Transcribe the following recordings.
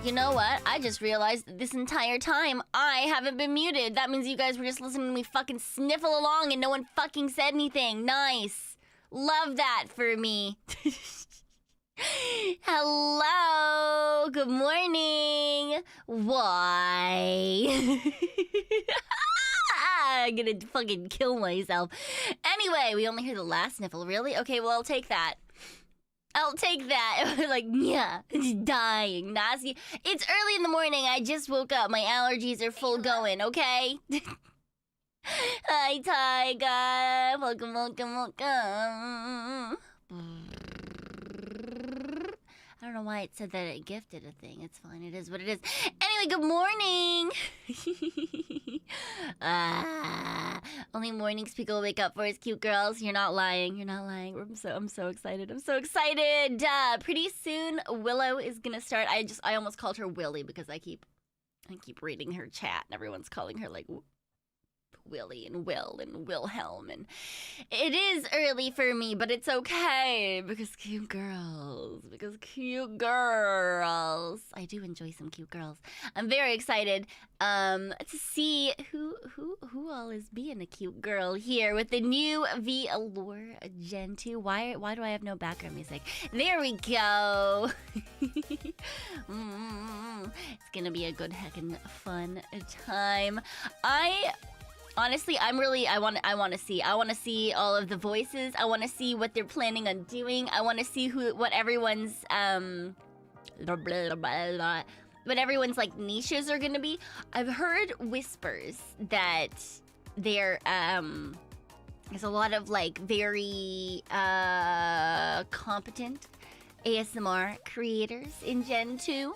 You know what? I just realized that this entire time I haven't been muted. That means you guys were just listening to me fucking sniffle along and no one fucking said anything. Nice. Love that for me. Hello. Good morning. Why? I'm gonna fucking kill myself. Anyway, we only hear the last sniffle. Really? Okay, well, I'll take that. I'll take that. Like, yeah, dying. Nazi. It's early in the morning. I just woke up. My allergies are full going, okay? Hi, Tyga. Welcome, welcome, welcome. I don't know why it said that it gifted a thing. It's fine. It is what it is. Anyway, good morning. Only mornings people wake up for is cute girls. You're not lying. You're not lying. I'm so excited. I'm so excited. Pretty soon Willow is gonna start. I almost called her Willy because I keep reading her chat and everyone's calling her like Willy and Will and Wilhelm, and it is early for me, but it's okay because cute girls. I do enjoy some cute girls. I'm very excited to see who all is being a cute girl here with the new VAllure Gen 2. Why do I have no background music? There we go. It's gonna be a good heckin' fun time. Honestly, I want to see all of the voices. I want to see what they're planning on doing. I want to see what everyone's like niches are gonna be. I've heard whispers that there's a lot of like very competent ASMR creators in Gen 2.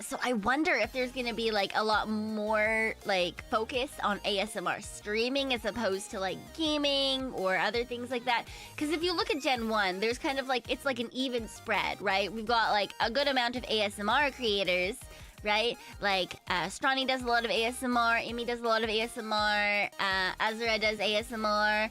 So I wonder if there's gonna be like a lot more like focus on ASMR streaming as opposed to like gaming or other things like that. Because if you look at Gen 1, there's kind of like, it's like an even spread, right? We've got like a good amount of ASMR creators, right? Like Stronny does a lot of ASMR, Amy does a lot of ASMR, Azura does ASMR,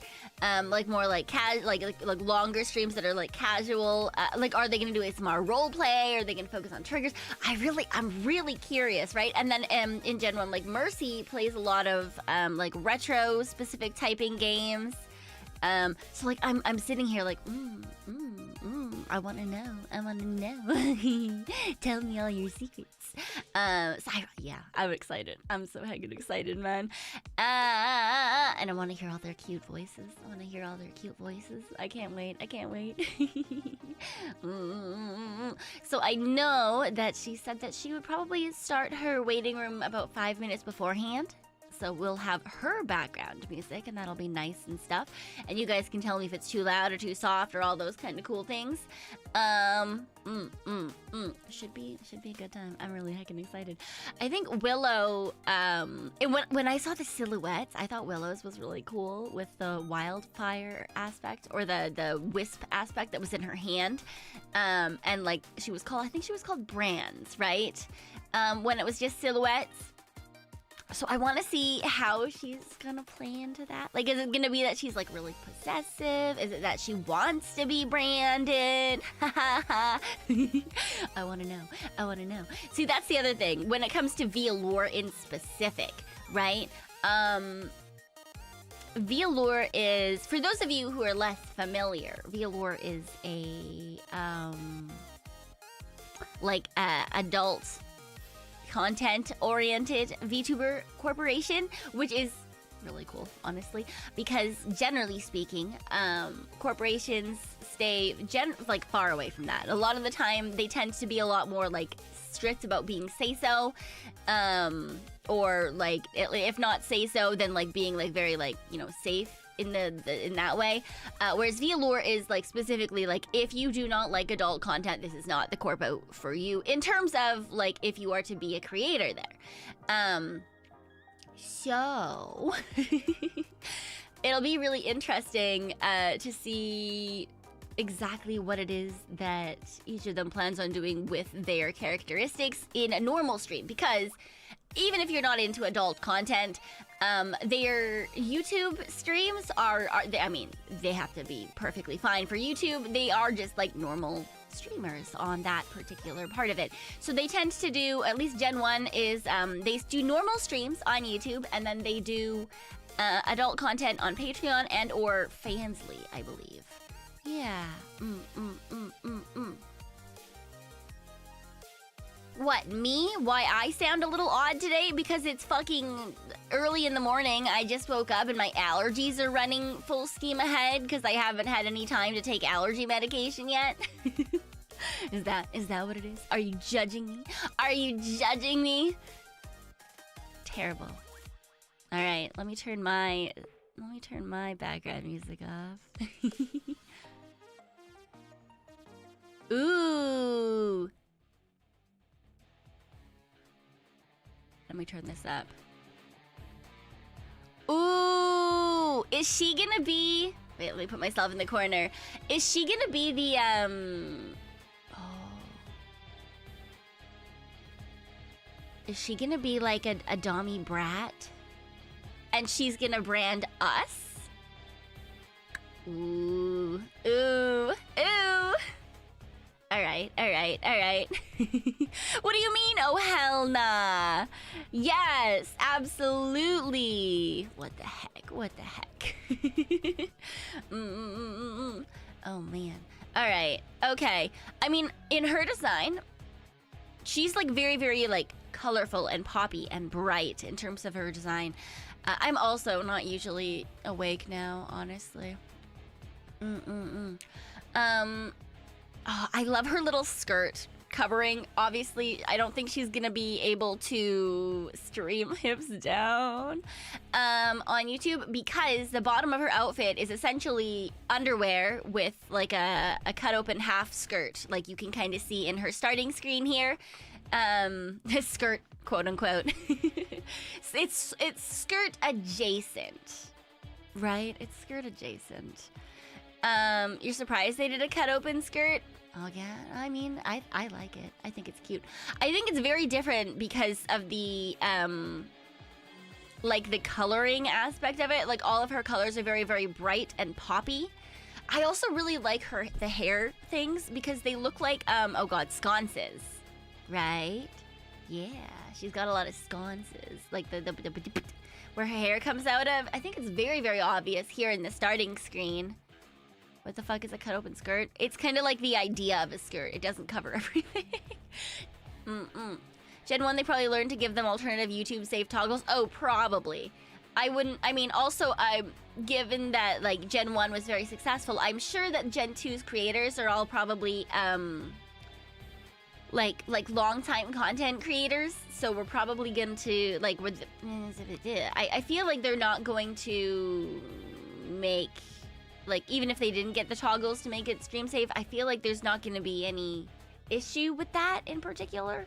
like more like like longer streams that are like casual. Like, are they gonna do ASMR roleplay? Are they gonna focus on triggers? I'm really curious, right? And then in Gen 1, like Mercy plays a lot of like retro specific typing games. So like I'm sitting here like I want to know. Tell me all your secrets. I'm excited. I'm so heckin' excited, man. And I want to hear all their cute voices. I can't wait. So I know that she said that she would probably start her waiting room about 5 minutes beforehand. So we'll have her background music, and that'll be nice and stuff. And you guys can tell me if it's too loud or too soft or all those kind of cool things. Should be a good time. I'm really heckin' excited. I think Willow, when I saw the silhouettes, I thought Willow's was really cool with the wildfire aspect or the wisp aspect that was in her hand. And like I think she was called Brands, right? When it was just silhouettes. So I want to see how she's gonna play into that. Like, is it gonna be that she's like really possessive? Is it that she wants to be branded? I want to know. See, that's the other thing. When it comes to VAllure in specific, right? VAllure is, for those of you who are less familiar, VAllure is a adult content-oriented VTuber corporation, which is really cool, honestly, because generally speaking, corporations stay far away from that. A lot of the time, they tend to be a lot more like strict about being say-so, or like if not say-so, then like being like very like, you know, safe in that way, whereas VAllure is like specifically like, if you do not like adult content, this is not the corpo for you, in terms of like if you are to be a creator there. So it'll be really interesting to see exactly what it is that each of them plans on doing with their characteristics in a normal stream, because even if you're not into adult content, their YouTube streams they have to be perfectly fine for YouTube. They are just like normal streamers on that particular part of it. So they tend to do, at least Gen 1 is, they do normal streams on YouTube, and then they do adult content on Patreon and or Fansly, I believe. Yeah. What, me? Why I sound a little odd today? Because it's fucking early in the morning. I just woke up and my allergies are running full steam ahead because I haven't had any time to take allergy medication yet. Is that what it is? Are you judging me? Are you judging me? Terrible. All right, let me turn my background music off. Ooh. Let me turn this up. Ooh, is she gonna be... Wait, let me put myself in the corner. Is she gonna be the, oh. Is she gonna be like a Dommy brat? And she's gonna brand us? Ooh, ooh, ooh. All right. What do you mean, oh hell nah? Yes, absolutely. What the heck? Oh man. All right, okay. I mean, in her design, she's like very, very like colorful and poppy and bright in terms of her design. I'm also not usually awake now, honestly. Oh, I love her little skirt covering. Obviously, I don't think she's gonna be able to stream hips down on YouTube because the bottom of her outfit is essentially underwear with like a cut open half skirt, like you can kind of see in her starting screen here. This skirt, quote unquote. it's skirt adjacent, right? It's skirt adjacent. You're surprised they did a cut open skirt? Oh yeah, I mean, I like it. I think it's cute. I think it's very different because of the, like the coloring aspect of it. Like all of her colors are very, very bright and poppy. I also really like the hair things because they look like, oh god, sconces, right? Yeah, she's got a lot of sconces, like the where her hair comes out of. I think it's very, very obvious here in the starting screen. What the fuck is a cut open skirt? It's kind of like the idea of a skirt. It doesn't cover everything. Gen 1, they probably learned to give them alternative YouTube safe toggles. Oh, probably. I mean, also, given that, like, Gen 1 was very successful, I'm sure that Gen 2's creators are all probably, like long-time content creators. So we're probably going to, like, I feel like they're not going to make... Like, even if they didn't get the toggles to make it stream safe, I feel like there's not going to be any issue with that in particular.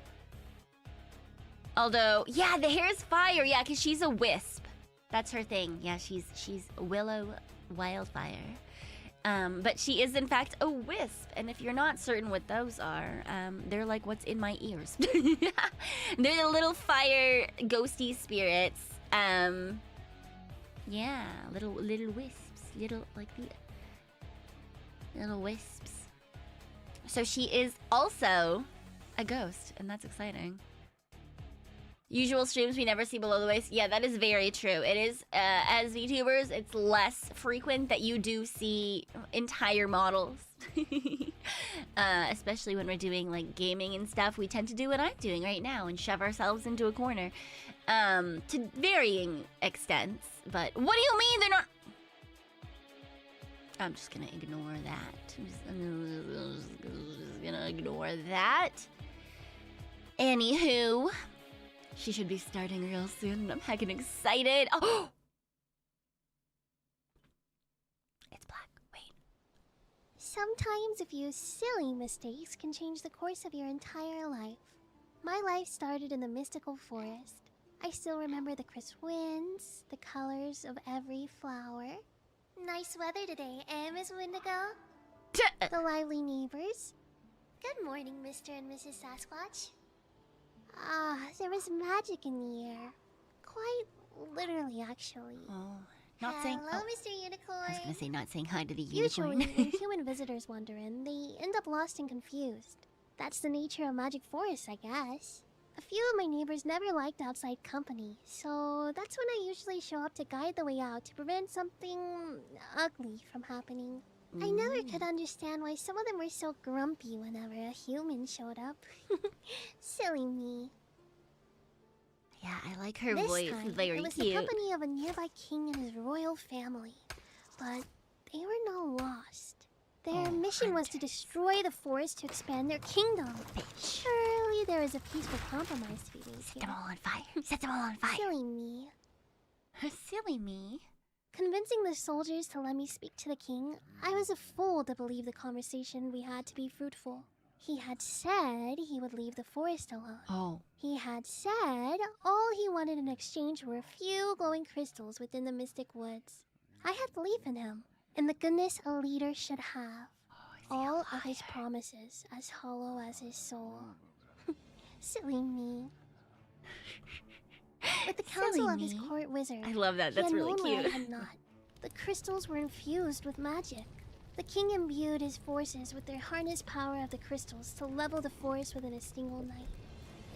Although, yeah, the hair is fire. Yeah, because she's a wisp. That's her thing. Yeah, she's Willow Wildfire. But she is, in fact, a wisp. And if you're not certain what those are, they're like what's in my ears. They're the little fire ghosty spirits. Yeah, little wisps. Little wisps. So she is also a ghost, and that's exciting. Usual streams we never see below the waist. Yeah, that is very true. It is, as VTubers, it's less frequent that you do see entire models. Especially when we're doing like gaming and stuff. We tend to do what I'm doing right now and shove ourselves into a corner. To varying extents. But what do you mean they're not... I'm just gonna ignore that. I'm just gonna ignore that. Anywho, she should be starting real soon. I'm heckin' excited. Oh! It's black. Wait. Sometimes a few silly mistakes can change the course of your entire life. My life started in the mystical forest. I still remember the crisp winds, the colors of every flower. Nice weather today, eh, Miss Wendigo? The lively neighbors. Good morning, Mr. and Mrs. Sasquatch. There was magic in the air. Quite literally, actually. Oh, Not saying. Hello, Oh, Mr. Unicorn. I was gonna say not saying hi to the unicorn. Usually, when human visitors wander in, they end up lost and confused. That's the nature of magic forests, I guess. A few of my neighbors never liked outside company, so that's when I usually show up to guide the way out to prevent something ugly from happening. I never could understand why some of them were so grumpy whenever a human showed up. Silly me. Yeah, I like her This voice. time, Very it was cute. the company of a nearby king and his royal family. But they were not lost. Their mission was to destroy the forest to expand their kingdom. Surely there is a peaceful compromise to be made Set here. them all on fire. Set them all on fire. Silly me. Silly me. Convincing the soldiers to let me speak to the king, I was a fool to believe the conversation we had to be fruitful. He had said he would leave the forest alone. Oh. He had said all he wanted in exchange were a few glowing crystals within the mystic woods. I had belief in him, in the goodness a leader should have. All of his promises as hollow as his soul. Silly me. With the counsel of his court wizard, I love that. he That's had really known what I cute. had not. The crystals were infused with magic. The king imbued his forces with their harnessed power of the crystals to level the forest within a single night.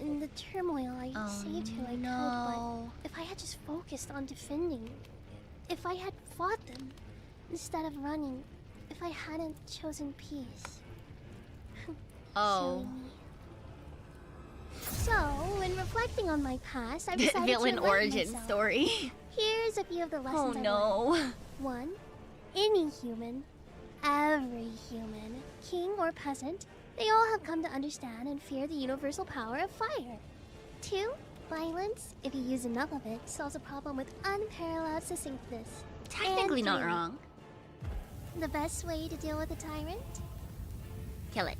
In the turmoil, I saved who I could, but if I had just focused on defending, if I had fought them instead of running, if I hadn't chosen peace. Oh. Silly me. So, when reflecting on my past, I decided Villain to origin myself. story. Here's a few of the Oh lessons I learned. no. 1. Any human, every human, king or peasant, they all have come to understand and fear the universal power of fire. 2. Violence, if you use enough of it, solves a problem with unparalleled succinctness. Technically And not 3. wrong. The best way to deal with a tyrant? Kill it.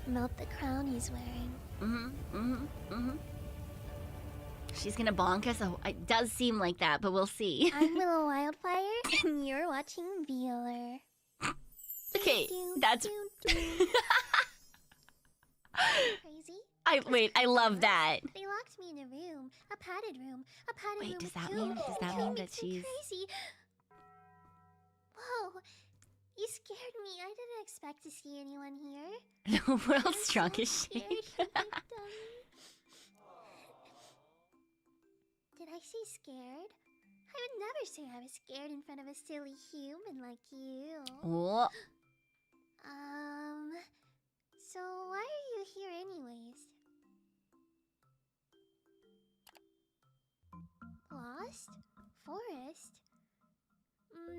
Melt the crown he's wearing. She's gonna bonk us. Oh, it does seem like that, but we'll see. I'm Willow Wildfire, and you're watching VAllure. Okay, that's. Crazy? Wait. I love that. They locked me in a room, a padded room, a padded Wait, room. does with that two- mean? Does that two mean makes that me she's? crazy? Whoa! You scared me. I didn't expect to see anyone here. The world's I'm so strongest scared, shade. you victim. Did I say scared? I would never say I was scared in front of a silly human like you. Oh. So why are you here anyways? Lost? Forest?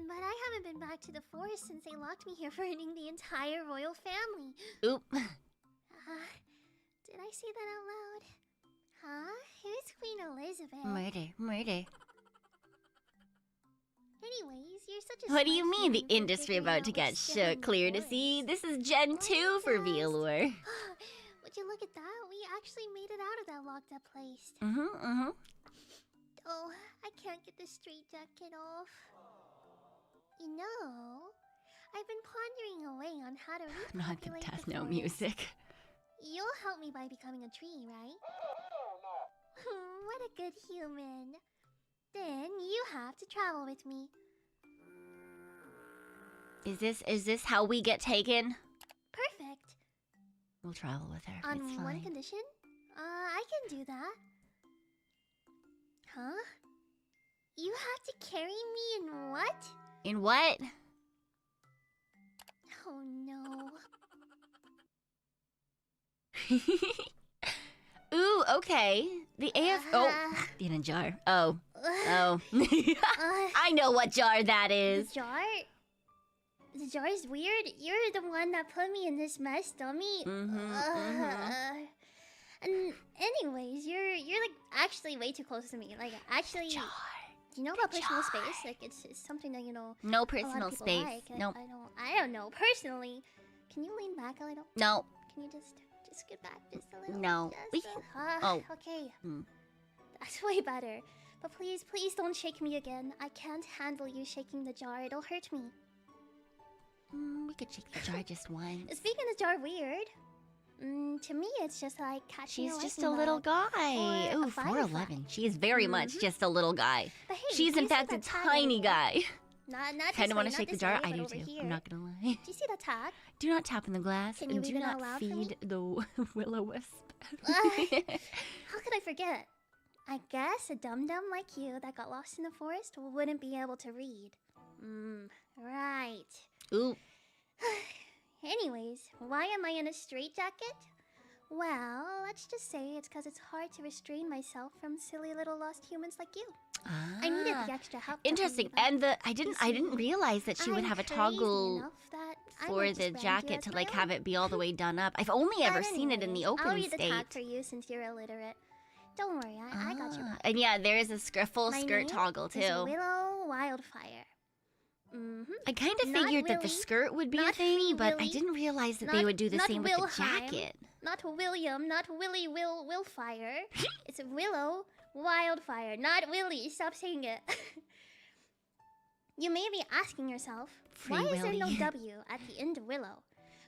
But I haven't been back to the forest since they locked me here for eating the entire royal family. Oop. Did I say that out loud? Huh? Who's Queen Elizabeth? Murder. Anyways, you're such a What do you smart mean the human for industry figuring about out to which get step in the clear to see? forest. This is Gen 2 for VAllure. Would you look at that? We actually made it out of that locked up place. Oh, I can't get the straight jacket off. You know, I've been pondering away on how to Not the repopulate death the note forest. music. You'll help me by becoming a tree, right? What a good human. Then you have to travel with me. Is this how we get taken? Perfect. We'll travel with her. On It's one fine. condition? I can do that. Huh? You have to carry me in what? In what? Oh no. Ooh, okay. The AF. Oh, in a jar. Oh. I know what jar that is. The jar? The jar is weird. You're the one that put me in this mess, dummy. And anyways, you're like actually way too close to me. Like actually, Jar. do you know about personal jar. space? Like it's something that you know. No a lot of personal people space. Like. Nope. I don't know personally. Can you lean back a little? No. Can you just get back just a little? No. We Just can. oh. Okay. Hmm. That's way better. But please don't shake me again. I can't handle you shaking the jar. It'll hurt me. We could shake the jar just once. Is speaking the jar weird? To me, it's just like catching She's a just a lightning little bug guy. or a Ooh, firefly. 4'11". She is very much just a little guy. But hey, She's do in you see fact a that tag tiny over there? guy. Not Kind this of way, want to not shake the this jar. way, I but do over too. here. I'm not gonna lie. Do you see the tag? Do not tap in the glass Can you and read do it out not loud for me? feed the Willow Wisp. How could I forget? I guess a dum-dum like you that got lost in the forest wouldn't be able to read. Right. Ooh. Anyways, why am I in a straitjacket? Well, let's just say it's because it's hard to restrain myself from silly little lost humans like you. I needed the extra help. Interesting. And I didn't realize that she would have a toggle for the jacket to like have it be all the way done up. I've only ever seen it in the opening I'll read the tag for state. you since you're illiterate. Don't worry, I got you. And yeah, there is a full My skirt name toggle is too. Willow Wildfire. I kind of Not figured that the Willy, skirt would be a not thing, Free but I Willy, didn't realize that not- they would do the not same with the Wilhelm. jacket. Not William, not Willy Willfire. It's Willow Wildfire, not Willy. Stop saying it. You may be asking yourself, Free why is there no Willy. W at the end of Willow?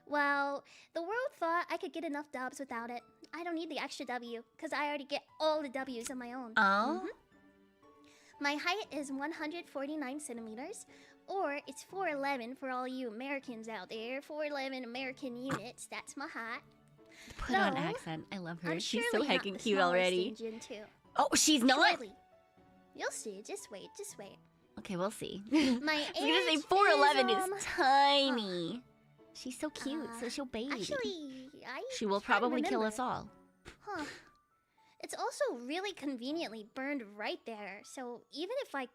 Well, the world thought I could get enough dubs without it. I don't need the extra W, because I already get all the W's on my own. Oh? My height is 149 centimeters, or it's 4'11 for all you Americans out there. 4'11 American units, that's my height. Put on No, accent. I love her. I'm She's so surely not heckin' the cute smallest already. in Gen 2. Oh, she's not? Surely. You'll see, just wait, just wait. Okay, we'll see. My I was gonna say age 4'11 is, is tiny. She's so cute, so she'll baby. Actually, I She will can't probably kill remember. us all. Huh. It's also really conveniently burned right there, so even if I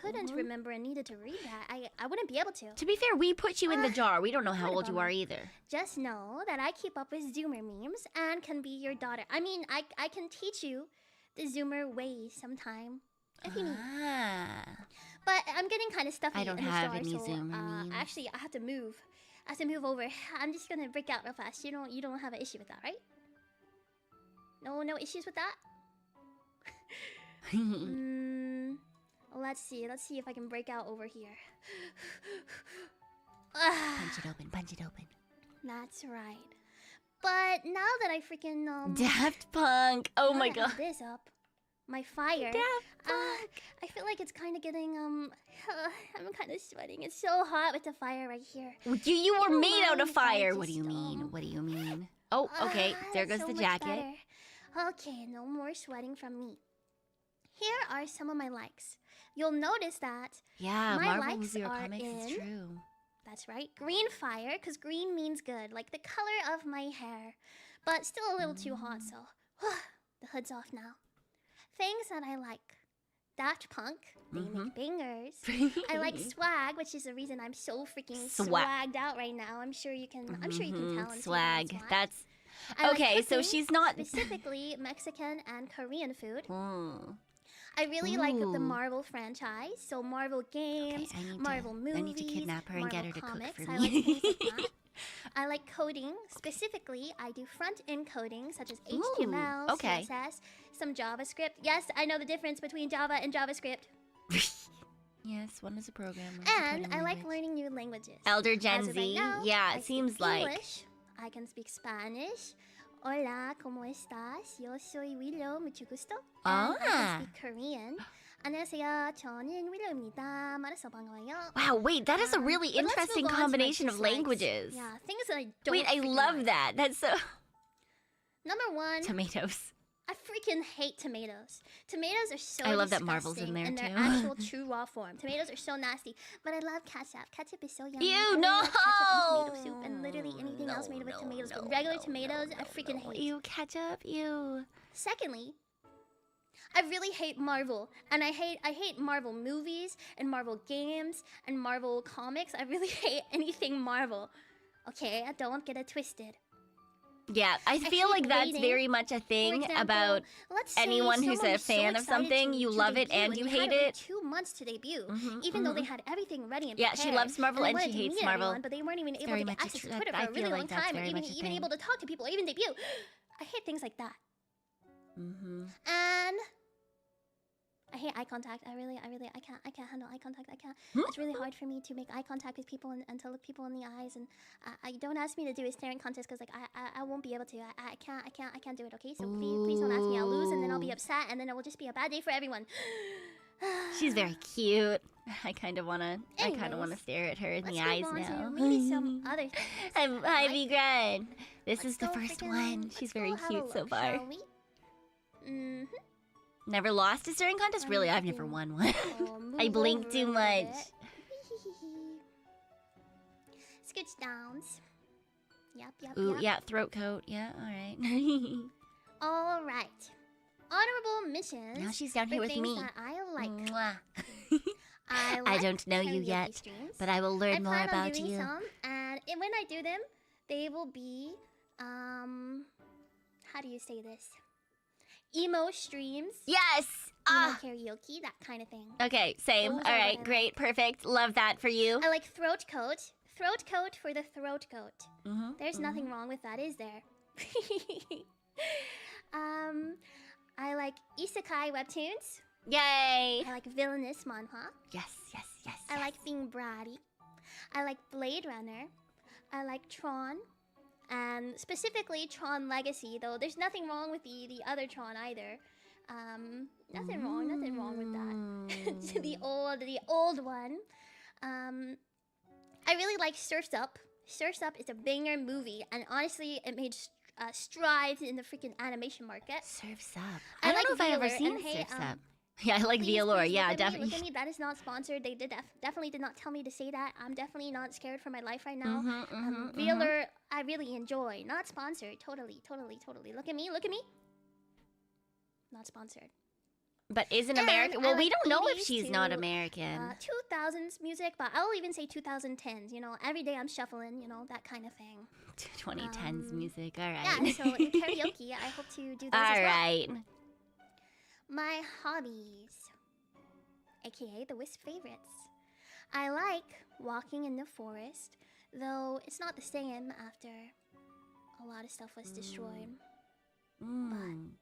couldn't remember and needed to read that, I wouldn't be able to. To be fair, we put you in the jar. We don't know how what a old you bummer. are either. Just know that I keep up with Zoomer memes and can be your daughter. I mean, I can teach you the Zoomer ways sometime, if you need. Ah. But I'm getting kind of stuffy I don't in the have jar, any so Zoomer memes. actually I have to move. I have to move over. I'm just gonna break out real fast. You don't have an issue with that, right? No issues with that? Let's see if I can break out over here. Punch it open, punch it open. That's right. But now that I freaking Daft Punk. Oh now my that I have god. this up, my fire. Daft Punk. I feel like it's kind of getting I'm kind of sweating. It's so hot with the fire right here. You were don't made out mind of if I fire. What do you just, mean? What do you mean? Oh, okay. There goes so the much jacket. better. Okay, no more sweating from me. Here are some of my likes. You'll notice that Yeah, my Marvel likes Zero are Comics is in- true. that's right, green fire, because green means good, like the color of my hair. But still a little too hot, so the hood's off now. Things that I like. Daft Punk, they make bangers. I like swag, which is the reason I'm so freaking swagged out right now. I'm sure you can tell. and see that's Swag. why. That's I like okay. So cooking, she's not. specifically Mexican and Korean food. Hmm. I really like the Ooh. Marvel franchise, so Marvel games, Okay, Marvel movies, I need to kidnap her and Marvel get her to comics. cook for I like me. things like that. I like coding. Specifically, I do front-end coding, such as HTML, okay. CSS, some JavaScript. Yes, I know the difference between Java and JavaScript. Yes, one is a program. one is a And coding I like language. learning new languages. Elder Gen As of Z. right now, Yeah, I it speak seems like. English. I can speak Spanish. Hola, ¿cómo estás? Yo soy Willow, mucho gusto. And I can speak Korean. 안녕하세요, 저는 Willow입니다. 말해서 반가워요. Wow, wait, that is a really But let's interesting move on to my combination of dislikes. languages. Yeah, things that I don't Wait, I freaking love like. that. That's so. Number one, Tomatoes. I freaking hate tomatoes. Tomatoes are so I love that Marvel's in disgusting there, in too. their actual true raw form. Tomatoes are so nasty, but I love ketchup. Ketchup is so yummy. Ew, I really no! love ketchup and tomato soup and literally anything else No, made with no, tomatoes. no, But regular no, tomatoes, no, I freaking no. hate. Ew, ketchup, ew. Secondly, I really hate Marvel, and I hate Marvel movies and Marvel games and Marvel comics. I really hate anything Marvel. Okay, don't get it twisted. Yeah, I feel hate like that's waiting. very much a For thing example, about let's say anyone who's someone a was so fan of excited something. You to love it debut, and you they hate had to wait it. 2 months to debut, Mhm, even though they mhm. had everything ready and Yeah, prepared. she loves Marvel and they she wanted to hates meet Marvel. everyone, but they weren't even able very to much get a access to tr- Twitter I for a feel really like long that's time, or very even much a even thing. able to talk to people, or even debut. I hate things like that. Mm-hmm. And I hate eye contact. I can't handle eye contact. I can't. It's really hard for me to make eye contact with people and to look people in the eyes. And I don't ask me to do a staring contest because like I won't be able to. I can't do it. Okay, so please don't ask me. I'll lose and then I'll be upset and then it will just be a bad day for everyone. She's very cute. I kind of wanna stare at her in the eyes now. Maybe some other things. Hi, V-Grad. This is the first one. She's very cute so far. Never lost a staring contest? Really, I've never won one. I blink too much. Scooch downs. Yep. Ooh, yeah, throat coat. Yeah, alright. Alright. Honorable missions. Now she's down here with me. That I like. Mwah. I don't know you yet, streams. but I will learn more about you. Some, and when I do them, they will be, how do you say this? Emo streams. Yes! Emo karaoke, that kind of thing. Okay, same. Those Alright, great, perfect. Love that for you. I like throat coat. Throat coat for the throat coat. There's nothing wrong with that, is there? I like isekai webtoons. Yay! I like villainous manhwa. Yes. I like being bratty. I like Blade Runner. I like Tron. And specifically Tron Legacy, though there's nothing wrong with the other Tron either. Nothing wrong with that. the old one. I really like Surf's Up. Surf's Up is a banger movie, and honestly, it made strides in the freaking animation market. Surf's Up. I don't know if I've ever seen Surf's Up. Yeah, I like VAllure. Yeah, definitely. Look at me. That is not sponsored. They definitely did not tell me to say that. I'm definitely not scared for my life right now. VAllure, I really enjoy. Not sponsored. Totally. Look at me. Not sponsored. But isn't American? Well, we don't know if she's not American. 2000s music, but I'll even say 2010s. You know, every day I'm shuffling. You know, that kind of thing. 2010s music. All right. Yeah. So in karaoke, I hope to do those as well. All right. My hobbies, aka the Wisp favorites. I like walking in the forest, though it's not the same after a lot of stuff was destroyed. But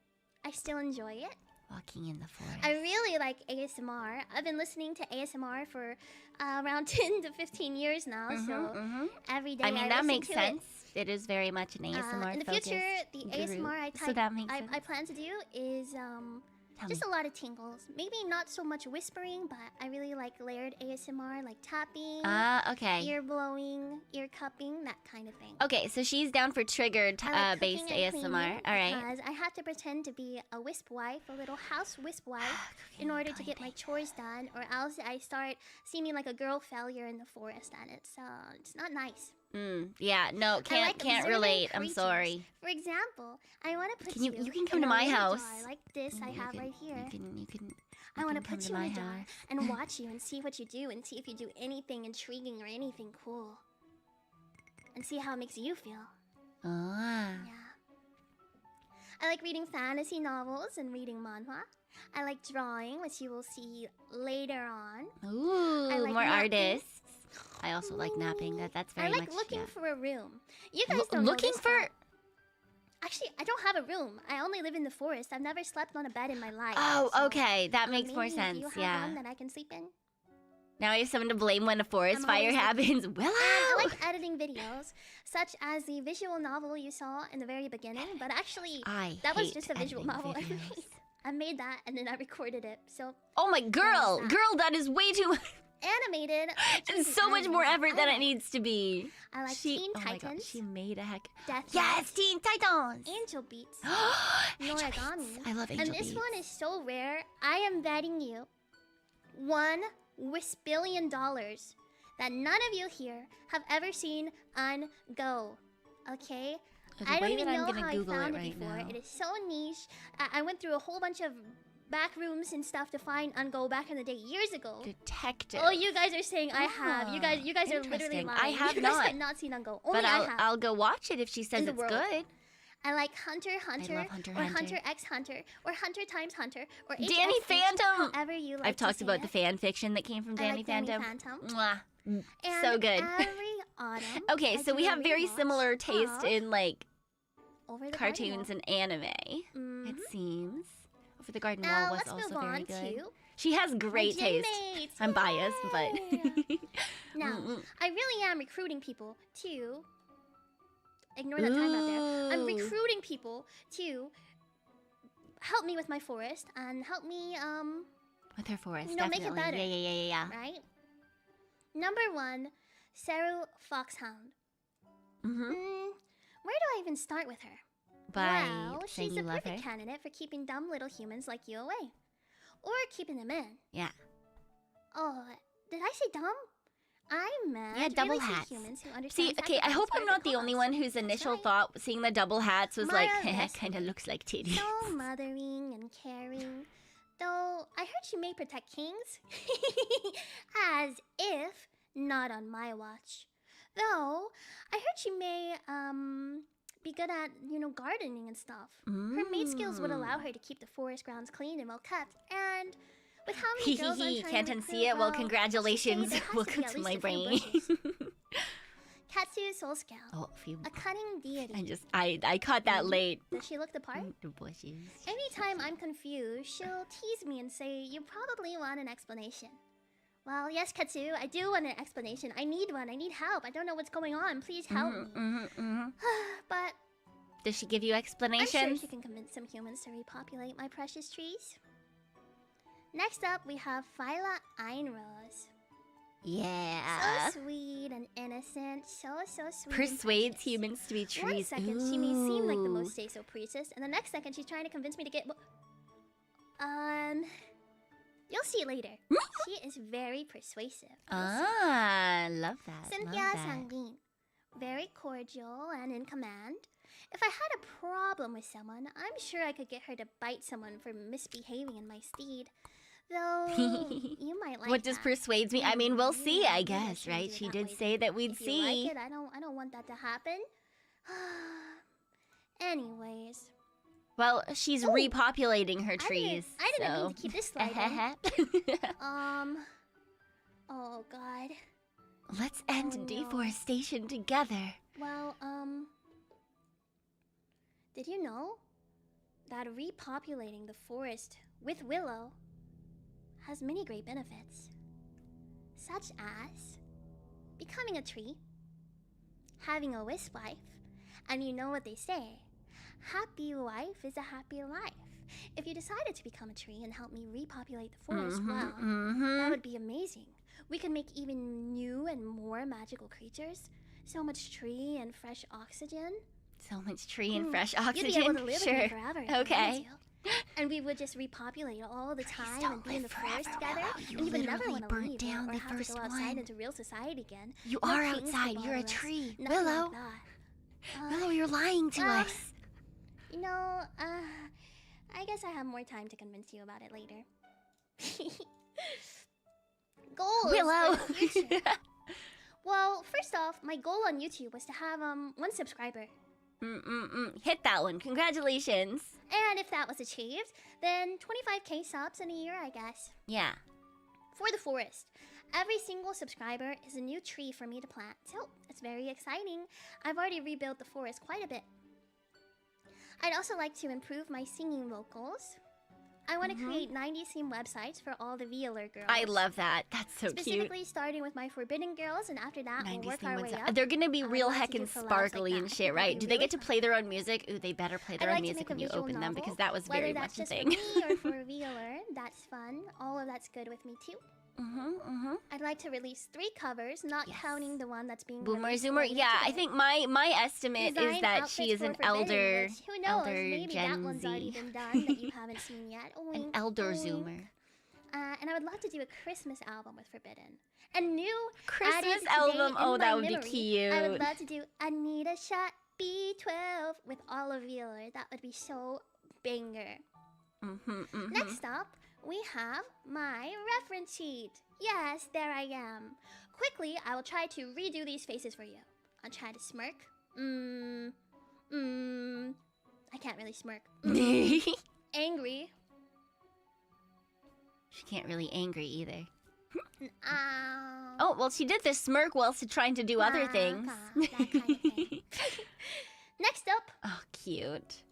I still enjoy it. Walking in the forest. I really like ASMR. I've been listening to ASMR for around 10 to 15 years now, so every day I that makes sense. It is very much an ASMR in the future, the ASMR I plan to do is just a lot of tingles. Maybe not so much whispering, but I really like layered ASMR, like tapping, ear blowing, ear cupping, that kind of thing. Okay, so she's down for triggered based ASMR. All right. Because I have to pretend to be a wisp wife, a little house wisp wife, in order to get my chores done, or else I start seeming like a girl failure in the forest, and it's not nice. Yeah, no, can't relate. I'm sorry. For example, I want to put you can come to my house. Jar like this I have right here. You can I want to put you in a jar and watch you and see what you do and see if you do anything intriguing or anything cool. And see how it makes you feel. Yeah. I like reading fantasy novels and reading manhwa. I like drawing, which you will see later on. Ooh, I like more napping. artists. I also like napping. That's very much. I like looking for a room. You guys don't know this, but actually, I don't have a room. I only live in the forest. I've never slept on a bed in my life. Oh, okay. That makes more sense. You have one that I can sleep in? Now I have someone to blame when a forest fire happens. Willow! I like editing videos, such as the visual novel you saw in the very beginning. But actually, that was just a visual novel I made. I made that and then I recorded it. So. Oh my girl, that is way too much. Animated. It's so much more effort than it needs to be. I like Teen Titans. Oh my God, she made a heck. Yes, Teen Titans. Angel Beats. Angel Beats. I love Angel Beats. And this one is so rare. I am betting you $1 billion that none of you here have ever seen Go. Okay? I don't even know how I found it before. It is so niche. I went through a whole bunch of back rooms and stuff to find Go back in the day years ago. Detective. Oh, you guys are saying I have. You guys are literally lying. I have you guys have not seen Go. Only but I have. I'll go watch it if she says it's good. I like Hunter x Hunter, or Hunter x Hunter, or Hunter x Hunter, or Danny Phantom. However you like. I've talked about the fan fiction that came from Danny Phantom. Mwah. So good. Every autumn. Okay, so we have very similar taste in like cartoons and anime. It seems. for the garden Now wall was let's also move very on good. to She has great my taste. gymmates. I'm biased, but Yay! Now, I really am recruiting people to... Ignore that time out there. I'm Ooh. recruiting people to help me with my forest and help me, with her forest, you know, make it definitely. better. Yeah. right? Number 1, Saru Foxhound. Where do I even start with her? By Well, saying she's you the love her. perfect candidate for keeping dumb little humans like you away. Or keeping them in. Yeah. Oh, did I say dumb? I meant Yeah, double really hats. humans who understand See, okay, I sacrifice hope for I'm a not good the only cause. one whose initial right. thought seeing the double hats was like, More or less. kind of looks like titties. So mothering and caring. Though, I heard she may protect kings. As if not on my watch. Though, I heard she may, be good at, you know, gardening and stuff. Her maid skills would allow her to keep the forest grounds clean and well kept. And with how many girls I'm trying Can't to unsee recruit, it. Well, let's just say congratulations. there has to Welcome be at to least my a few brain. bushes. Ketu Solscale. Oh, a few. A cunning deity. I caught that late. Does she look the part? The bushes. Anytime I'm confused, she'll tease me and say, you probably want an explanation. Well, yes, Ketu, I do want an explanation. I need one. I need help. I don't know what's going on. Please help me. But Does she give you I'm explanations? sure she can convince some humans to repopulate my precious trees. Next up, we have Fila Ein Rose. Yeah. So sweet and innocent. So sweet. Persuades and precious. humans to be trees. One second, she may seem like the Ooh. most say-so priestess, and the next second, she's trying to convince me to get... You'll see later. She is very persuasive. Ah, love that. Cynthia love that. Sanguine. Very cordial and in command. If I had a problem with someone, I'm sure I could get her to bite someone for misbehaving in my steed. Though, you might like What does that. persuades me? I mean, we'll see, Yeah, I maybe guess, shouldn't right? do it She that did way say then. that we'd If you see. like it, I don't want that to happen. Anyways. Well, she's Ooh. repopulating her trees. I didn't so. mean to keep this slide in. Oh god. Let's end Oh, no. deforestation together. Well, did you know that repopulating the forest with Willow has many great benefits, such as becoming a tree, having a wisp wife, and you know what they say, happy wife is a happy life. If you decided to become a tree and help me repopulate the forest, well, that would be amazing. We could make even new and more magical creatures. So much tree and fresh oxygen. So much tree and fresh oxygen. You'd be able to live sure. with me forever if you Okay. wanted to. And we would just repopulate all the time don't and be in the live forest forever, together. Willow. You And you would never literally want to burnt leave down or the have to first go outside one. into real society again. You No are kings to outside. You're a bother us. tree. Nothing Willow. like that. Willow, you're lying to well, us. You know, I guess I have more time to convince you about it later. Goals Willow. for the future. Well, first off, my goal on YouTube was to have 1 subscriber. Hit that one. Congratulations. And if that was achieved, then 25k subs in a year, I guess. Yeah. For the forest, every single subscriber is a new tree for me to plant. So, it's very exciting. I've already rebuilt the forest quite a bit. I'd also like to improve my singing vocals. I want to create 90s theme websites for all the VAllure girls. I love that. That's so cute. Specifically starting with my forbidden girls, and after that, we'll work our way up. They're gonna be I'd real love to do heckin' collabs like sparkly that. and I shit, think right? that'd Do be they really get to fun. play their own music? Ooh, they better play I'd their own like to music make a when you visual open them novel, because that was whether very that's much a just thing. for me or for VAllure, that's fun. All of that's good with me too. I'd like to release 3 covers, not counting the one that's being Boomer released Zoomer. later Yeah, I today. think my estimate is Design that she outfits is for an forbidden, elder, which, who knows, elder maybe that Gen one's already Z. been done that you haven't seen yet. An Wink, elder wink. Zoomer. And I would love to do a Christmas album with Forbidden. A new Christmas added today album. in Oh, my that would be memory. cute. I would love to do I Need a Shot B12 with all of VAllure. That would be so banger. Next up, we have my reference sheet. Yes, there I am. Quickly, I will try to redo these faces for you. I'll try to smirk. I can't really smirk. Angry. She can't really angry either. Ow. Oh, well, she did this smirk whilst trying to do other things. That kind of thing. Next up, Oh, cute.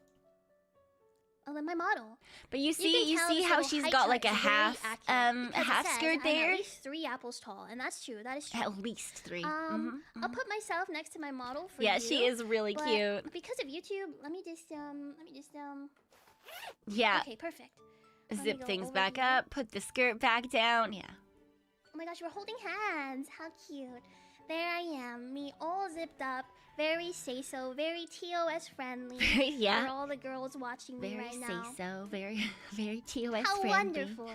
my model. But you You see can tell see this how little she's height got chart like a is very half accurate, because it half says skirt I'm there. at least 3 apples tall, and that's true. That is true. At least 3. I'll put myself next to my model for Yeah, you. she is really but cute. Because of YouTube, let me just Yeah. Okay, perfect. Let me Zip go things over back here. up, put the skirt back down. Yeah. Oh my gosh, we're holding hands. How cute. There I am, me all zipped up, very say-so, very TOS friendly. Yeah. For all the girls watching me Very right say now. so, very very TOS How friendly. wonderful.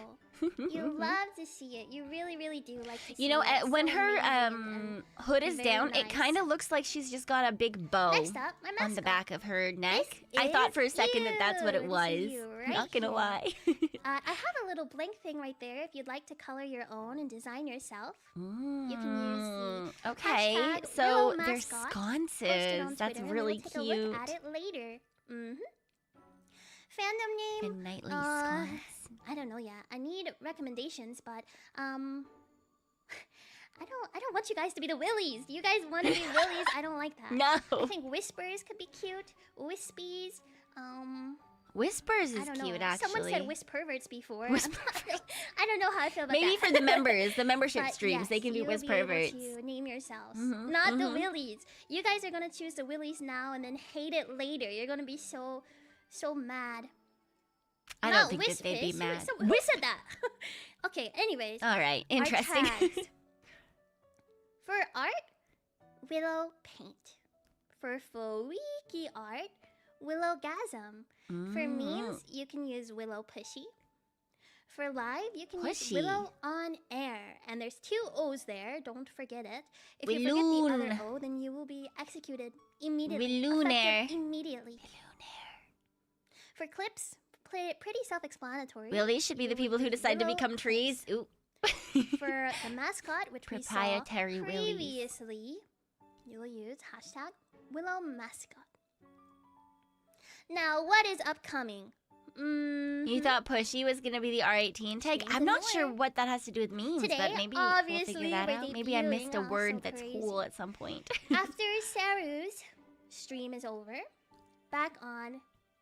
You love to see it. You really, really do like to see You know, it. It's when so her amazing and hood is very down, it nice. kind of looks like she's just got a big bow Next up, my mascot. on the back of her neck. This I thought is for a second that that's what it you. was. This is you right Not gonna here. lie. I have a little blank thing right there if you'd like to color your own and design yourself. You can use the okay, hashtag so Willow they're Mascot. Post it sconces. on That's Twitter, really and we'll take a look at cute. it later. Fandom name? A nightly sconce. I don't know yet. I need recommendations, but I don't want you guys to be the Willies. You guys want to be Willies? I don't like that. No. I think Whispers could be cute. Wispies. Whispers I is don't cute, know. actually. Someone said Whisperverts before. Whisperverts. I don't know how I feel about Maybe that. for the members, the membership But streams, yes, they can be you will Whisperverts. able to name yourselves, not the Willies. You guys are gonna choose the Willies now and then hate it later. You're gonna be so mad. I Not don't think that they'd be Wispis. mad. Who said that? Okay. Anyways, All right, our interesting. tags. For art, Willow Paint. For freaky art, Willow Gasm. For memes, you can use Willow Pushy. For live, you can use Pushy. Willow On Air. And there's 2 O's there, don't forget it. If you forget Willoon. the other O, then you will be executed immediately. Vallure. Effective immediately. For clips, pretty self-explanatory. Well, these should be the You people would who use decide to Willow become trees. Ooh. For the mascot, which Proprietary we saw Willies. previously, you will use hashtag Willow Mascot. Now, what is upcoming? You thought Pushy was going to be the R18 tag? Streams I'm and not sure more. what that has to do with memes, Today, but maybe we'll obviously, figure that we're out. Maybe I missed a debuting, word so that's crazy. cool at some point. After Saru's stream is over, back on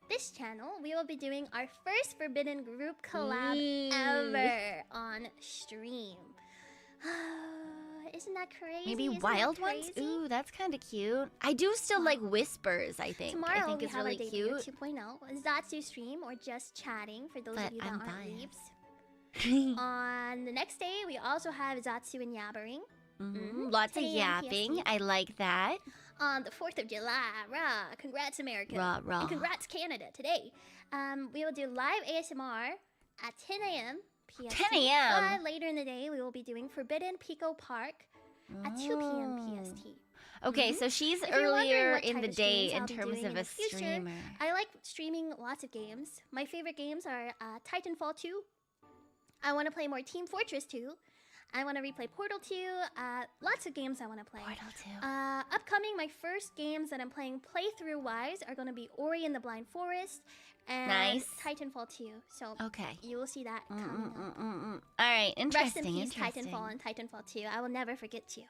this channel, we will be doing our first Forbidden group collab Ooh. ever on stream. Isn't that crazy? Maybe Isn't that wild ones? crazy? Ooh, that's kind of cute. I do still like Whispers, I think. Tomorrow I think we it's have really our debut cute. 2.0. Zatsu stream or just chatting for those But of you that I'm aren't biased. weebs. On the next day, we also have Zatsu and Yabbering. Lots of 10 a.m. yapping. PST. I like that. On the 4th of July, rah! Congrats, America. Rah, rah. And congrats, Canada. Today, we will do live ASMR at 10 a.m. PST. 10 a.m.? But later in the day, we will be doing Forbidden Pico Park at 2 p.m. PST. Okay, so she's If you're wondering earlier what in type the of day streams in I'll be terms doing of in a the future, streamer. I like streaming lots of games. My favorite games are Titanfall 2. I want to play more Team Fortress 2. I want to replay Portal 2. Lots of games I want to play. Portal 2. Upcoming, my first games that I'm playing playthrough-wise are going to be Ori and the Blind Forest and Nice. Titanfall 2. So Okay. you will see that coming up. All right, Rest interesting, in peace, interesting. Titanfall and Titanfall 2. I will never forget you.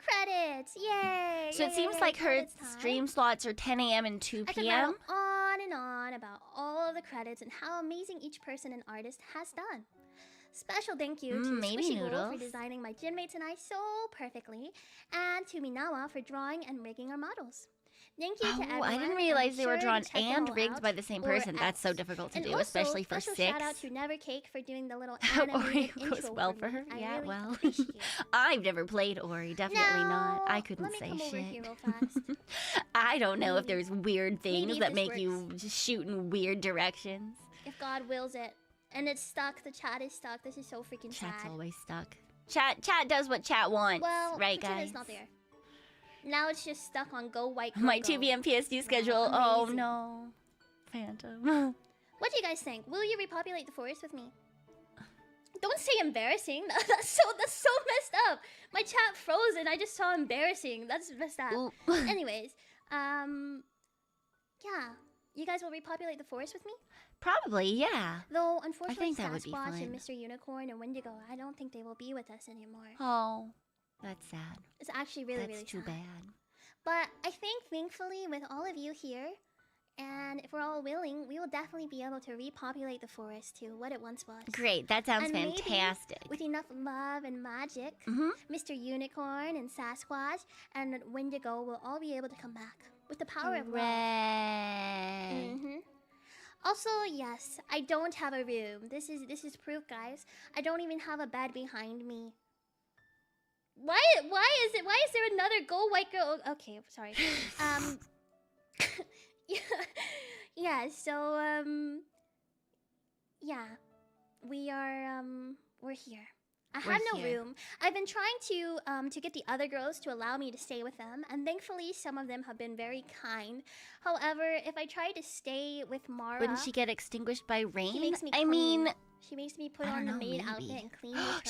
Credits! Yay! So it Yay, seems yay, like her credits time. stream slots are 10 a.m. and 2 I could p.m. rattle on and on about all of the credits and how amazing each person and artist has done. Special thank you to maybe Squishy Wolf noodles. for designing my ginmates and I so perfectly, and to Minawa for drawing and rigging our models. Thank you to everyone. I didn't and realize be they were sure to drawn check them and all rigged out, by the same or person. That's so else. difficult to And do, also, especially for special 6. shout out to Never Cake for doing the little Ori animated goes intro well for for me. her. I Yeah, really well. appreciate it. I've never played Ori. Definitely not. I Now, couldn't let me say come over shit. here real fast. I don't know if Maybe. there's weird things Maybe that this make works. you just shoot in weird directions. If God wills it. And it's stuck. The chat is stuck. This is so freaking Chat's sad. always stuck. Chat does what chat wants. Well, right, pretend guys? it's not there. Now it's just stuck on Go White Go My Go. 2 p.m. PSD schedule. Oh amazing. no. Phantom. What do you guys think? Will you repopulate the forest with me? Don't say embarrassing. That's so messed up. My chat froze and I just saw embarrassing. That's messed up. Ooh. Anyways, yeah. You guys will repopulate the forest with me? Probably, yeah. Though, unfortunately, think that would be Sasquatch and fun. Mr. Unicorn and Wendigo, I don't think they will be with us anymore. Oh, that's sad. It's actually really, That's really too sad. bad. But I think, thankfully, with all of you here, And if we're all willing, we will definitely be able to repopulate the forest to what it once was. Great, that sounds And maybe fantastic. with enough love and magic, Mm-hmm. Mr. Unicorn and Sasquatch and Wendigo will all be able to come back with the power of love. Also, yes, I don't have a room. This is proof, guys. I don't even have a bed behind me. Why is there another gold white girl? Okay, sorry. Yeah, so yeah. We're here. I have no room. I've been trying to get the other girls to allow me to stay with them, and thankfully some of them have been very kind. However, if I try to stay with Mara, Wouldn't she get extinguished by rain? she makes me I clean. mean, She makes me put I on don't the know, maid maybe. outfit and clean with her.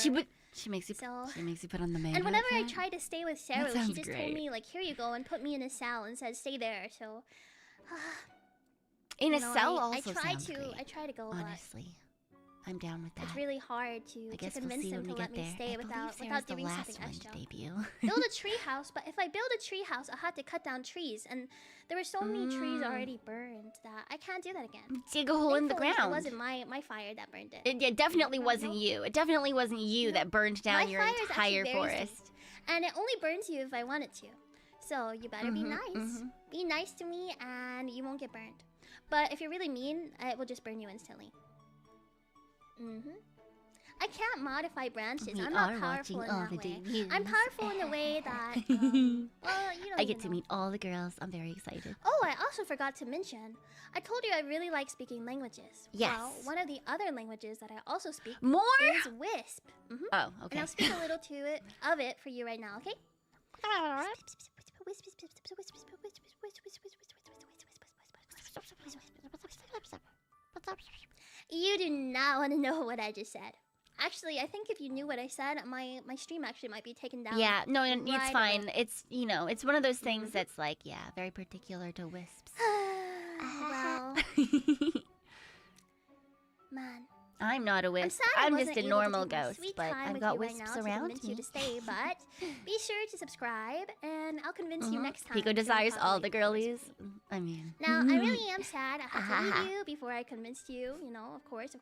She makes you So- put on the maid And whenever I outfit? tried to stay with Sarah, she sounds just told great. me, like, here you go, and put me in a cell and said, stay there. So, In a you know, cell I also try sounds to, great. I try to go, Honestly, I'm down with but that. it's really hard to I guess we'll convince see them when to we let get me there. stay I without believe Sarah's the doing last something one extra. to debut. Build a tree house, but if I build a tree house, I'll have to cut down trees, and there were so many trees already burned that I can't do that again. Dig a hole in the Thankfully, ground. It wasn't my fire that burned it. It definitely No, wasn't no. you. It definitely wasn't you that burned down My your fire is actually entire very forest. safe, and it only burns you if I want it to. So you better be nice. Be nice to me, and you won't get burned. But if you're really mean, it will just burn you instantly. I can't modify branches. We I'm not are powerful watching in all that the way. debuts. I'm powerful in the way that, well, you don't I even get to know. meet all the girls. I'm very excited. Oh, I also forgot to mention. I told you I really like speaking languages. Yes. Well, one of the other languages that I also speak More? is Wisp. Oh, And okay. I'll speak a little of it for you right now, okay? You do not want to know what I just said. Actually, I think if you knew what I said, my stream actually might be taken down. Yeah, no, it's right fine. away. It's, you know, it's one of those things that's like, yeah, very particular to wisps. Well, man. I'm not a I'm wisp. sad I I'm wasn't just a able to normal take my ghost, sweet but time I've with got you right wisps now to around convince you me. to stay, but be sure to subscribe, and I'll convince you next time. Pico to desires all the repopulate girlies. I mean. Now, I really am sad I had to leave you before I convinced you, you know, of course.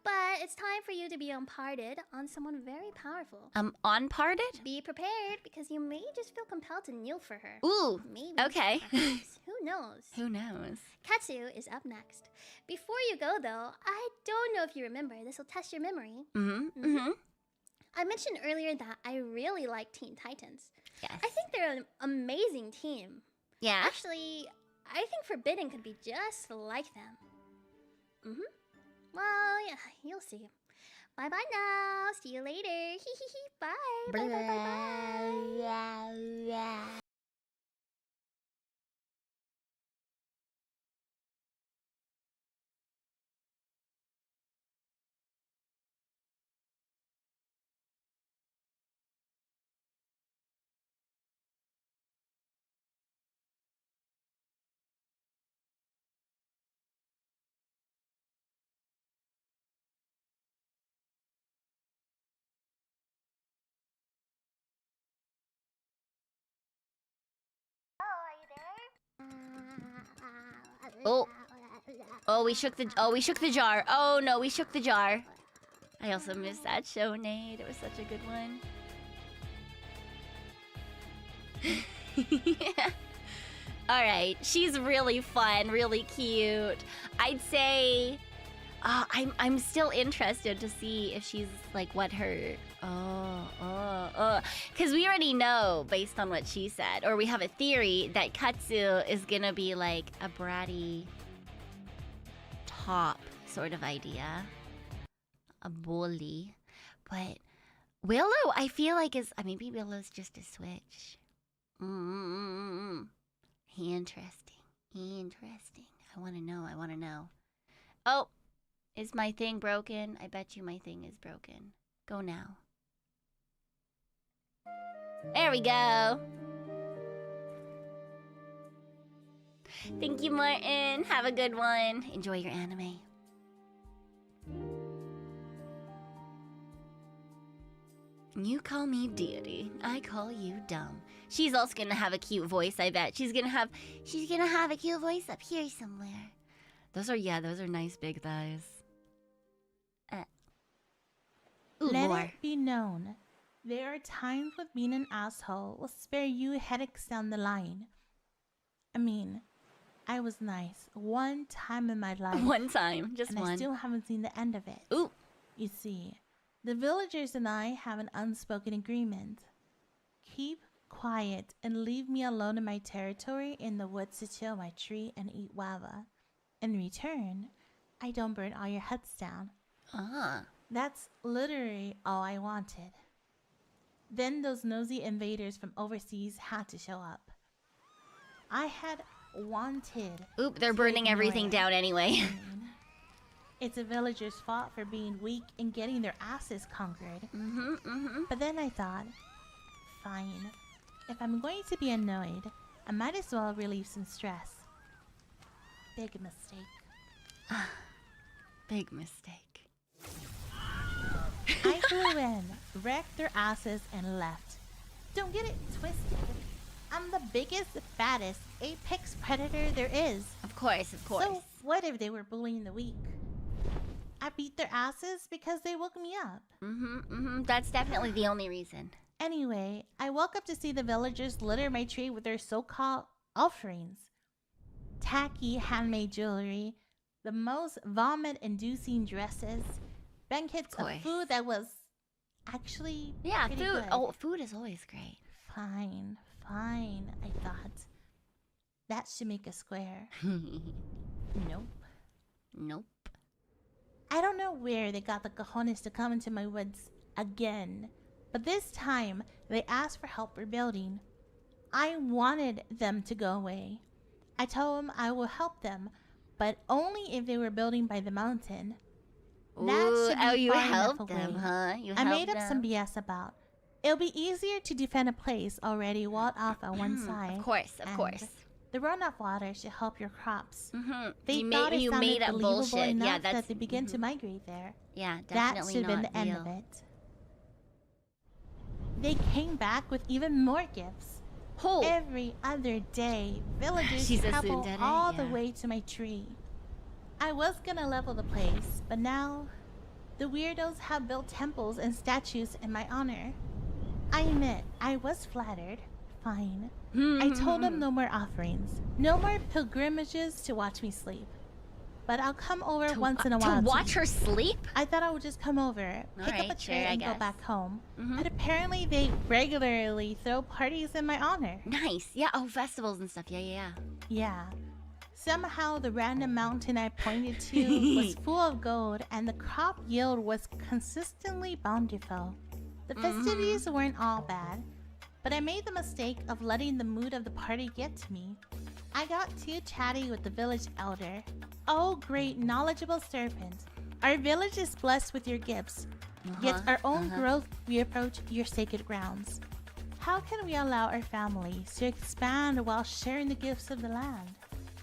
But it's time for you to be unparted on someone very powerful. Unparted? Be prepared, because you may just feel compelled to kneel for her. Ooh. Maybe. Okay. Perhaps. Who knows? Who knows? Ketu is up next. Before you go, though, I don't know if you remember. This will test your memory. I mentioned earlier that I really like Teen Titans. Yes. I think they're an amazing team. Yeah? Actually, I think Forbidden could be just like them. Well, yeah, you'll see. Bye bye now. See you later. Hee hee hee. Bye. Bye bye bye bye. Oh, we shook the jar. Oh no, we shook the jar. I also missed that show, Nate. It was such a good one. Alright, she's really fun, really cute. I'd say I'm still interested to see if she's like what her because we already know based on what she said, or we have a theory that Katsu is gonna be like a bratty top sort of idea, a bully. But Willow, I feel like is maybe Willow's just a switch. Interesting. I want to know. Oh, is my thing broken? I bet you my thing is broken. Go now. There we go. Thank you, Martin. Have a good one. Enjoy your anime. You call me deity. I call you dumb. She's also gonna have a cute voice, I bet. She's gonna have a cute voice up here somewhere. Those are nice big thighs. Ooh, Let more. it be known, there are times when being an asshole will spare you headaches down the line. I mean, I was nice one time in my life. One time, just and one. I still haven't seen the end of it. Ooh. You see, the villagers and I have an unspoken agreement. Keep quiet and leave me alone in my territory in the woods to chill my tree and eat guava. In return, I don't burn all your huts down. Ah. That's literally all I wanted. Then those nosy invaders from overseas had to show up. I had wanted. Oop, they're to burning ignore everything it. down anyway. It's a villager's fault for being weak and getting their asses conquered. But then I thought, fine. If I'm going to be annoyed, I might as well relieve some stress. Big mistake. Big mistake. I flew in, wrecked their asses, and left. Don't get it twisted. I'm the biggest, fattest, apex predator there is. Of course, of course. So what if they were bullying the weak? I beat their asses because they woke me up. That's definitely the only reason. Anyway, I woke up to see the villagers litter my tree with their so-called offerings. Tacky handmade jewelry, the most vomit-inducing dresses, baskets of food that was actually pretty food. good. Oh, food is always great. Fine, I thought. That should make a square. Nope. I don't know where they got the cojones to come into my woods again, but this time they asked for help rebuilding. I wanted them to go away. I told them I will help them, but only if they were building by the mountain. You helped them, huh? I made up some BS about. It'll be easier to defend a place already walled off on one side. Of course. The runoff water should help your crops. They You thought made- it you sounded made up believable bullshit. enough Yeah, that's- that they begin to migrate there. Yeah, That definitely should have been not the end deal. of it. They came back with even more gifts. Oh. Every other day, villagers She's a travel tsundere, all the yeah. way to my tree. I was gonna level the place, but now the weirdos have built temples and statues in my honor. I admit, I was flattered. Fine. I told them no more offerings, no more pilgrimages to watch me sleep. But I'll come over once in a while To watch her sleep? I thought I would just come over, pick up a Alright, tray, sure, I and go guess. back home. But apparently they regularly throw parties in my honor. Nice. Yeah, festivals and stuff. Yeah. Yeah. Somehow the random mountain I pointed to was full of gold and the crop yield was consistently bountiful. The festivities weren't all bad, but I made the mistake of letting the mood of the party get to me. I got too chatty with the village elder. Oh, great knowledgeable serpent. Our village is blessed with your gifts, yet our own growth we approach your sacred grounds. How can we allow our families to expand while sharing the gifts of the land?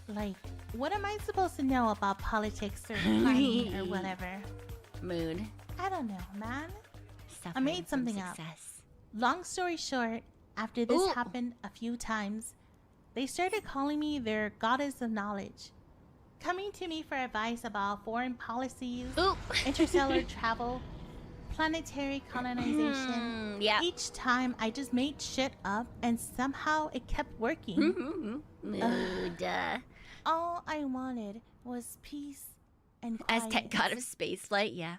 Like, what am I supposed to know about politics or planning or whatever? Mood. I don't know, man. Suffering made from something up. success. Long story short, after this happened a few times, they started calling me their goddess of knowledge, coming to me for advice about foreign policies, interstellar travel, planetary colonization. Yeah. Each time I just made shit up and somehow it kept working. Mood. All I wanted was peace and As quiet. god of spaceflight, yeah.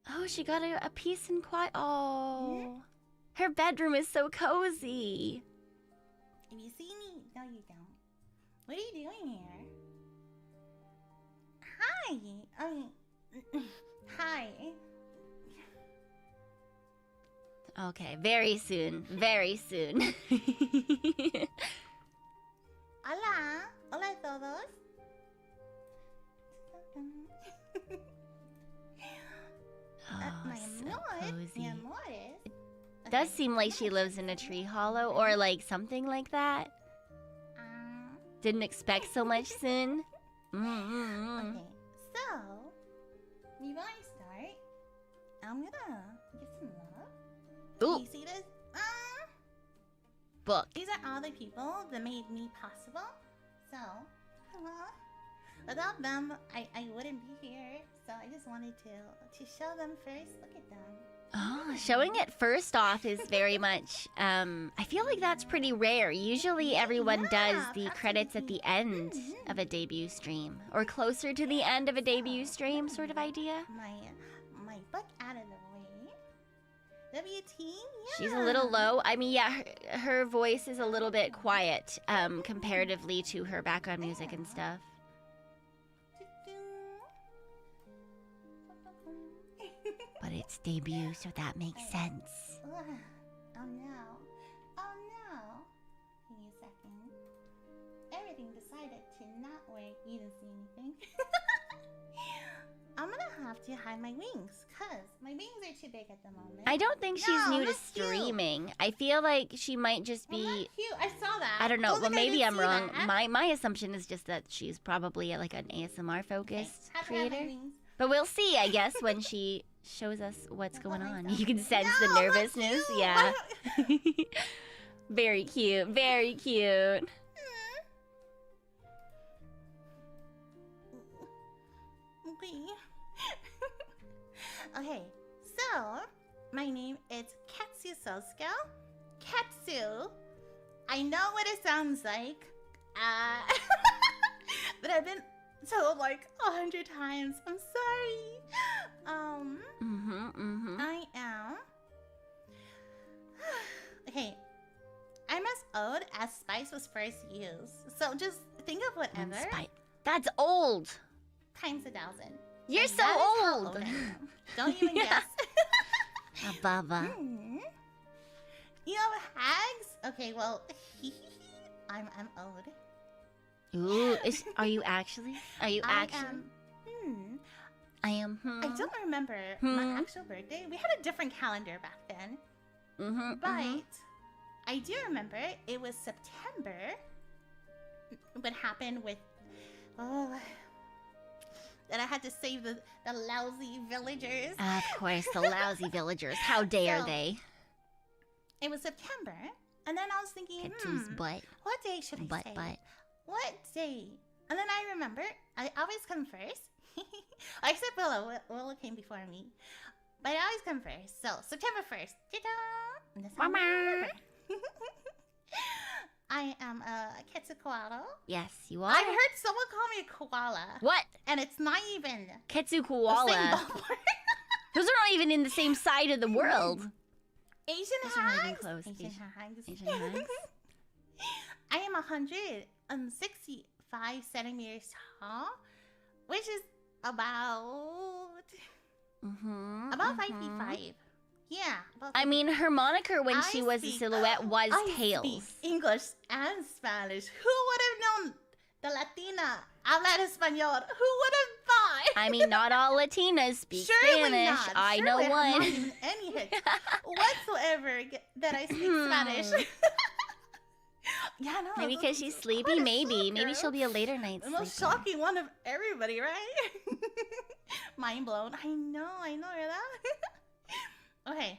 Oh, she got a peace and quiet. Oh, her bedroom is so cozy. If you see me, no you don't. What are you doing here? Hi. Hi. Okay, very soon. Very soon. Hola. Hola a todos. Oh, so cozy. Mi amores. It does seem like she lives in a tree hollow or like something like that. Didn't expect so much soon. Okay, so I'm gonna give some love. Ooh, You see this? book. These are all the people that made me possible. So, without them, I wouldn't be here. So I just wanted to show them first. Look at them. Oh, showing it first off is very much, I feel like that's pretty rare. Usually everyone does the credits at the end of a debut stream. Or closer to the end of a debut stream sort of idea. My book out of the way. WT, yeah. She's a little low. I mean, yeah, her voice is a little bit quiet comparatively to her background music and stuff. But it's debut, so that makes sense. Oh no. Oh no. Give me a second. Everything decided to not work. You didn't see anything. I'm gonna have to hide my wings, cause my wings are too big at the moment. I don't think she's No, new to not cute. streaming. I feel like she might just Well, be... not cute. I saw that. I don't know. Well, think I maybe did I'm see wrong. that. My assumption is just that she's probably like an ASMR focused Have to hide my creator. wings. But we'll see, I guess, when she shows us what's going on. myself. You can sense the No, not nervousness. cute. Yeah. Why Very cute. Very cute. Okay, so my name is Ketu Solscale. Ketu. I know what it sounds like. But I've been told like 100 times. I'm sorry. I am. Okay. I'm as old as Spice was first used. So just think of whatever That's old. times 1,000. You're And so that is how old. I am. Don't even Yeah. guess. Baba. You know hags? Okay, well, I'm old. Ooh, are you actually? Are you actually? I am. I am. I don't remember my actual birthday. We had a different calendar back then. But I do remember it was September. What happened with that I had to save the lousy villagers. Of course, the lousy villagers. How dare So, they? It was September, and then I was thinking, Ketu's butt. what day should I say? Butt. What day? And then I remember I always come first. Except Willow. Willow came before me. But I always come first. So, September 1st. Ta-da! And that's how I remember. I am a Ketu koala. Yes, you are. I heard someone call me a koala. What? And it's not even Ketu the same koala. ballpark. Those are not even in the same side of the world. Asian Those are not even hags. close. Asian hags. Asian hags. I am 165 centimeters tall, which is about 5 feet 5. Yeah. I mean, her moniker when she I was a speak- silhouette was I Tails. speak English and Spanish. Who would have known? The Latina hablar español. Who would have thought? I mean, not all Latinas speak Surely Spanish. not. I Surely know I have not one. even any hits whatsoever that I speak Spanish. Yeah, no. Maybe this because is she's quite sleepy. a Maybe. shocker. Maybe she'll be a later night The most sleeper. shocking one of everybody, right? Mind blown. I know, that. Okay.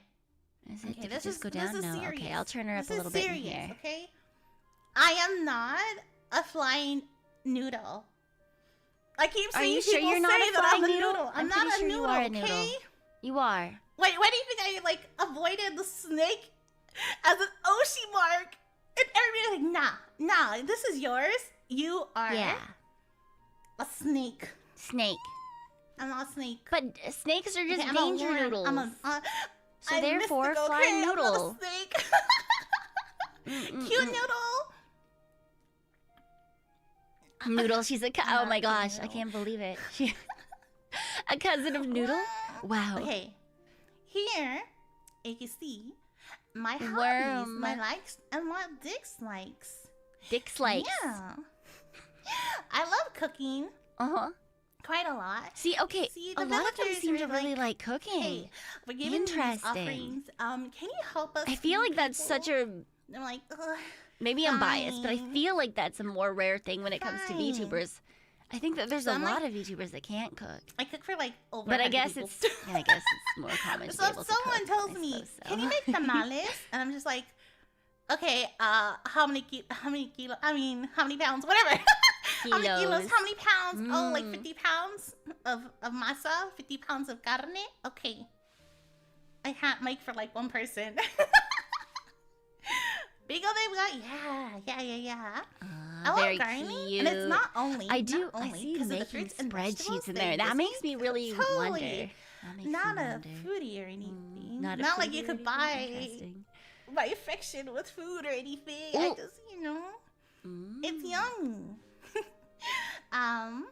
Is it? Okay, Did it this just is- go this down? is No. serious. Okay, I'll turn her up This a little is bit in serious, here. okay? I am not a flying noodle. I keep Are seeing you sure people you're not say a that I'm a flying noodle? noodle. I'm not pretty a sure you noodle, are a okay? noodle. You are. Wait, why do you think I avoided the snake as an Oshi mark? And everybody's like, nah, this is yours. You are Yeah. a snake. Snake. I'm not a snake. But snakes are just Okay, I'm a danger worm. noodles. So I'm therefore, mystical, flying okay? I'm noodle. not a snake. Cute noodle. Noodle, she's a oh Not my a gosh, I noodle. can't believe it. She a cousin of Noodle? Wow. Okay. Here, you can see my hobbies, Worm. my likes, and my dislikes. Dislikes. Yeah. I love cooking Uh-huh. quite a lot. See, okay, See, a the lot of them villagers seem to were really like, like cooking. Hey, we're giving these Interesting. offerings. Can you help us? I feel feed like that's people? such a I'm like, ugh. maybe I'm biased, but I Fine. feel like that's a more rare thing when it comes to Fine. VTubers. I think that there's So a I'm lot of VTubers that can't cook. I cook for like over. But I 100 guess people. it's more common to So be if able to someone cook, tells I me, suppose so. "Can you make tamales?" and I'm just like, "Okay, how many kilos? I mean, how many pounds? Whatever. How many kilos? How many pounds? Oh, like 50 pounds of masa, 50 pounds of carne. Okay, I can't make for like one person." Big old yeah. I love Very gardening, cute. and it's not only I do. not only I see 'cause of the making fruits and spreadsheets vegetables in they there. That use. makes me really Totally. wonder. That makes Not me a wonder. foodie or anything. Not like foodie you or could anything? buy Interesting. my affection with food or anything. I Ooh. just, it's young. I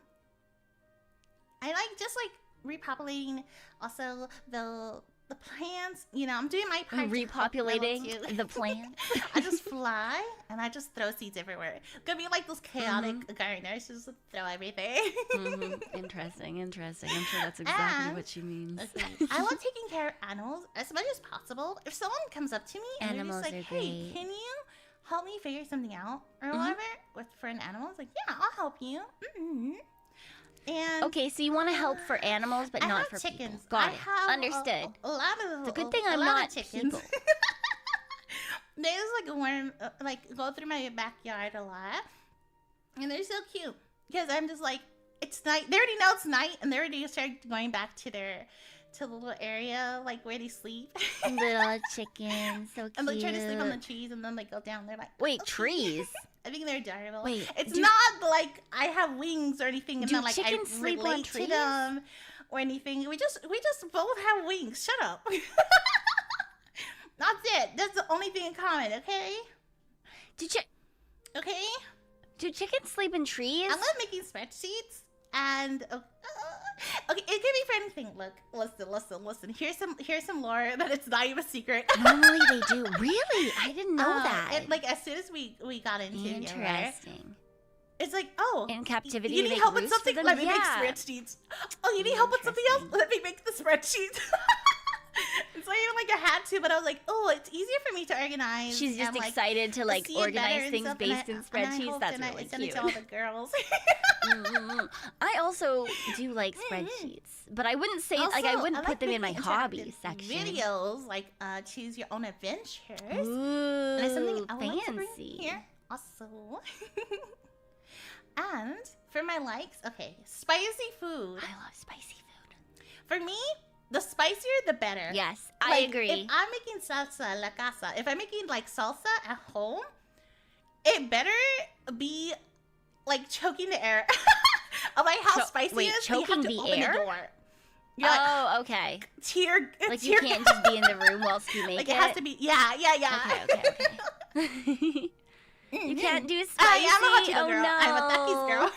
like just like repopulating also the plants. I'm doing my part. to help level Repopulating two. the plant. I just fly and I just throw seeds everywhere. Gonna be like those chaotic gardeners, just throw everything. Interesting. I'm sure that's exactly And- what she means. Okay. I love taking care of animals as much as possible. If someone comes up to me and Animals they're are just like, "Hey, great. can you help me figure something out or whatever for an animal?" It's like, "Yeah, I'll help you." And Okay, so you want to help for animals, but I not have for chickens. people. Got I it. have Understood. A lot of. It's a good thing a I'm lot not of chickens. people. They just like worm, like go through my backyard a lot, and they're so cute because I'm just like, it's night. They already know it's night, and they already start going back to the little area like where they sleep. Little chickens, so cute. And they try to sleep on the trees, and then they go down. They're like, Wait, "Okay." trees? I think they're adorable. Wait, it's do- not like I have wings or anything, and Do then like I chickens sleep on relate trees? to them or anything. We just both have wings. Shut up. That's it. That's the only thing in common. Okay. Okay. Do chickens sleep in trees? I love making spreadsheets, and okay, it can be for anything. Look, listen. Here's some lore that it's not even a secret. Normally they do. Really? I didn't know that. Like as soon as we got into Vure, Interesting. it's like, oh, In captivity, you they need help with roost for something? them? Let me Yeah. make spreadsheets. Oh, you need help with something else? Interesting. Let me make the spreadsheets. It's not even like I had to, but I was like, oh, it's easier for me to organize. She's just and, like, excited to like see it better organize and things stuff, based in and I spreadsheets. hope That's and really I send it cute. to all the girls. I also do like spreadsheets, but I wouldn't say like I Also, wouldn't like put them in my making hobbies interactive section. Videos like choose your own adventures. Ooh, And it's something I would like to bring fancy. here also. And for my likes, okay, spicy food. I love spicy food. For me, the spicier the better. Yes, I Like, agree. If I'm making salsa la casa, if I'm making like salsa at home, it better be like choking the air. I'm like how spicy wait, it is. You have choking to the open air? the door. You're like, Oh, okay. tear. Like you can't just be in the room whilst you make Like it. it has to be. Yeah. Okay. You can't do spicy. I am a hot Cheeto Oh girl. no. I'm a Takis girl.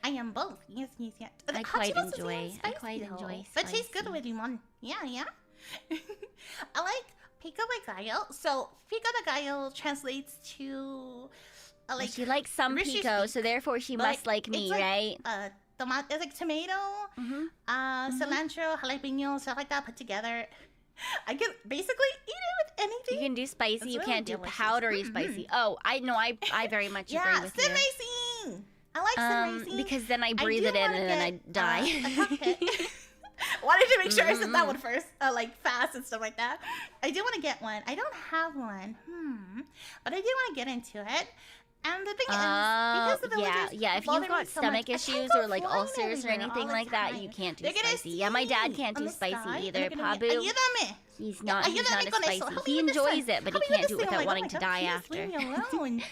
I am both. Yes. I Hot quite Cheetos enjoy. isn't I spicy, quite though. enjoy. But tastes good spicy. with limon. Yeah. I like Pekoe de Gallo. So Pekoe de Gallo translates to like She likes some Rishi pico, speak, so therefore she but, must like me, it's like, right? tomato. It's like tomato, cilantro, jalapeno, stuff like that put together. I can basically eat it with anything. You can do spicy. It's You really can't do delicious. powdery spicy. Oh, I know. I very much agree Yeah, with sim you. racing. I like sim racing Because then I breathe do it in wanna and then I get, die. a cockpit. Wanted to make sure I said that one first, like fast and stuff like that. I do want to get one. I don't have one, but I do want to get into it. And the thing is, because the villagers yeah. If bother you've me got so much, stomach I can't issues go or like flying ulcers or everywhere anything all the like that, you time. can't do They're gonna spicy. Yeah, my dad see can't on do the spicy sky, either. and they're gonna be, Pabu, "Ayúdame." he's not. He's not a con eso. spicy. Help He me with this enjoys one. it, but Help he me with can't this do it thing. I'm without like, wanting oh to my die God, after. please leave me alone.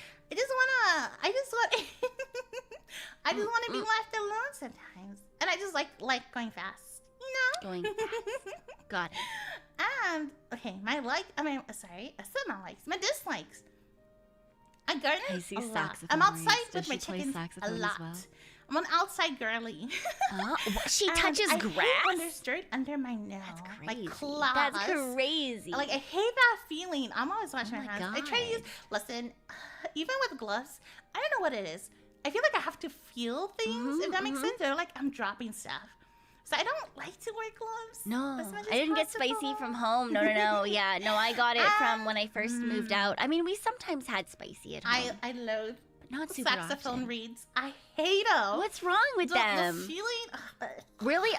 I just wanna be left alone sometimes, and I just like going fast, Going fast. Got it. And okay, my likes, my dislikes. I garden I see a lot. saxophone I'm outside raised. with Does my she play chickens a saxophone as lot. well? I'm an outside girly. She And touches I grass. hate when there's dirt under my nail. That's Like crazy. claws. That's crazy. Like I hate that feeling. I'm always washing Oh my my hands. I try to use. God. Listen, even with gloves, I don't know what it is. I feel like I have to feel things. If that makes sense, or like I'm dropping stuff. So I don't like to wear gloves. No, as much I as didn't get spicy possible. from home. No. Yeah, no, I got it from when I first moved out. I mean, we sometimes had spicy at home. I loathe Not super saxophone often. reads. I hate them. What's wrong with them? The feeling. Really?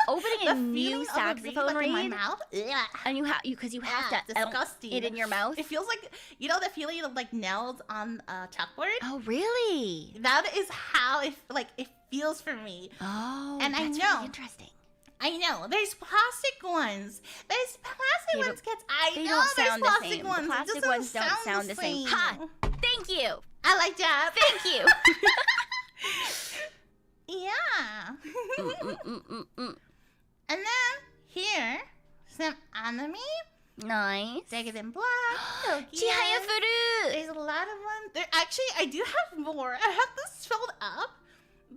Opening a new feeling of a saxophone reed, like, in my reed? mouth. Ugh. And you have because you have to disgusting. it in your mouth? It feels like, you know, the feeling of like nails on a chalkboard. Oh, really? That is how it feels for me. Oh, And I that's know. really interesting. I know. There's plastic ones. There's plastic ones, kids. They I know don't there's sound the plastic same. ones. The It plastic just ones don't sound the same. Ha! Thank you. I like that. Thank you. Yeah. And then here, some anime. Nice. Jagged and Black. Chihaya Furu. There's a lot of them. There actually, I do have more. I have this filled up,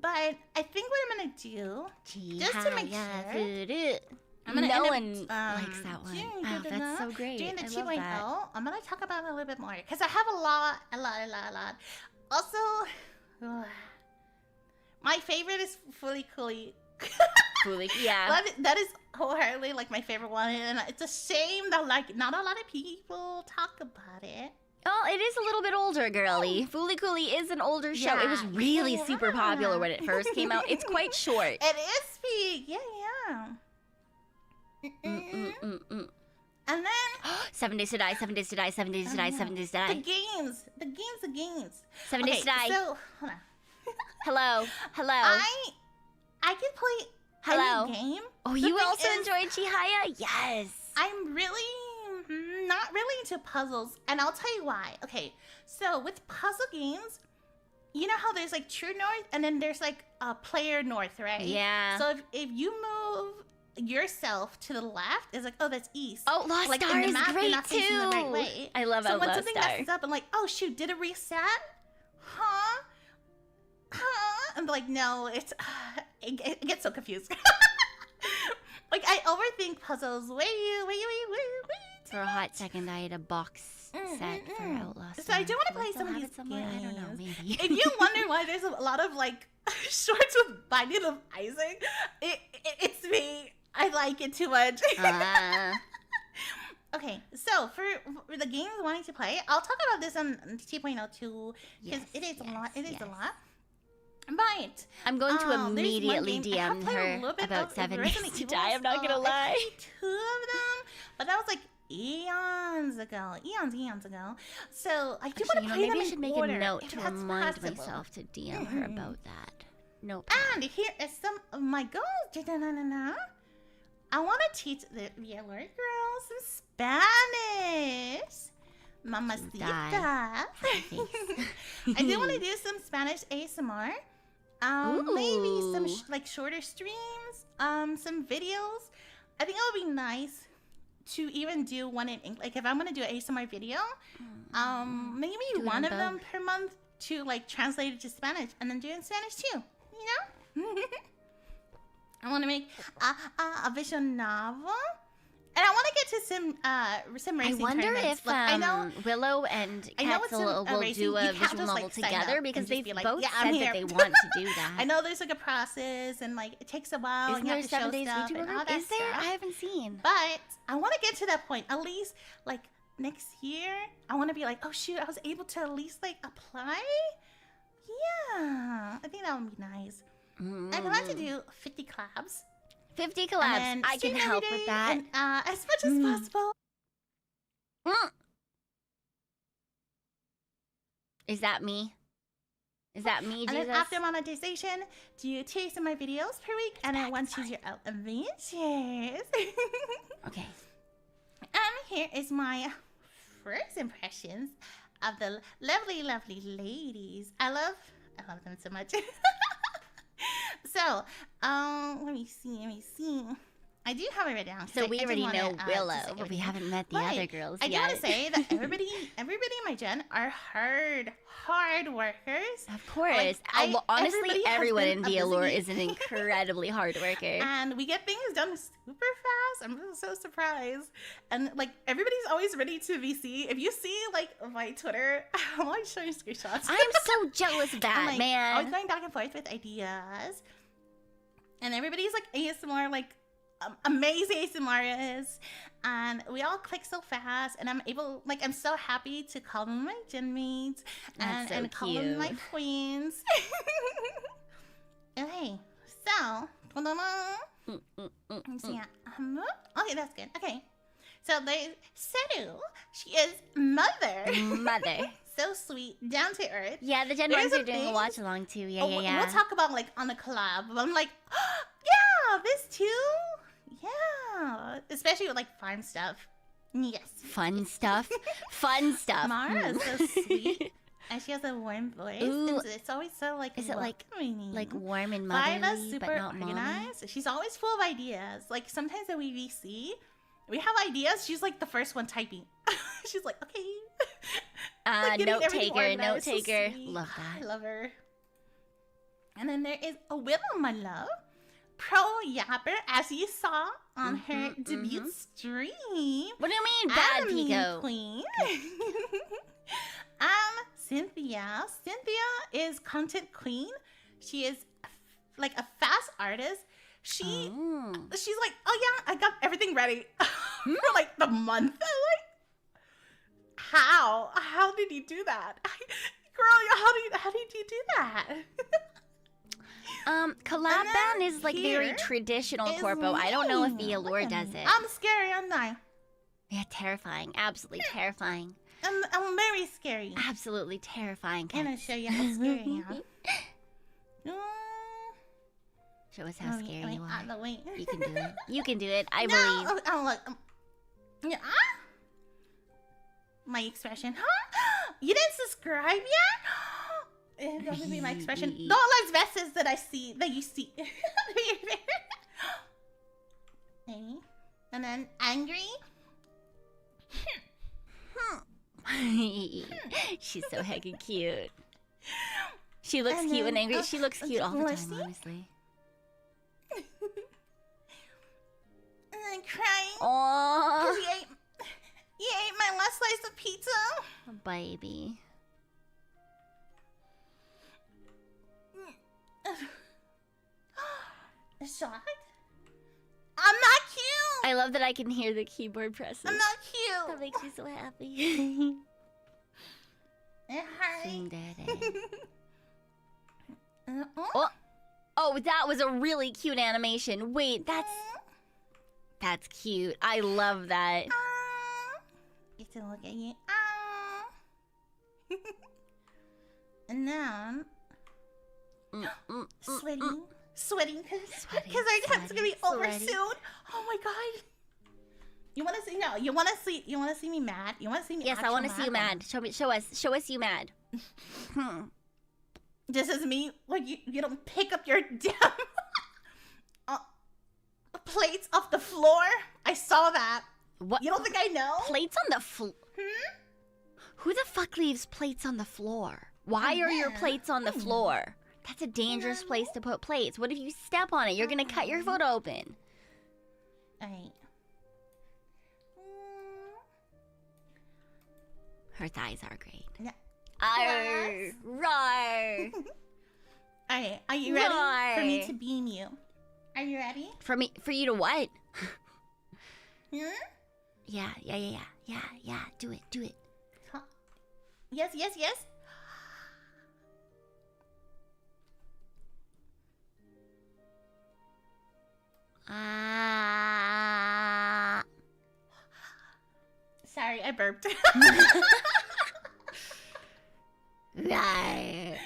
but I think what I'm gonna do, just to make sure, I'm gonna no end one up, likes that one. Wow, that's so great. Doing the I 2.0, love that. I'm gonna talk about it a little bit more because I have a lot. Also, my favorite is Fully Cooley. Yeah. That is wholeheartedly like my favorite one, and it's a shame that like not a lot of people talk about it. Oh, it is a little bit older, girly. Fooly Cooly is an older show. It was really super popular when it first came out. It's quite short. It is big, yeah. And then 7 Days to Die, 7 Days to Die, 7 Days to Die, 7 Days to Die. the games. 7 Days to Die. So hold on. Hello. I can play Hello. any game. Oh, The you thing also is, enjoyed Chihaya? Yes. I'm really not really into puzzles, and I'll tell you why. Okay, so with puzzle games, you know how there's like true north, and then there's like a player north, right? Yeah. So if you move yourself to the left, it's like, oh, that's east. Oh, Lost like Star in the is map, you're great not facing the right too. way. I love So when Lost something Star. messes up, I'm like, oh shoot, did it reset? Huh? I'm like, no, it's it gets so confused. Like I overthink puzzles way. For a hot second, I had a box set for Outlaw So I do want to Do I play still some of have these it somewhere? I don't know, games. maybe. If you wonder why there's a lot of like shorts with Binding of Isaac, it's me. I like it too much. Okay, so for the games wanting to play, I'll talk about this on 2.0 too, because it is a lot. It is a lot. But I'm going to there's one immediately game- I have DM played a her little bit about of 7 Days Resident to Evil. Die. I'm not gonna I lie. played 2 of them, but that was like eons ago. So I do want to play maybe them I in should make order, a note if to that's remind possible. myself to DM her about that. Nope. And here is some of my goals. I want to teach the VAllure girls some Spanish. Mamacita. I do want to do some Spanish ASMR. Maybe some like shorter streams. Some videos. I think it would be nice to even do one in English. Like if I'm gonna do an ASMR video, maybe Do one of them them per month to like translate it to Spanish and then do it in Spanish too. You know? I want to make a visual novel. And I want to get to some racing I wonder tournaments. if Look, I know Willow and I know it's Katzel a will racing. do a You can't visual just, novel like, sign up together and because just they've be like, both "Yeah, I'm said that here." they want to do that. I know there's like a process and like it takes a while. Isn't and you there have to show 7 Days stuff VTuber and all group? that Is there? stuff. I haven't seen. But I want to get to that point. At least like next year, I want to be like, oh shoot, I was able to at least like apply. Yeah, I think that would be nice. I'd like to do 50 collabs. 50 and collabs. then I can stream help every with day that. and, as much as possible. Is that me? Is that me, And Jesus? then after monetization, do 2 ASMR videos per week, and then 1 choose your own adventures. Okay. And here is my first impressions of the lovely, lovely ladies. I love them so much. So, let me see. I do have it written down. So we I did already wanna, know just Willow, say but we everything. haven't met the But other girls I do yet. want to say that everybody in my gen are hard workers. Of course. Like, Honestly, everybody has everyone been in a busy- VAllure is an incredibly hard worker. And we get things done super fast. I'm so surprised. And like everybody's always ready to VC. If you see like my Twitter, I'm always showing screenshots. I'm so jealous of that, I'm, like, man. always going back and forth with ideas. And everybody's like ASMR, like amazing ASMR is. And we all click so fast, and I'm so happy to call them my gen mates and call them my queens. Okay, so okay, that's good. Okay, so there's Seru. She is mother. So sweet, down to earth. Yeah, the Gen 1s are doing a watch along too. Yeah. We'll talk about like on the collab. But I'm like, oh, yeah, this too. Yeah, especially with like farm stuff. Yes. Fun stuff. Fun stuff. Mara is so sweet. And she has a warm voice. Ooh. It's always so like Is it like warm and Fila's motherly, super but not organized. mommy? She's always full of ideas. Like sometimes that we VC, we have ideas. She's like the first one typing. She's like, okay. Like Note taker. So Love that. I love her. And then there is a Willow, my love. Pro yapper, as you saw on her debut stream. What do you mean, bad Anime Pekoe? queen. Cynthia. Cynthia is content queen. She is like a fast artist. She's like, oh yeah, I got everything ready for like the month. I'm like, how did you do that? Girl, how did you do that? Collab ban is like very traditional corpo. I don't know if VAllure does it. I'm scary, aren't I? Yeah, terrifying. Absolutely terrifying. I'm very scary. Absolutely terrifying. Can I show you how scary I am? Show us how scary you are. The way. You can do it. You can do it. I believe. Yeah. My expression. Huh? You didn't subscribe yet? It doesn't be my expression. Don't let Vesses that you see. And then angry. She's so heckin' cute. She looks cute and angry. She looks cute all the time, honestly. And then crying. Aww. You ate my last slice of pizza. Baby. Shocked? I'm not cute. I love that I can hear the keyboard presses. I'm not cute. That makes me so happy. It hurts. Sing that. Oh, that was a really cute animation. Wait, that's cute. I love that. Get to look at you. And then sweating because our time's gonna be over soon. Oh my god. You wanna see? No, you wanna see me mad? You wanna see me? Yes, I wanna see you mad. Show us you mad. This is me when you don't pick up your damn plates off the floor. I saw that. What? You don't think I know? Plates on the floor? Who the fuck leaves plates on the floor? Why are your plates on the floor? That's a dangerous place to put plates. What if you step on it? You're gonna cut your foot open. Alright. Her thighs are great. Yeah. Arr, rawr. Alright, are you ready for me to beam you? Are you ready? For you to what? Hmm? Yeah. Do it. Huh? Yes. Sorry, I burped. Right.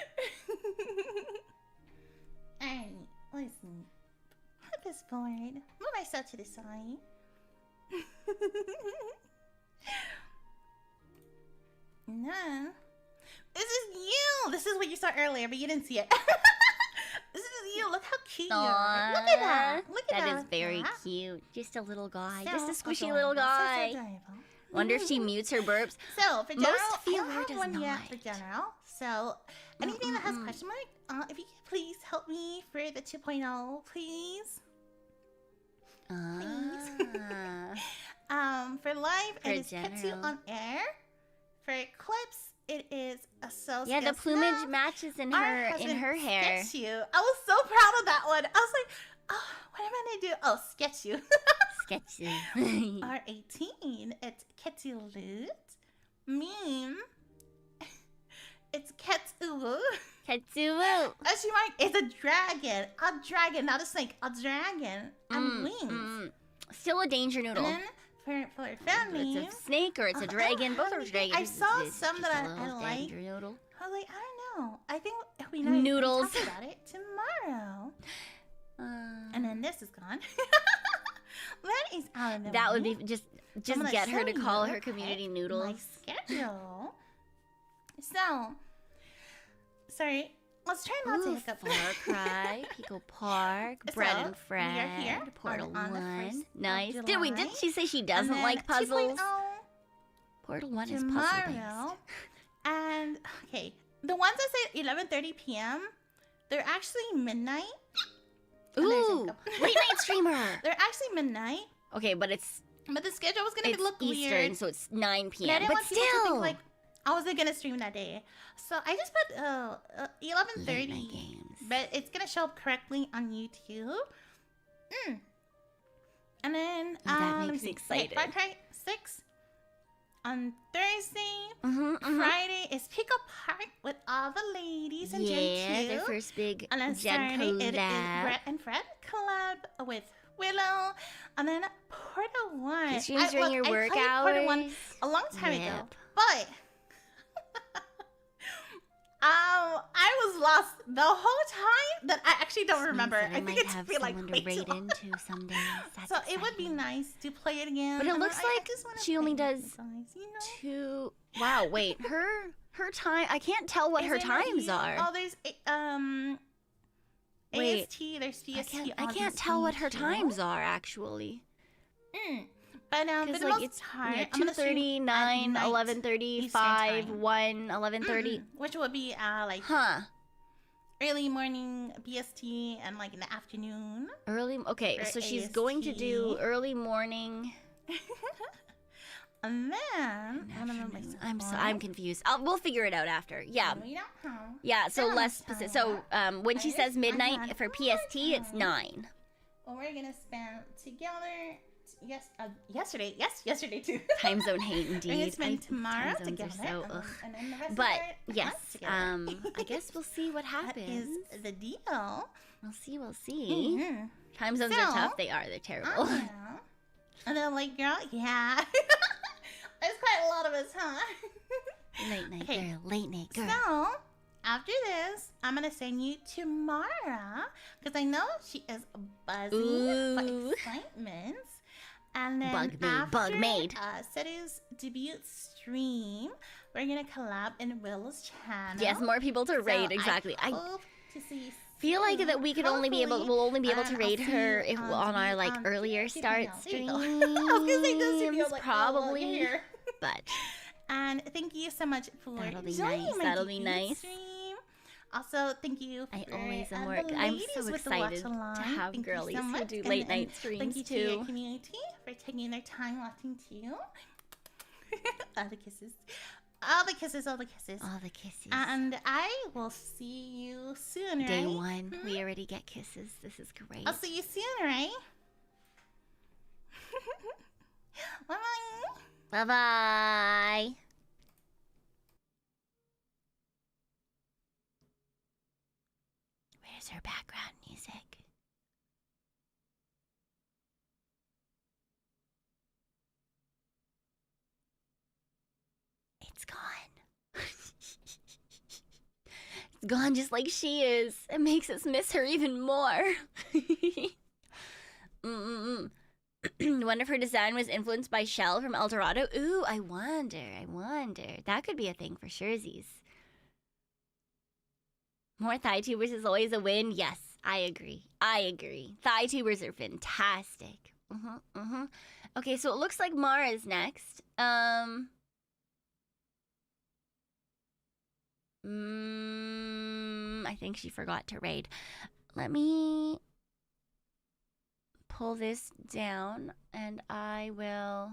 Alright, listen. At this point, move myself to the side. No. This is you! This is what you saw earlier, but you didn't see it. This is you. Look how cute you are. Look at that. Look at that. That is very cute. Just a little guy. So Just a squishy adorable. little guy. So adorable. Wonder if she mutes her burps. So, for general, Most I don't VAllure have does one yet not. for general. So, anything that has question mark, if you could please help me for the 2.0, please. For live, For it is Ketu general. on air. For clips, it is a Solscale. Yeah, the plumage matches in her hair. Sketch you. I was so proud of that one. I was like, oh, what am I gonna do? Oh, sketch you. Ketu. R18, it's Ketu Loot. Meme, it's Ketu. Ketu. Question mark is a dragon, not a snake, a dragon, and wings. Still a danger noodle. And then for family, It's a snake or it's a dragon. Both are dragons. I saw It's some just that a little I like. danger noodle. I was like, I don't know. I think we know Noodles. talk about it tomorrow. And then this is gone. That is out of the That would way. be just gonna get her to show call you her community noodles. my schedule. So, sorry. Let's try not to hiccup. Far Cry, Pico Park, So, Bread and we are Fred, here Portal on the 1. 1st of Nice. July. Didn't she say she And doesn't then like puzzles? 2.0 Portal 1 is tomorrow. puzzle And, okay, the ones that say 11:30 p.m., they're actually midnight. based. And there's a Ooh, couple- late night streamer. They're actually midnight, Okay, but it's but the schedule was gonna it's look Eastern, weird. so it's 9 And I p.m. didn't But want people to still, think, like, I wasn't gonna stream that day. So I just put late night 11:30. games. But it's gonna show up correctly on YouTube. And then That let makes me me see. excited. Far Cry 6 on Thursday. Mm-hmm. Friday is Pico Park with all the ladies in Yeah, Gen 2. their first big And then Gen Saturday it is collab. Brett and Fred collab with Willow. And then Portal 1. You stream during your work played hours. Portal 1 a long time ago. Yep. But I was lost the whole time that I actually don't remember. Means that I think might it's have been like someone way to too raid long. into some days. That's So it would be exciting. nice to play it again. But it And looks I like just wanna she only play with does you guys, you know? Two. Wow, wait, her time. I can't tell what Is her it not times you? are. Oh, there's Wait. AST, there's PST. I can't tell what her times are actually. But for Because the like most it's part, yeah, I'm gonna stream 2:30, at 9, night 11:30, Eastern 5, time. 1, 11:30. which would be like Huh. early morning BST and like in the afternoon. Early. Okay, Or so she's going to do AST. early morning. And then Afternoon. I'm confused. We'll figure it out after. Yeah. We don't know. Yeah, so Don't less tell specific. So when she I says just- I midnight had for one PST, it's time. 9. Well, we're gonna spend together. Yesterday too. Time zone hate We're gonna indeed. spend tomorrow time zones are together. so, and ugh. then- and then the rest But of our yes, month together. I guess we'll see what That happens. is the deal. We'll see. Mhm. Time zones So, are tough. They are. They're terrible. Yeah. And then like, girl, yeah. There's quite a lot of us, huh? Late night Okay. girl. Late night girl. So, after this, I'm gonna send you to Mara because I know she is buzzing Ooh. for excitement. And then Bug made, after bug made. Setu's debut stream, we're gonna collab in Willow's channel. Yes, more people to raid. So exactly. I hope to see you feel like soon. that we could only be able. Hopefully. We'll only be able And to I'll raid see her you if on on our the- like on earlier Ketu start Solscale. There you go. streams. I was gonna say this to you, like, Probably. you're here. But And thank you so much for That'll be joining nice, my that'll be debut nice. stream. Also, thank you for I always am the work. I'm ladies so with the excited Watchalong. to have Thank you girlies so who much. do And- late and night Thank streams you to your too. community for taking their time watching too. All the kisses. All the kisses, all the kisses. All the kisses. And I will see you soon, Day right? one, we already get kisses. This is great. I'll see you soon, right? Bye-bye. Bye bye. Where's her background music? It's gone. It's gone just like she is. It makes us miss her even more. Wonder if her design was influenced by Shell from El Dorado. Ooh, I wonder. That could be a thing for surezies. More thigh tubers is always a win. Yes, I agree. Thigh tubers are fantastic. Okay, so it looks like Mara's next. I think she forgot to raid. Let me pull this down and I will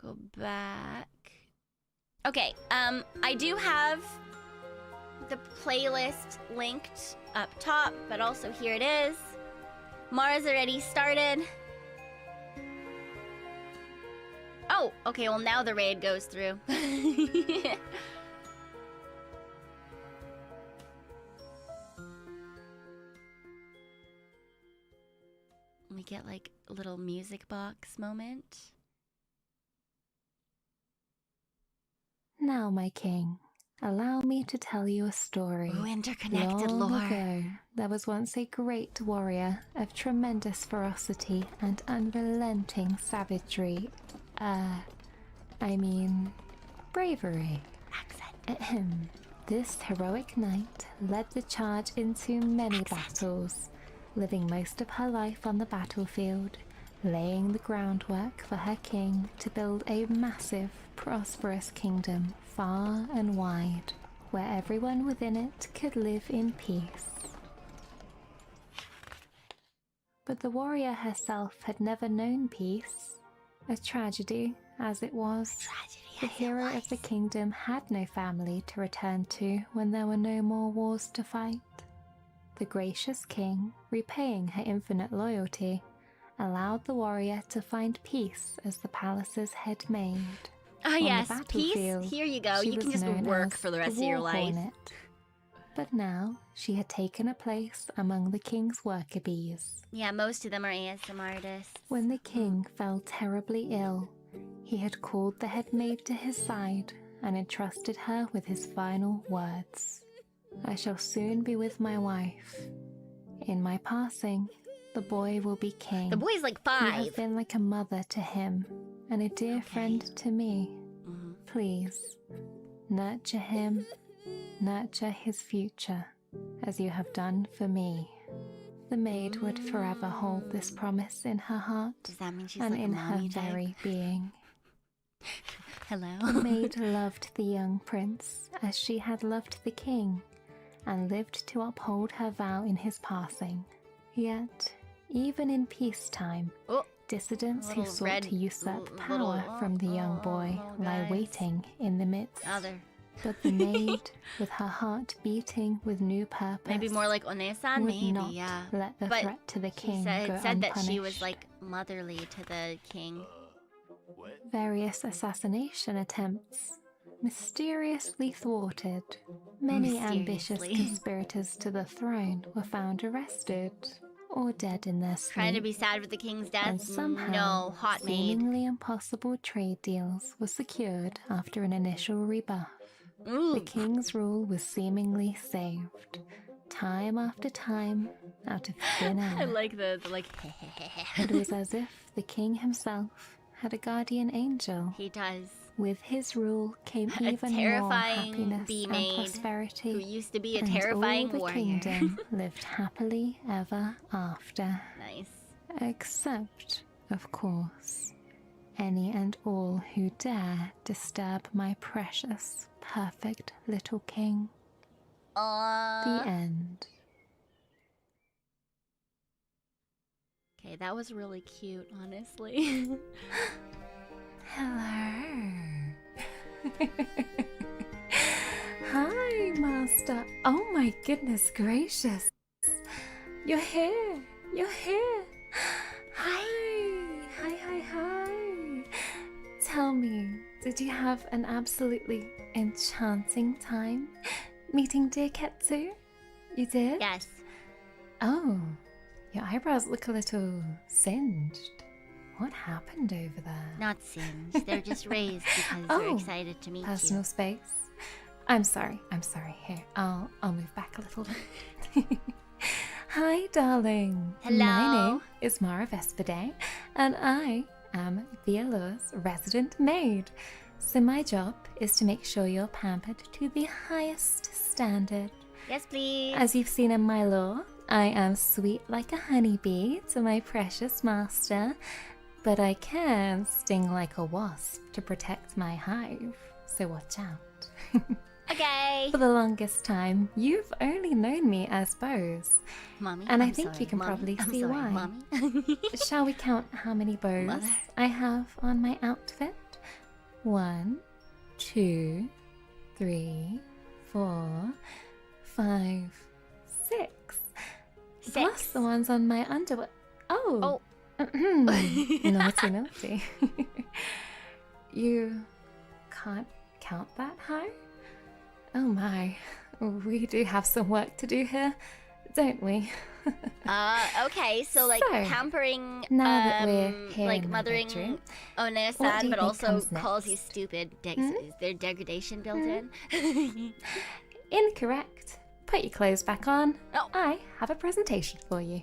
go back. Okay, I do have keep the playlist linked up top, but also here it is. Mara's already started. Oh, okay, well now the raid goes through. We get like a little music box moment. Now, my king, allow me to tell you a story. Ooh, interconnected Long lore. ago, there was once a great warrior of tremendous ferocity and unrelenting savagery. Bravery. Accent. This heroic knight led the charge into many battles, living most of her life on the battlefield, laying the groundwork for her king to build a massive, prosperous kingdom far and wide, where everyone within it could live in peace. But the warrior herself had never known peace. A tragedy, as it was. The hero of the kingdom had no family to return to when there were no more wars to fight. The gracious king, repaying her infinite loyalty, allowed the warrior to find peace as the palace's head maid. Ah, On yes, the peace. battlefield, Here you go. she You can was just known work as for the the rest of your War life. Hornet. But now she had taken a place among the king's worker bees. Yeah, most of them are ASM artists. When the king fell terribly ill, he had called the head maid to his side and entrusted her with his final words. I shall soon be with my wife. In my passing, the boy will be king. The boy's like You 5. have been like a mother to him and a dear friend to me. Please, nurture him, nurture his future, as you have done for me. The maid would forever hold this promise in her heart Does that mean she's and like a in her mommy type? very being. Hello. The maid loved the young prince as she had loved the king, and lived to uphold her vow in his passing. Yet, even in peacetime, Oh, dissidents who little sought red- to usurp little- power from the young boy lie guys. waiting in the midst. Other. But the maid, with her heart beating with new purpose, Maybe more like Onesan, would maybe, not yeah. let the But threat to the She king said, go it said that she unpunished. was like motherly to the king. Various assassination attempts, mysteriously thwarted. Many ambitious Mysteriously. conspirators to the throne were found arrested or dead in their sleep. Trying to be sad with the king's And death? somehow, No, hot maid. seemingly impossible trade deals were secured after an initial rebuff. The Ooh. king's rule was seemingly saved, time after time, out of thin I air. like the like. It was as if the king himself had a guardian angel. He does. With his rule came A even more terrifying happiness bee and maid prosperity. Who used to be a and terrifying all the warrior. kingdom lived happily ever after. Nice. Except, of course, any and all who dare disturb my precious, perfect little king. The end. Okay, that was really cute, honestly. Hello. Hi, Master. Oh my goodness gracious. You're here. You're here. Hi. Hi. Tell me, did you have an absolutely enchanting time meeting dear Ketu? You did? Yes. Oh, your eyebrows look a little singed. What happened over there? Not singed. They're just raised because they're Oh, excited to meet Personal you. space. I'm sorry. Here, I'll move back a little bit. Hi, darling. Hello. My name is Mara Vespidae, and I am VAllure's resident maid. So my job is to make sure you're pampered to the highest standard. Yes, please. As you've seen in my lore, I am sweet like a honeybee to my precious master, but I can sting like a wasp to protect my hive, so watch out. Okay. For the longest time, you've only known me as bows, Mommy. and I'm I think sorry, you can Mommy. probably I'm see sorry, why. Mommy. Shall we count how many bows Mother. I have on my outfit? 1, 2, 3, 4, 5, 6. 6. Plus the ones on my underwear. Oh. Naughty, naughty. You can't count that high? Oh my. We do have some work to do here, don't we? Okay, so like pampering, now that we're here like in my mothering bedroom, Onesan, but also comes calls next? you stupid. Is there degradation built in? Incorrect. Put your clothes back on. Oh. I have a presentation for you.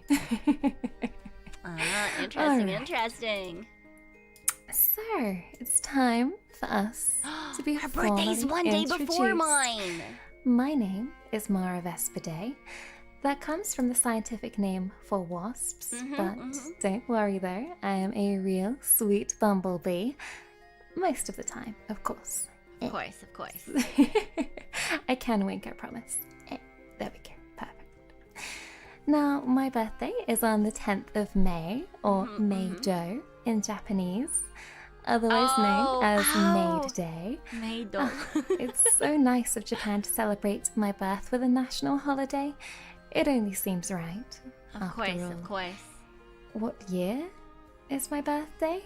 Interesting, Alright. interesting. So, it's time for us to be Her birthday's one day before introduced. mine. My name is Mara Vespidae. That comes from the scientific name for wasps, but don't worry though, I am a real sweet bumblebee. Most of the time, of course. Of course, of course. I can wink, I promise. There we go. Perfect. Now, my birthday is on the 10th of May, or May-do in Japanese, otherwise known as Maid Day. Maid-do. It's so nice of Japan to celebrate my birth with a national holiday. It only seems right. Of course. What year is my birthday?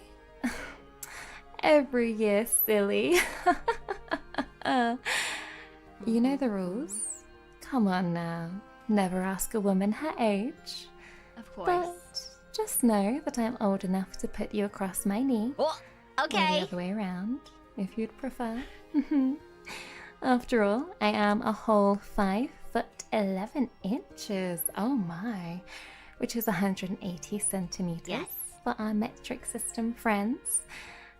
Every year, silly. You know the rules. Come on now. Never ask a woman her age. Of course. But just know that I'm old enough to put you across my knee. Oh, Or the okay. other way around, if you'd prefer. After all, I am a whole 5 foot 11 inches. Oh my. Which is 180 centimeters Yes. for our metric system friends.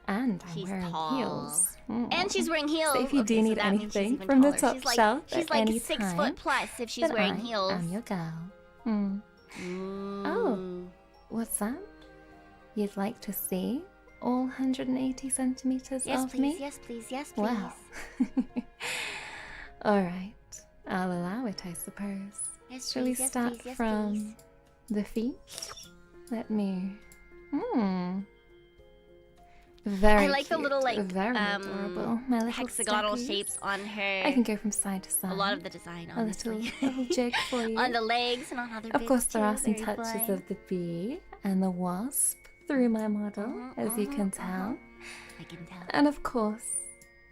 And I'm She's wearing tall. heels. And she's wearing heels. So if you do Okay, so need that means she's anything even from the taller. top shelf she's at like any 6 time, foot plus if she's then wearing I heels. am your girl. Oh, what's that? You'd like to see all 180 centimeters Yes, of please. me? Yes, please. Yes, please. Wow. All right, I'll allow it, I suppose. Yes, Shall we please. Yes, start please. Yes, from please. the feet? Let me. Very I like the cute, little like very adorable. My little hexagonal steppies. shapes on her. I can go from side to side. a lot of the design, a little, honestly. little jig for you. on the legs and on other Of bits course, there too. are some Very touches fine. of the bee and the wasp through my model, as you can tell. I can tell. And of course,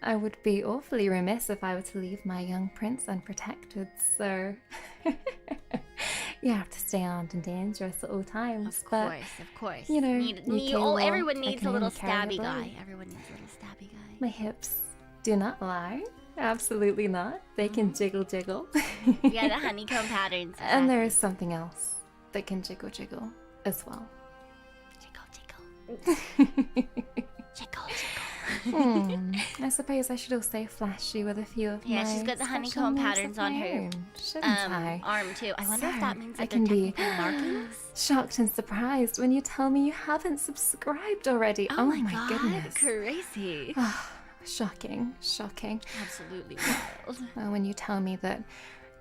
I would be awfully remiss if I were to leave my young prince unprotected, so you have to stay armed and dangerous at all times. Of course. you know, Everyone needs a little carry stabby the guy. blade. Everyone needs a little stabby guy. My hips do not lie. Absolutely not. They can jiggle jiggle. Yeah, the honeycomb patterns. And there is something else that can jiggle jiggle as well. Jiggle, jiggle. Jiggle, jiggle. I suppose I should also flash you with a few of Yeah, my she's got the special honeycomb moves patterns of on my her own, shouldn't I? arm too. I wonder if So, that means I that they're can be technically markings. shocked and surprised when you tell me you haven't subscribed already. Oh, my God, goodness. crazy. Shocking, shocking. Absolutely wild. When you tell me that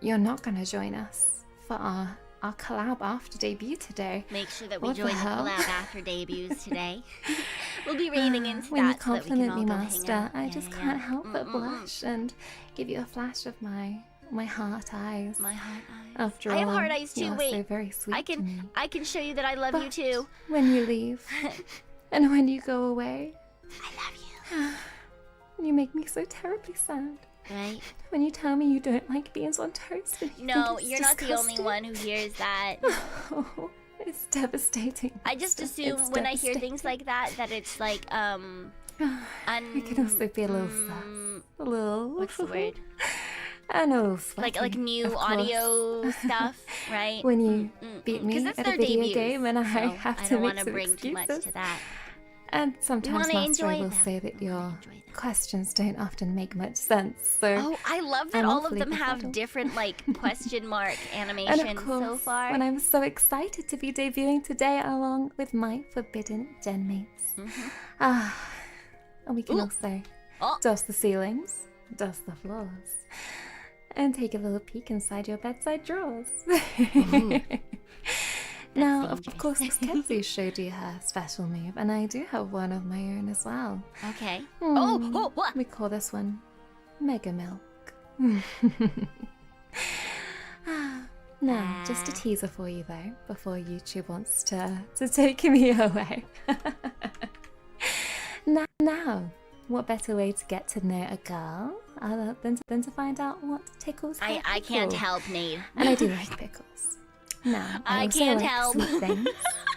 you're not going to join us for our collab after debut today. Make sure that we What the join the hell? collab after debuts today. We'll be raiding into When you that so that we can compliment all me, go hang Master, out. I Yeah, just yeah, can't yeah. help but blush and give you a flash of my heart eyes. My heart eyes. After I have all, heart eyes too. you're Wait, so very sweet I to me. can show you that I love you But too. when you leave, and when you go away, I love you make me so terribly sad. you. Right? When you tell me you don't like beans on toast, and you No, think it's you're not the only disgusting. one who hears that. Oh, it's devastating. I just It's assume when I hear devastating. things like that it's like It can also be a little sus. A little. what's the word? And a little sweaty, Like new of course. audio stuff, right? When you beat 'Cause me that's at a their video debuts, game and I so have I to don't make wanna some bring too much excuses. to that. And sometimes, wanna Master, I enjoy will them. say that We wanna your enjoy them. questions don't often make much sense. So, Oh, I love that I'm all of awfully them have befuddled. different like question mark and animations of course, so far. when I'm so excited to be debuting today along with my forbidden gen mates. And we can Ooh. also Oh. dust the ceilings, dust the floors, and take a little peek inside your bedside drawers. Now, of dangerous. course, Miss Ketu showed you her special move, and I do have one of my own as well. Okay. Hmm. Oh, what? We call this one Mega Milk. Now, just a teaser for you though, before YouTube wants to take me away. Now, what better way to get to know a girl other than to find out what tickles her I can't pickle? help, Nate. And I do like pickles. Now, I also can't like help. sweet things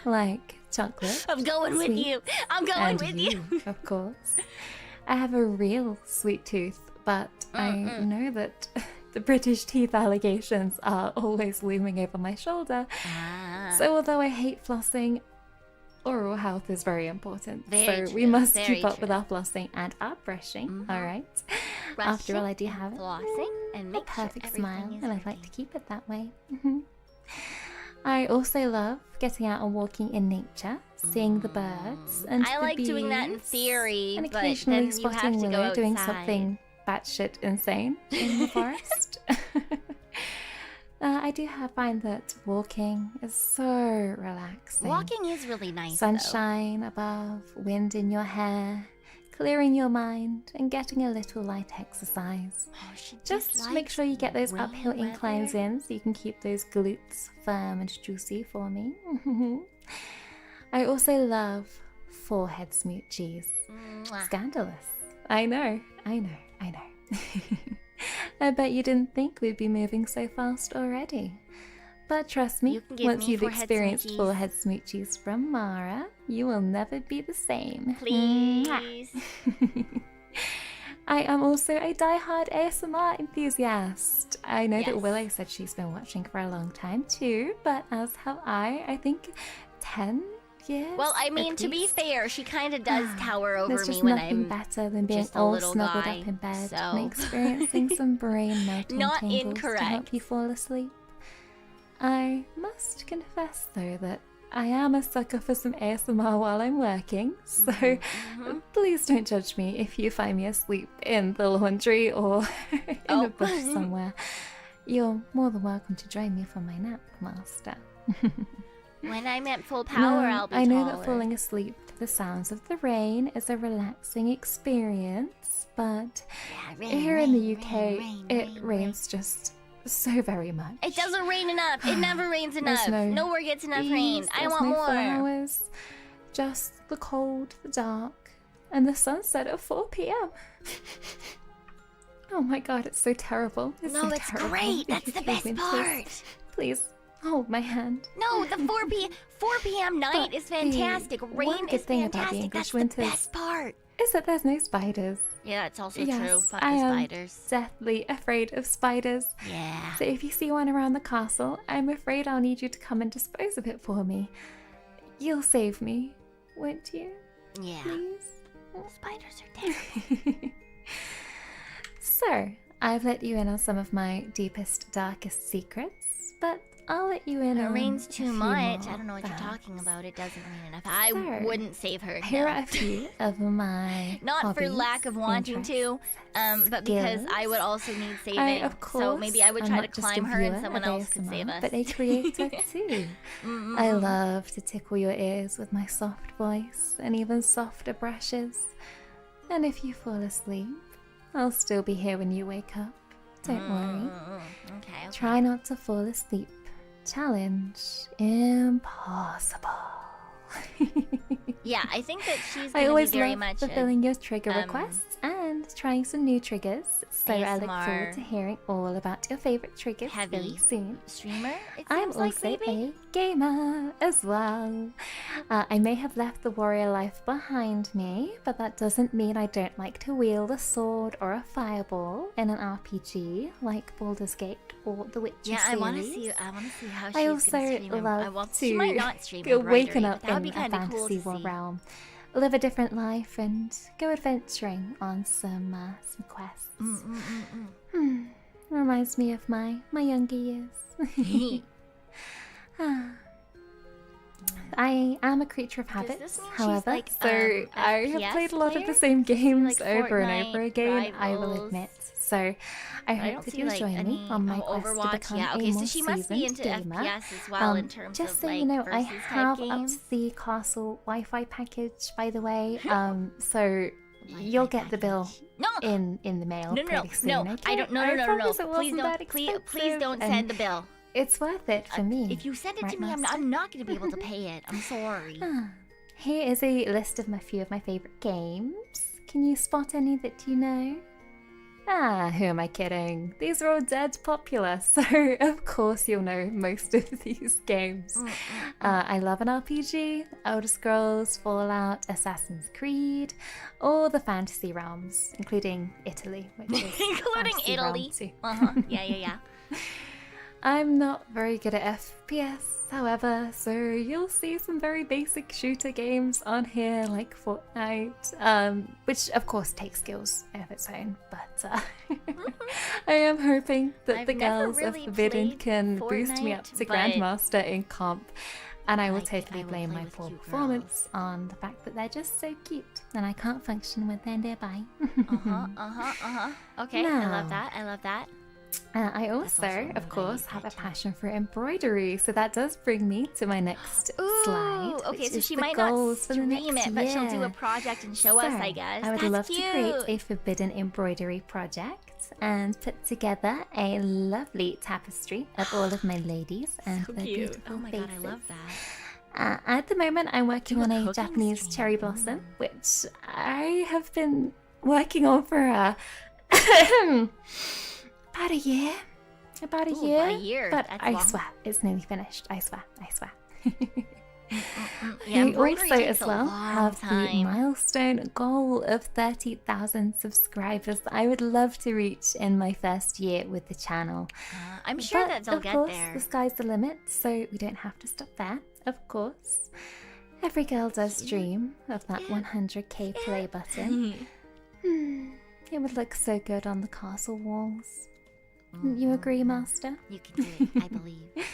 like chocolate. I'm going with sweets, you. I'm going and with you. of course. I have a real sweet tooth, but I know that the British teeth allegations are always looming over my shoulder. So although I hate flossing, oral health is very important. Very so we true, must very keep up true. with our flossing and our brushing, alright? After all, I do have flossing and a make perfect sure smile, everything is and I'd like working. to keep it that way. I also love getting out and walking in nature, seeing the birds and I the like doing that in bees, theory, and but occasionally then you have spotting to go Willow outside. doing something batshit insane in the forest. I do find that walking is so relaxing. Walking is really nice. Sunshine above, wind in your hair, clearing your mind, and getting a little light exercise. Oh, she Just make sure you get those rainy uphill inclines weather. in so you can keep those glutes firm and juicy for me. I also love forehead smoochies. Mwah. Scandalous. I know. I bet you didn't think we'd be moving so fast already. But trust me, You can give once me you've forehead experienced smoochies. forehead smoochies from Mara, you will never be the same. Please. I am also a die-hard ASMR enthusiast. I know that Yes. Willow said she's been watching for a long time too, but as have I think 10 years. Well, I mean, at to be least. fair, she kind of does tower over There's me just when nothing I'm better than being just a all little snuggled guy, up in bed so- and experiencing some brain melting Not tingles to help incorrect. you fall asleep. I must confess though that I am a sucker for some ASMR while I'm working, so please don't judge me if you find me asleep in the laundry or in Oh. a bush somewhere. You're more than welcome to join me for my nap, Master. When I'm at full power, Now, I'll be I know taller. that falling asleep to the sounds of the rain is a relaxing experience, but Yeah, rain, here in the rain, UK, rain, it rain, rains just so very much. It doesn't rain enough. It never rains enough. no Nowhere gets enough Bees, rain. I there's want no more. flowers, just the cold, the dark, and the sunset at 4 p.m. Oh my god, it's so terrible. It's No, so it's terrible. great. That's the UK best winters. part. Please, hold my hand. No, the 4 p.m. night But is fantastic. the Rain one good is thing about the fantastic. English That's the winters best part. Is that there's no spiders. Yeah, it's also Yes, true. Fuck I the am spiders. deathly afraid of spiders. Yeah. So if you see one around the castle, I'm afraid I'll need you to come and dispose of it for me. You'll save me, won't you? Yeah. Please? Spiders are terrible. So, I've let you in on some of my deepest, darkest secrets, but I'll let you in It on rains a too few much. more, I don't know what you're perhaps. talking about. It doesn't rain enough. I So, wouldn't save her. Here no. are a few of my Not for hobbies, lack of wanting to, interests, but because I skills. would also need saving. I, of course, so maybe I would am try to not just a climb her and viewer someone of else could ASMR, save us. But a creator too. I love to tickle your ears with my soft voice and even softer brushes. And if you fall asleep, I'll still be here when you wake up. Don't worry. Okay. Try not to fall asleep. Challenge impossible. Yeah, I think that she's I going to always be very love much fulfilling your trigger requests and trying some new triggers. So I look ASMR. forward to hearing all about your favorite triggers very Heavy. soon. streamer. It I'm seems like also maybe. a gamer as well. I may have left the warrior life behind me, but that doesn't mean I don't like to wield a sword or a fireball in an RPG like Baldur's Gate or The Witcher Yeah, series. I want to see. I want to see how she's I gonna also stream. love she to might not stream go embroidery, waking but up that would in be a kind of cool fantasy to see. realm, live a different life, and go adventuring on some quests. Reminds me of my younger years. I am a creature of habits, this mean she's however, like, so I have FPS played a lot of the player? same games Like over and Fortnite, over again, I will Rivals? admit. So I I hope don't that see you'll like join me any on my quest Overwatch. to become Yeah, a okay, so more she must be seasoned into gamer. FPS as well in terms Just of so like you know, I versus type have games. upped the castle Wi-Fi package, by the way. So You'll get the bill No. in the mail No, pretty soon, no. okay? I don't. No. promise it Please wasn't that don't. Please expensive, don't and send the bill. It's worth it for me. If you send it right, to me, Master? I'm not going to be able to pay it. I'm sorry. Here is a list of my few of my favorite games. Can you spot any that you know? Who am I kidding? These are all dead popular, so of course you'll know most of these games. I love an RPG, Elder Scrolls, Fallout, Assassin's Creed, all the fantasy realms, including Italy, which is Including fantasy Italy. realm too. Yeah. I'm not very good at FPS, however, so you'll see some very basic shooter games on here like Fortnite, which of course takes skills of its own, but I am hoping that I've the never girls really of Forbidden played can boost me up Fortnite, to but Grandmaster in comp, and I will I totally will blame play my with poor cute performance on the fact that they're just so cute, and I can't function when they're nearby. Okay, I love that. I also also, one of that I course, need have a to- passion for embroidery, so that does bring me to my next slide. Ooh, okay, which so is she the might not goals for the stream next it, but she'll do a year. project and show us, I guess. I would That's love cute. to create a forbidden embroidery project and put together a lovely tapestry of all of my ladies and So their cute. beautiful Oh my faces. god, I love that. At the moment, I'm working Do a on a cooking Japanese stream. cherry blossom, which I have been working on for about a year. About a Ooh, year. about a year. But That's I long. swear, it's nearly finished. I swear. Yeah, We embroidery also, takes as a well, long have the time. milestone goal of 30,000 subscribers that I would love to reach in my first year with the channel. I'm sure But that they'll of get course, there. the sky's the limit, so we don't have to stop there, of course. Every girl does dream of that 100k play button. It would look so good on the castle walls. You agree, Master? You can do it, I believe.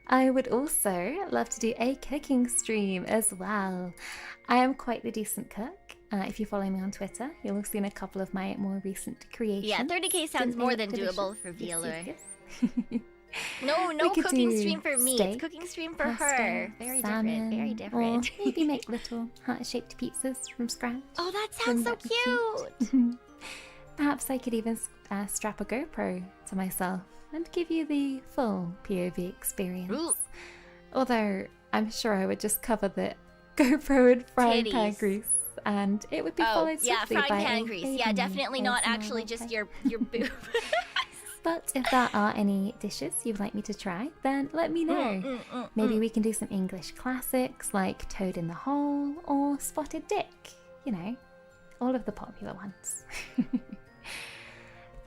I would also love to do a cooking stream as well. I am quite the decent cook. If you follow me on Twitter, you'll have seen a couple of my more recent creations. Yeah, 30k sounds Didn't more they than look doable delicious? for Yes, VAllure. yes. No We could cooking do stream for me. steak, It's cooking stream for pasta, her. Very salmon, different. Very different. Or maybe make little heart-shaped pizzas from scratch. Oh, that sounds so Wouldn't that be cute. Perhaps I could even strap a GoPro to myself and give you the full POV experience. Ooh. Although I'm sure I would just cover the GoPro in frying pan Titties. grease, and it would be Oh, followed yeah, swiftly frying by pan a grease. Yeah, bathing definitely not ASMR actually just roleplay. your boob. But if there are any dishes you'd like me to try, then let me know. Maybe we can do some English classics like Toad in the Hole or Spotted Dick. You know, all of the popular ones.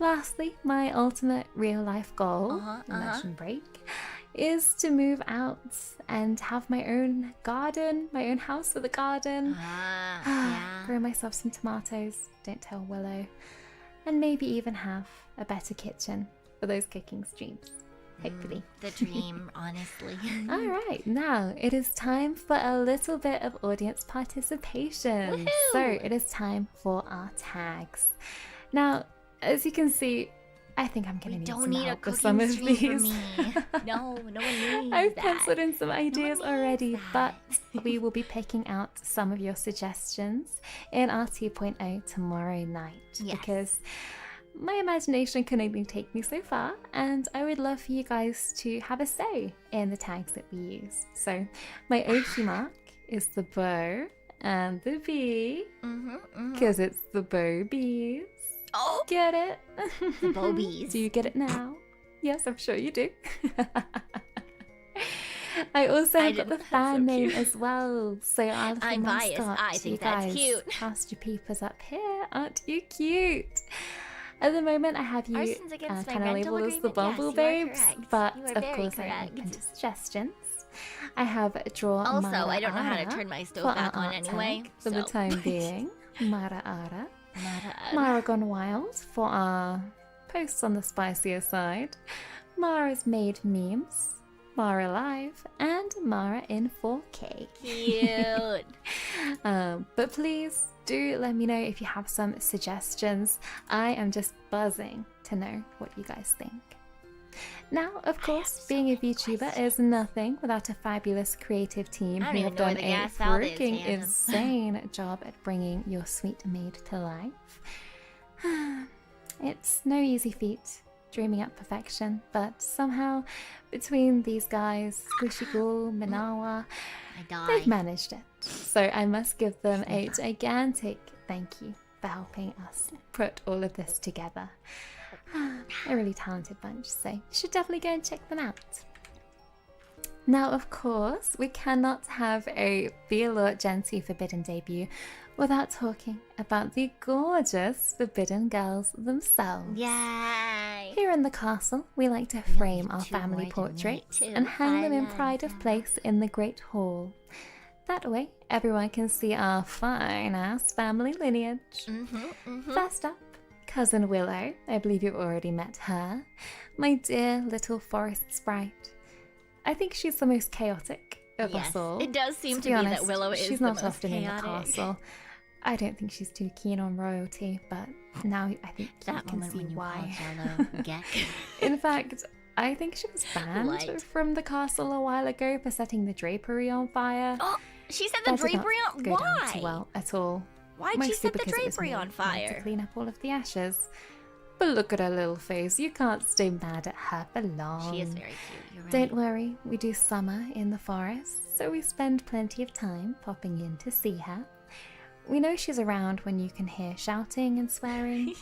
Lastly, my ultimate real-life goal, immersion break, is to move out and have my own garden, my own house with a garden. Yeah. Grow myself some tomatoes, don't tell Willow. And maybe even have a better kitchen for those cooking streams, hopefully. The dream, honestly. Alright, now it is time for a little bit of audience participation. Woohoo! So it is time for our tags. Now, as you can see, I think I'm We going to need don't some need a help with some cooking of stream for these. me. No one needs I've that. penciled in some ideas needs already, that. but we will be picking out some of your suggestions in our 2.0 tomorrow night. Yes. Because my imagination can only take me so far, and I would love for you guys to have a say in the tags that we use. So my Oshi mark is the bow and the bee, because it's the bow bees. Oh, Get it? the bow bees. Do you get it now? Yes, I'm sure you do. I also have got didn't. the fan So name cute. as well. So our little I'm biased. mascot, I you think that's guys, cute. Cast your peepers up here. Aren't you cute? At the moment, I have you Arson's against my kind of rental labeled as the agreement? Bumble Yes, you are Babes, correct. but You are of very course I am correct. open to suggestions. I have draw Also, Mara I don't know how to Ara turn my stove for back our on art anyway. tag for the so- time being. Mara Ara. Mara. Mara Gone Wild for our posts on the spicier side, Mara's Made Memes, Mara Live, and Mara in 4K. Cute. But please do let me know if you have some suggestions. I am just buzzing to know what you guys think. Now, of course, being a VTuber is nothing without a fabulous creative team I don't who even have know where done the a gas valve is, freaking Hannah. insane job at bringing your sweet maid to life. It's no easy feat, dreaming up perfection, but somehow, between these guys, Squishy Ghoul, Minawa, I die. they've managed it. So I must give them a gigantic thank you for helping us put all of this together. A really talented bunch, so you should definitely go and check them out. Now, of course, we cannot have a VAllure Gen 2 Forbidden debut without talking about the gorgeous Forbidden Girls themselves. Yay! Here in the castle, we like to frame our family portraits and hang them in pride of place in the Great Hall. That way, everyone can see our fine-ass family lineage. First up, Cousin Willow. I believe you've already met her. My dear little forest sprite. I think she's the most chaotic of us all. It does seem to be be honest, that Willow is she's the not most often in the chaotic. castle. I don't think she's too keen on royalty, but now I think That you can moment see when you why. called Yellow Geck. In fact, I think she was banned Light. from the castle a while ago for setting the drapery on fire. Oh, she set the That did not drapery on. go down too Why? well at all. Why'd she Mostly set the because it was drapery me on who had to fire? clean up all of the ashes. But look at her little face. You can't stay mad at her for long. She is very cute. You're right. Don't worry, we do summer in the forest, so we spend plenty of time popping in to see her. We know she's around when you can hear shouting and swearing.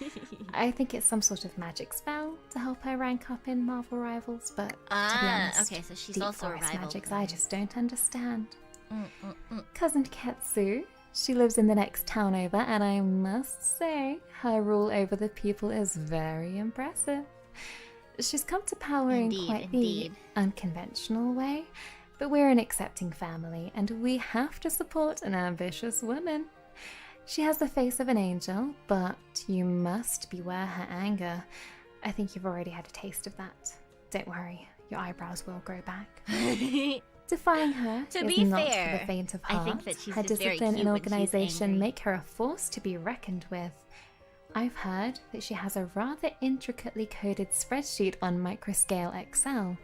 I think it's some sort of magic spell to help her rank up in Marvel Rivals, but to be honest, okay, so she's deep also a forest rival. magics I just don't understand. Mm. Cousin Ketsu, she lives in the next town over, and I must say, her rule over the people is very impressive. She's come to power in quite Indeed. the unconventional way, but we're an accepting family, and we have to support an ambitious woman. She has the face of an angel, but you must beware her anger. I think you've already had a taste of that. Don't worry, your eyebrows will grow back. Defying her To is be not fair, for the faint of I heart. think that she's her just very discipline cute and when she's organization angry. make her a force to be reckoned with. I've heard that she has a rather intricately coded spreadsheet on Microscale Excel.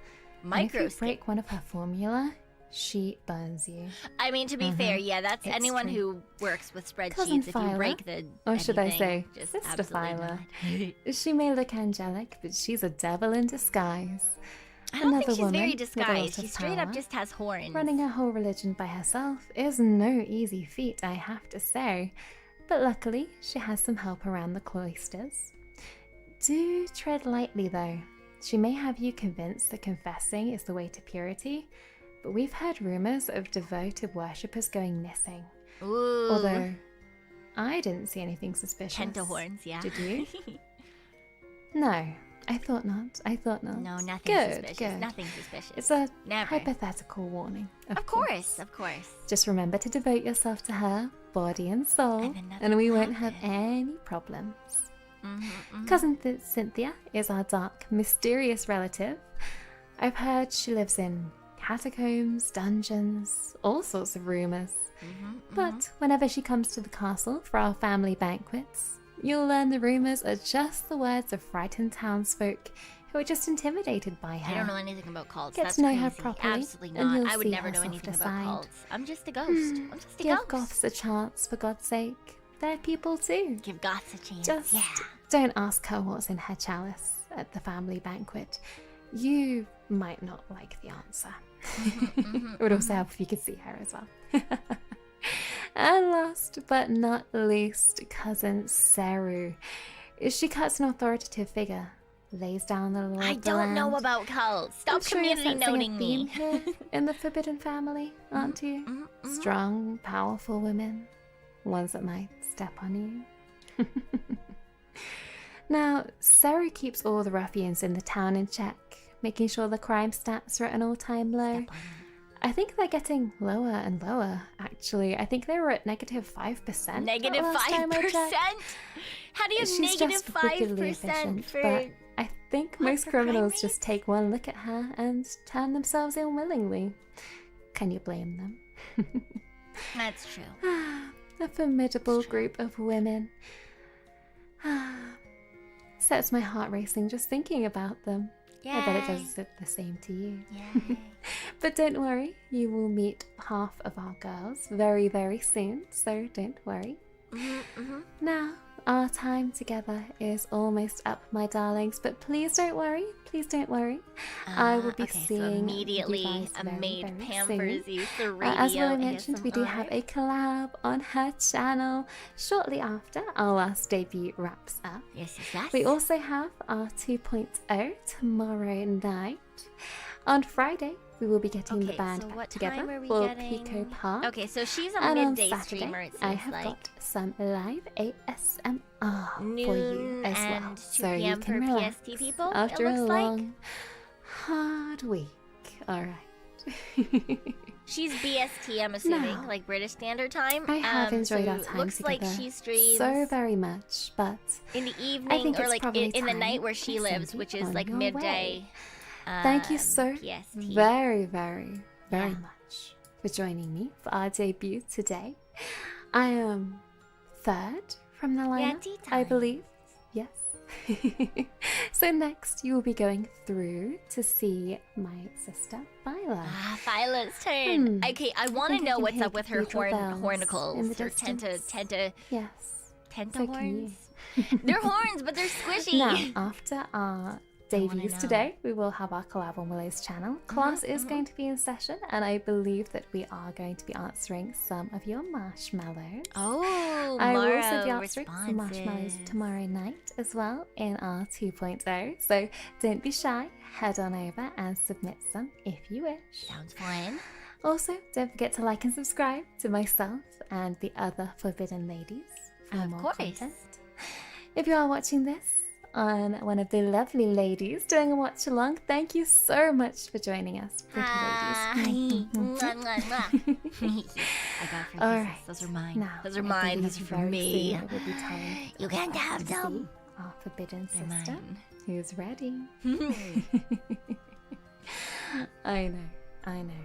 And if you Microscale. break one of her formula, she burns you. I mean, to be fair, yeah, that's It's anyone true. who works with spreadsheets. Cousin If you Fila, break the or should I anything, say, just Sister absolutely Fila. not. She may look angelic, but she's a devil in disguise. I don't think Another she's very woman with a lot disguised. of She straight up power. just has horns. Running a whole religion by herself is no easy feat, I have to say. But luckily, she has some help around the cloisters. Do tread lightly, though. She may have you convinced that confessing is the way to purity, but we've heard rumors of devoted worshippers going missing. Ooh. Although, I didn't see anything suspicious. Tenta horns, yeah. Did you? No, I thought not. I thought not. No, nothing Good, suspicious. good. Nothing suspicious. It's a Never. hypothetical warning. Of course, of course. Just remember to devote yourself to her, body and soul, And then nothing and we will won't have happen. any problems. Mhm. Cousin Cynthia is our dark, mysterious relative. I've heard she lives in catacombs, dungeons, all sorts of rumors. But whenever she comes to the castle for our family banquets, you'll learn the rumors are just the words of frightened townsfolk who are just intimidated by her. I don't know anything about cults. Get That's to know crazy. her properly, Absolutely and not. you'll I would see never her know anything softer about side. cults. I'm just a ghost. I'm just a Give ghost. goths a chance, for God's sake. They're people too. Give goths a chance. Just yeah. don't ask her what's in her chalice at the family banquet. You might not like the answer. It would also help if you could see her as well. And last but not least, Cousin Seru. She cuts an authoritative figure, lays down the law I of the don't know land. about cults. I'm Stop sure you're community sensing noting a theme me. here in the Forbidden Family, aren't you? Strong, powerful women, ones that might step on you. Now, Seru keeps all the ruffians in the town in check, making sure the crime stats are at an all-time low. I think they're getting lower and lower, actually. I think they were at -5%. Negative last time I 5%? checked. How do you have She's negative just wickedly 5% efficient, for... but I think what, most for crime criminals rates? just take one look at her and turn themselves in willingly. Can you blame them? That's true. A formidable group of women. Sets my heart racing just thinking about them. I bet it Yay. does the same to you. Yay. But don't worry, you will meet half of our girls very, very soon, so don't worry. Now, our time together is almost up, my darlings, but please don't worry, please don't worry. I will be okay, seeing so immediately you guys a very, maid very pampers soon. you the radio As Willow mentioned, we do ASMR. have a collab on her channel shortly after our last debut wraps up. Yes, yes, yes. We also have our 2.0 tomorrow night. On Friday, we will be getting the Okay, band so back what together time are we for getting? Pekoe Park. Okay, so she's a And on midday Saturday, streamer, it I seems have like. got some live ASMR for you Noon as well, and 2 so you p.m. can for relax PST people, after it a looks like. long, hard week. All right. She's BST, I'm assuming, Now, like British Standard Time. I have enjoyed so our time looks together like she streams so very much, but in the I evening think or it's like probably in the time night where to she send lives, you which is on like your midday. way. Thank you so PST. very, very, very Yeah. much for joining me for our debut today. I am third from the lineup, tea I time. believe. Yes. So next you will be going through to see my sister Vila. Fila's turn. Hmm. Okay, I want think to I know can what's hear up with her cathedral bells in hornicles. the Her tenta Yes. So can horns. you. They're horns, but they're squishy. Now, after our debuts know. today, we will have our collab on Willow's channel. Class is going to be in session, and I believe that we are going to be answering some of your marshmallows. Oh, I will Mara also be answering some marshmallows responses. tomorrow night as well in our 2.0. So don't be shy, head on over and submit some if you wish. Sounds fun. Also, don't forget to like and subscribe to myself and the other Forbidden Ladies for Of more course. content. If you are watching this on one of the lovely ladies doing a watch along, thank you so much for joining us, pretty ladies. Mwah, mwah, mwah. I got free All kisses. right. Those are mine. Now, Those are I mine. believe Those are for very me. soon it will be time You for can't us have to them. see our forbidden They're sister, mine. who's ready. I know, I know.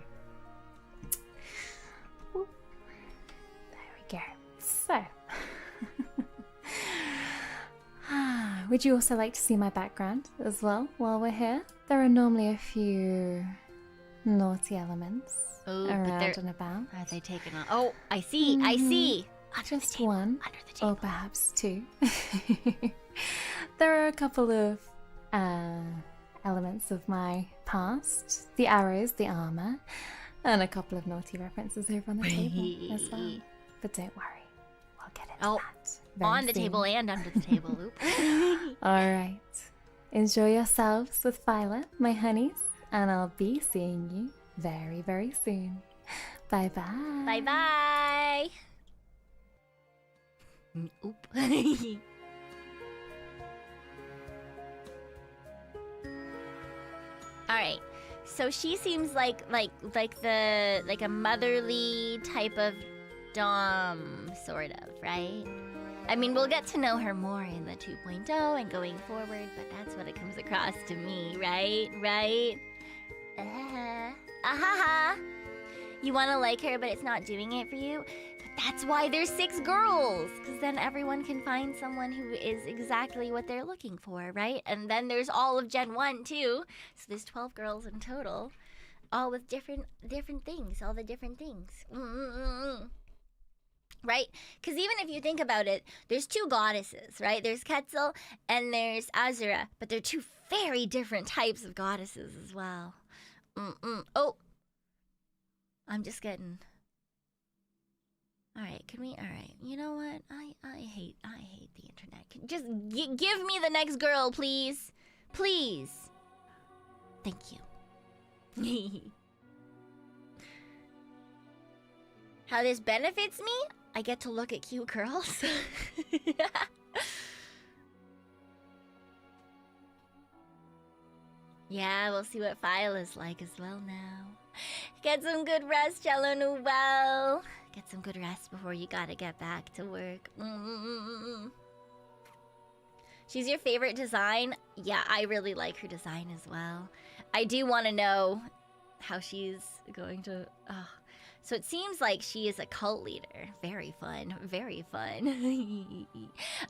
Ooh. There we go. So, would you also like to see my background as well while we're here? There are normally a few naughty elements Ooh, but around they're- and about. Are they taking on? Oh, I see. I see. Under the Just table. one, Under the or table. perhaps two. There are a couple of elements of my past, the arrows, the armor, and a couple of naughty references over on the table as well. But don't worry, we'll get into Oh, that very On the soon. table and under the table. Oop. All right, enjoy yourselves with Fila, my honeys, and I'll be seeing you very, very soon. Bye bye. Bye bye. Oop. All right. So she seems like a motherly type of dom, sort of, right? I mean, we'll get to know her more in the 2.0 and going forward, but that's what it comes across to me, right? Right? Ahaha. You want to like her, but it's not doing it for you? But that's why there's 6 girls, because then everyone can find someone who is exactly what they're looking for, right? And then there's all of Gen 1, too. So there's 12 girls in total, all with different things, all the different things. Right? Because even if you think about it, there's 2 goddesses, right? There's Quetzal and there's Azura, but they're 2 very different types of goddesses as well. Oh, I'm just getting. All right, can we? All right, you know what? I hate the internet. Just give me the next girl, please, please. Thank you. How this benefits me? I get to look at cute girls. Yeah, we'll see what File is like as well now. Get some good rest, Cello Nouvelle. Get some good rest before you gotta get back to work. She's your favorite design? Yeah, I really like her design as well. I do want to know how she's going to... So it seems like she is a cult leader. Very fun. Very fun.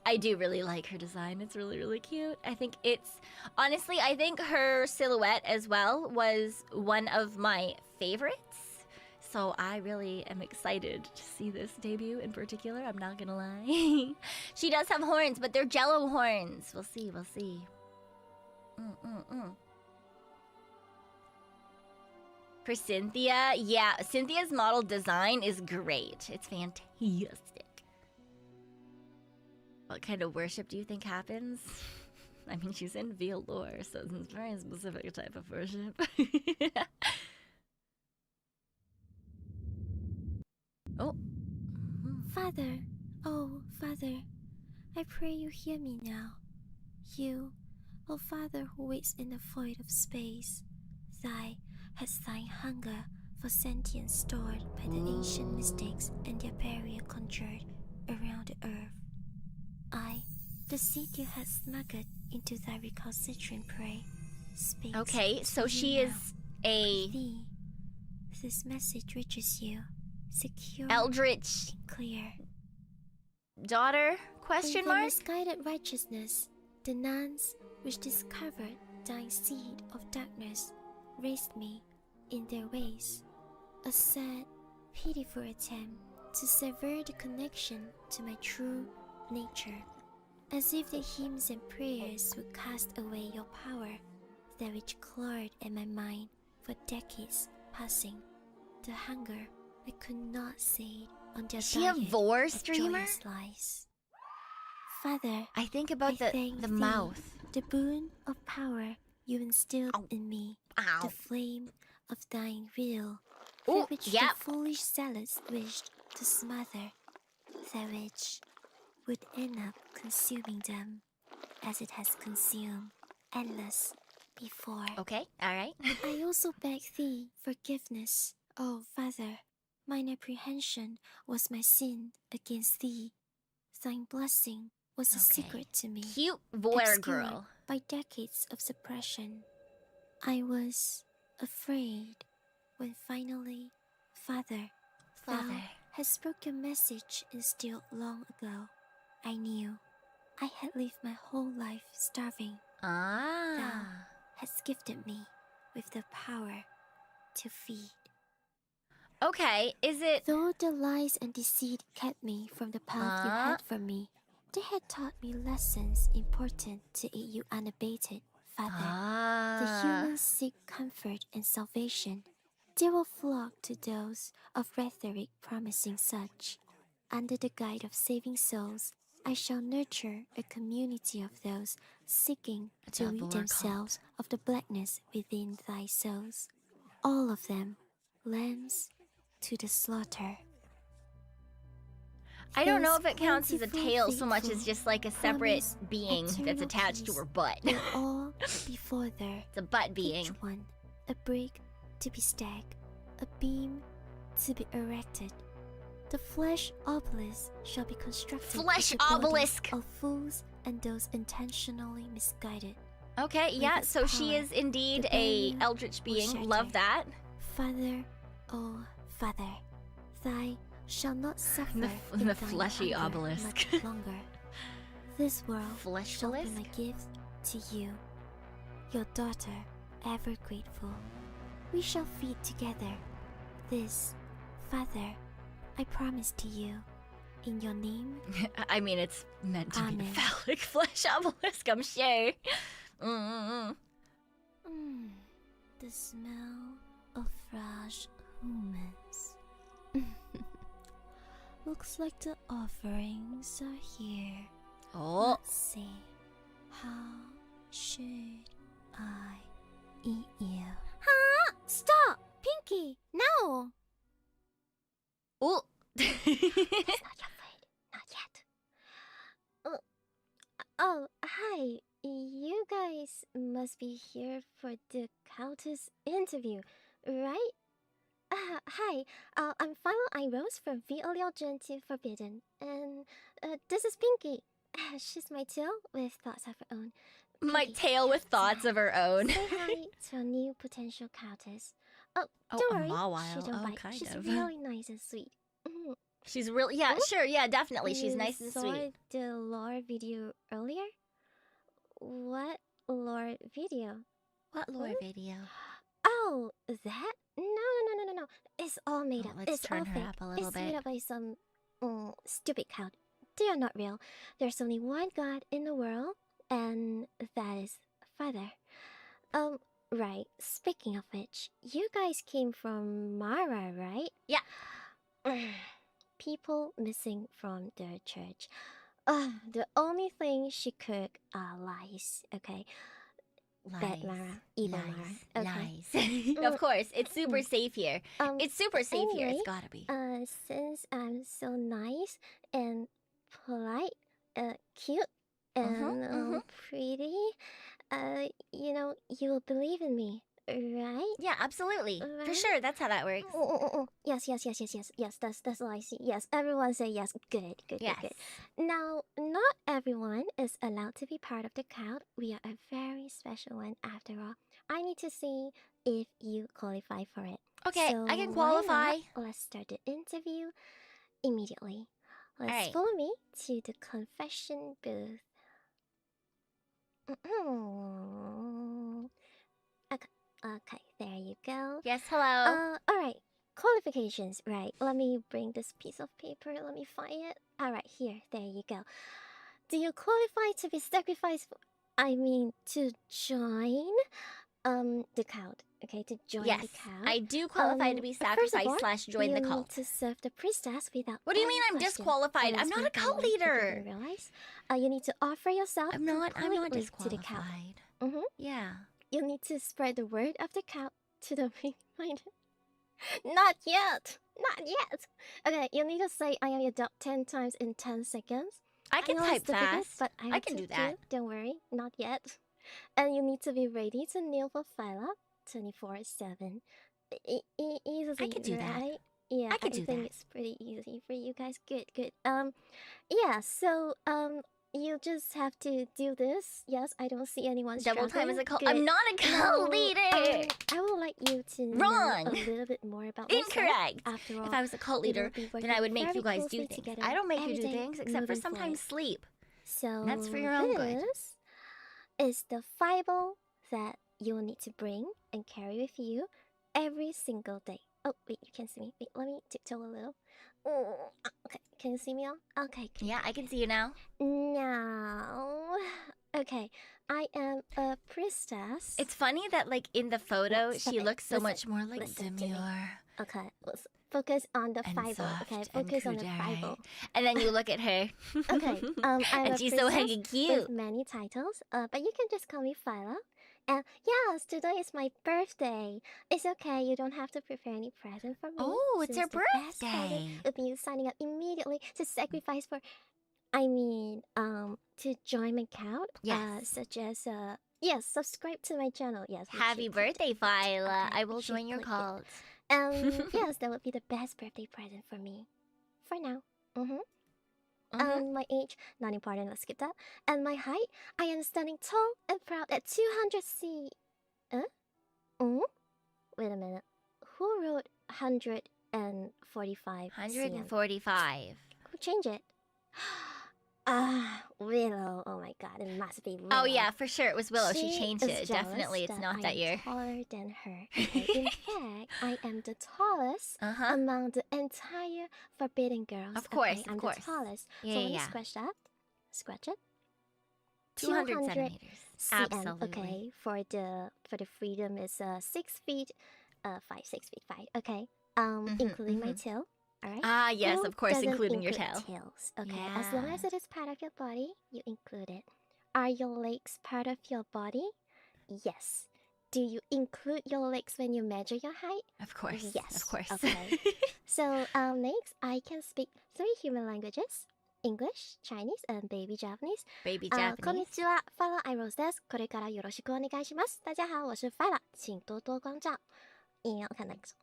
I do really like her design. It's really, really cute. I think it's... Honestly, I think her silhouette as well was one of my favorites. So I really am excited to see this debut in particular. I'm not gonna lie. She does have horns, but they're jello horns. We'll see, we'll see. For Cynthia, yeah, Cynthia's model design is great. It's fantastic. What kind of worship do you think happens? I mean, she's in VAllure, so it's a very specific type of worship. Oh. Father, oh, Father, I pray you hear me now. You, O Father who waits in the void of space, thy has thine hunger for sentience stored by the ancient mystics and their barrier conjured around the earth. I, the seed you had smuggled into thy recalcitrant prey, speaks. Okay, so she is a... Thee. This message reaches you, secure, Eldritch clear. daughter? Question mark? Misguided righteousness, the nuns which discovered thine seed of darkness raised me in their ways. A sad, pitiful attempt to sever the connection to my true nature, as if the hymns and prayers would cast away your power, that which clawed at my mind for decades passing. The hunger I could not sate on their She a diet Vure of streamer? joyous lies. Father, I think about I thank the thee, mouth. the boon of power you instilled in me, Ow. the flame of thine will, Ooh, that which yep. the foolish zealots wished to smother, that which would end up consuming them, as it has consumed endless before. Okay, alright. I also beg thee forgiveness, O Father. Mine apprehension was my sin against thee. Thine blessing was a secret to me, Cute Vure obscured girl. by decades of suppression. I was afraid when finally, Father, thou hast spoke your message instilled long ago. I knew I had lived my whole life starving. Thou hast gifted me with the power to feed. Okay, is it... Though the lies and deceit kept me from the path you had for me, they had taught me lessons important to aid you unabated, Father. The humans seek comfort and salvation. They will flock to those of rhetoric promising such. Under the guide of saving souls, I shall nurture a community of those seeking to rid themselves of the blackness within thy souls. All of them, lambs to the slaughter. I don't know if it counts as a tail so much as just like a separate Promise being that's eternal attached to peace her butt. will all be further. It's a butt being. Each one, a brick to be stacked, a beam to be erected. The flesh obelisk shall be constructed. Flesh of the bodies obelisk! of fools and those intentionally misguided. Okay, yeah, its so she power, is indeed the a barrier eldritch will being. shatter. Love that. Father, oh Father, thy shall not suffer The in thine fleshy hunger obelisk. much longer. This world shall be Fleshlisk? my gift to you, your daughter, ever grateful. We shall feed together. This, Father, I promise to you, in your name. I mean, it's meant to be Amen. phallic flesh obelisk, I'm sure. The smell of fresh humans. Looks like the offerings are here. Oh, Let's see. How should I eat you? Huh? Stop! Pinky! No! oh. It's not your fight. Not yet. Oh, hi. You guys must be here for the Countess interview, right? Hi. I'm Fila Ein Rose from VAllure Gen2 Forbidden. And this is Pinky. She's my tail with thoughts of her own. My Pinky, tail with thoughts of her own. say hi to a new potential Countess. Oh, Oh, don't a worry. Mawile. She don't Oh, bite. kind She's of. really nice and sweet. Mhm. She's really, yeah, Oh, sure, yeah, definitely. She's you nice and saw sweet. the lore video earlier? What lore video? What lore Hmm? video? Oh, that? No. It's all made Oh, up. let's It's turn all her fake. up a little It's made bit. up by some stupid count. They are not real. There's only one god in the world, and that is Father. Right. Speaking of which, you guys came from Mara, right? Yeah. People missing from their church. The only thing she cooked are lies, okay? Bad Mara, evil Mara. Okay. Lies. Of course, it's super safe here. Um, It's super safe here. anyway, It's gotta be. Since I'm so nice and polite, cute, and pretty, you will believe in me, right? Yeah, absolutely. For Right? sure, that's how that works. Yes. That's all I see. Yes, everyone say yes. Good. Yes. Now, not everyone is allowed to be part of the crowd. We are a very special one, after all. I need to see if you qualify for it. Okay, So I can why qualify. not? Let's start the interview immediately. Let's Alright. follow me to the confession booth. Okay, there you go. Yes, hello. Alright. Qualifications, right. Let me bring this piece of paper. Let me find it. Alright, here. There you go. Do you qualify to be sacrificed to join the cult? Okay, to join Yes, the cult. I do qualify to be First of all, sacrificed slash join the you cult. need to serve the priestess without What do you any mean I'm question. disqualified? I'm Unless not we a cult violate the leader. forbidden realize. You need to offer yourself I'm not completely to the disqualified. cult. Yeah. You need to spread the word of the cult to the weak-minded. Not yet. Okay, you need to say I am your dog 10 times in 10 seconds. I can know it's type difficult, fast. but I will can do teach that. you. Don't worry, not yet. And you need to be ready to kneel for Fila 24/7. Easy, I can do that. right? Yeah, I can do think that. it's pretty easy for you guys. Good. Yeah. So you just have to do this. Yes, I don't see anyone Double time as a cult. Good. I'm not a cult Now, leader. I would like you to Wrong. know a little bit more about myself. Incorrect. After all, If I was a cult we will leader, be then working I would make you very guys do closely things. together I don't make you every do day things except for moving sometimes forward. sleep. So That's for your own good. this is the Bible that you will need to bring and carry with you every single day. Oh, wait, you can see me. Wait, let me tiptoe a little. Okay, can you see me all? Okay, good. Yeah, I can see you now. Now, okay, I am a priestess. It's funny that, like, in the photo, Stop she it. looks so Listen. much more like Listen to me. demure Okay, let's focus on the and Bible. soft Okay, and focus on the kudere. Bible. And then you look at her. Okay, I'm and a she's so princess hanging cute. with many titles, but you can just call me Fila. And yes, today is my birthday. It's okay, you don't have to prepare any present for me. Oh, it's since your the best present birthday. would be you signing up immediately to sacrifice for, to join my account. Yes. Such as, yes, subscribe to my channel. Yes. make Happy sure to birthday, Phyla. Okay, I will you should join your click it. cult. Yes, that would be the best birthday present for me. For now. My age, not important, let's skip that. And my height, I am standing tall and proud at 200 C. Wait a minute. Who wrote 145 cm? 145. Who changed it? Willow. Oh my god, it must be Willow. Oh, yeah, for sure. It was Willow. She changed is it. jealous Definitely, it's not I that am year. taller than her. Okay? In fact, I am the tallest Uh-huh. among the entire Forbidden Girls. Of course, okay? of I'm course. the tallest. Yeah, so let me yeah. scratch that. Scratch it. 200 centimeters. cm. Absolutely. Okay, for the freedom is 6 feet, 6 feet 5. Okay, including my tail. All right. Ah, yes, Who of course, doesn't including your include tail. tails? Okay, as long Yeah. as it is part of your body, you include it. Are your legs part of your body? Yes. Do you include your legs when you measure your height? Of course. Yes. Of course. Okay. So, next, I can speak 3 human languages: English, Chinese, and baby Japanese. Baby こんに Japanese. ちは、Fila Ein Rose です。これからよろしくお願いします。大家好，我是 Fila，请多多关照。Okay, next.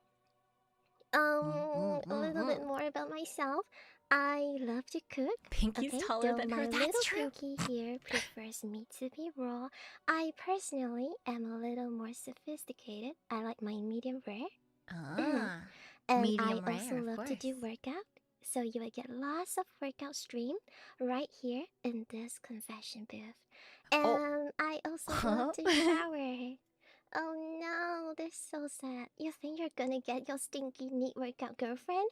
A little bit more about myself. I love to cook. Pinky's Okay, taller though than my her. little That's true. Pinky here prefers meat to be raw. I personally am a little more sophisticated. I like my medium rare. Ah, And medium I rare, also of love to do course. workout. So you will get lots of workout stream right here in this confession booth. Oh. And I also love to shower. Oh no, this is so sad. You think you're gonna get your stinky neat workout girlfriend?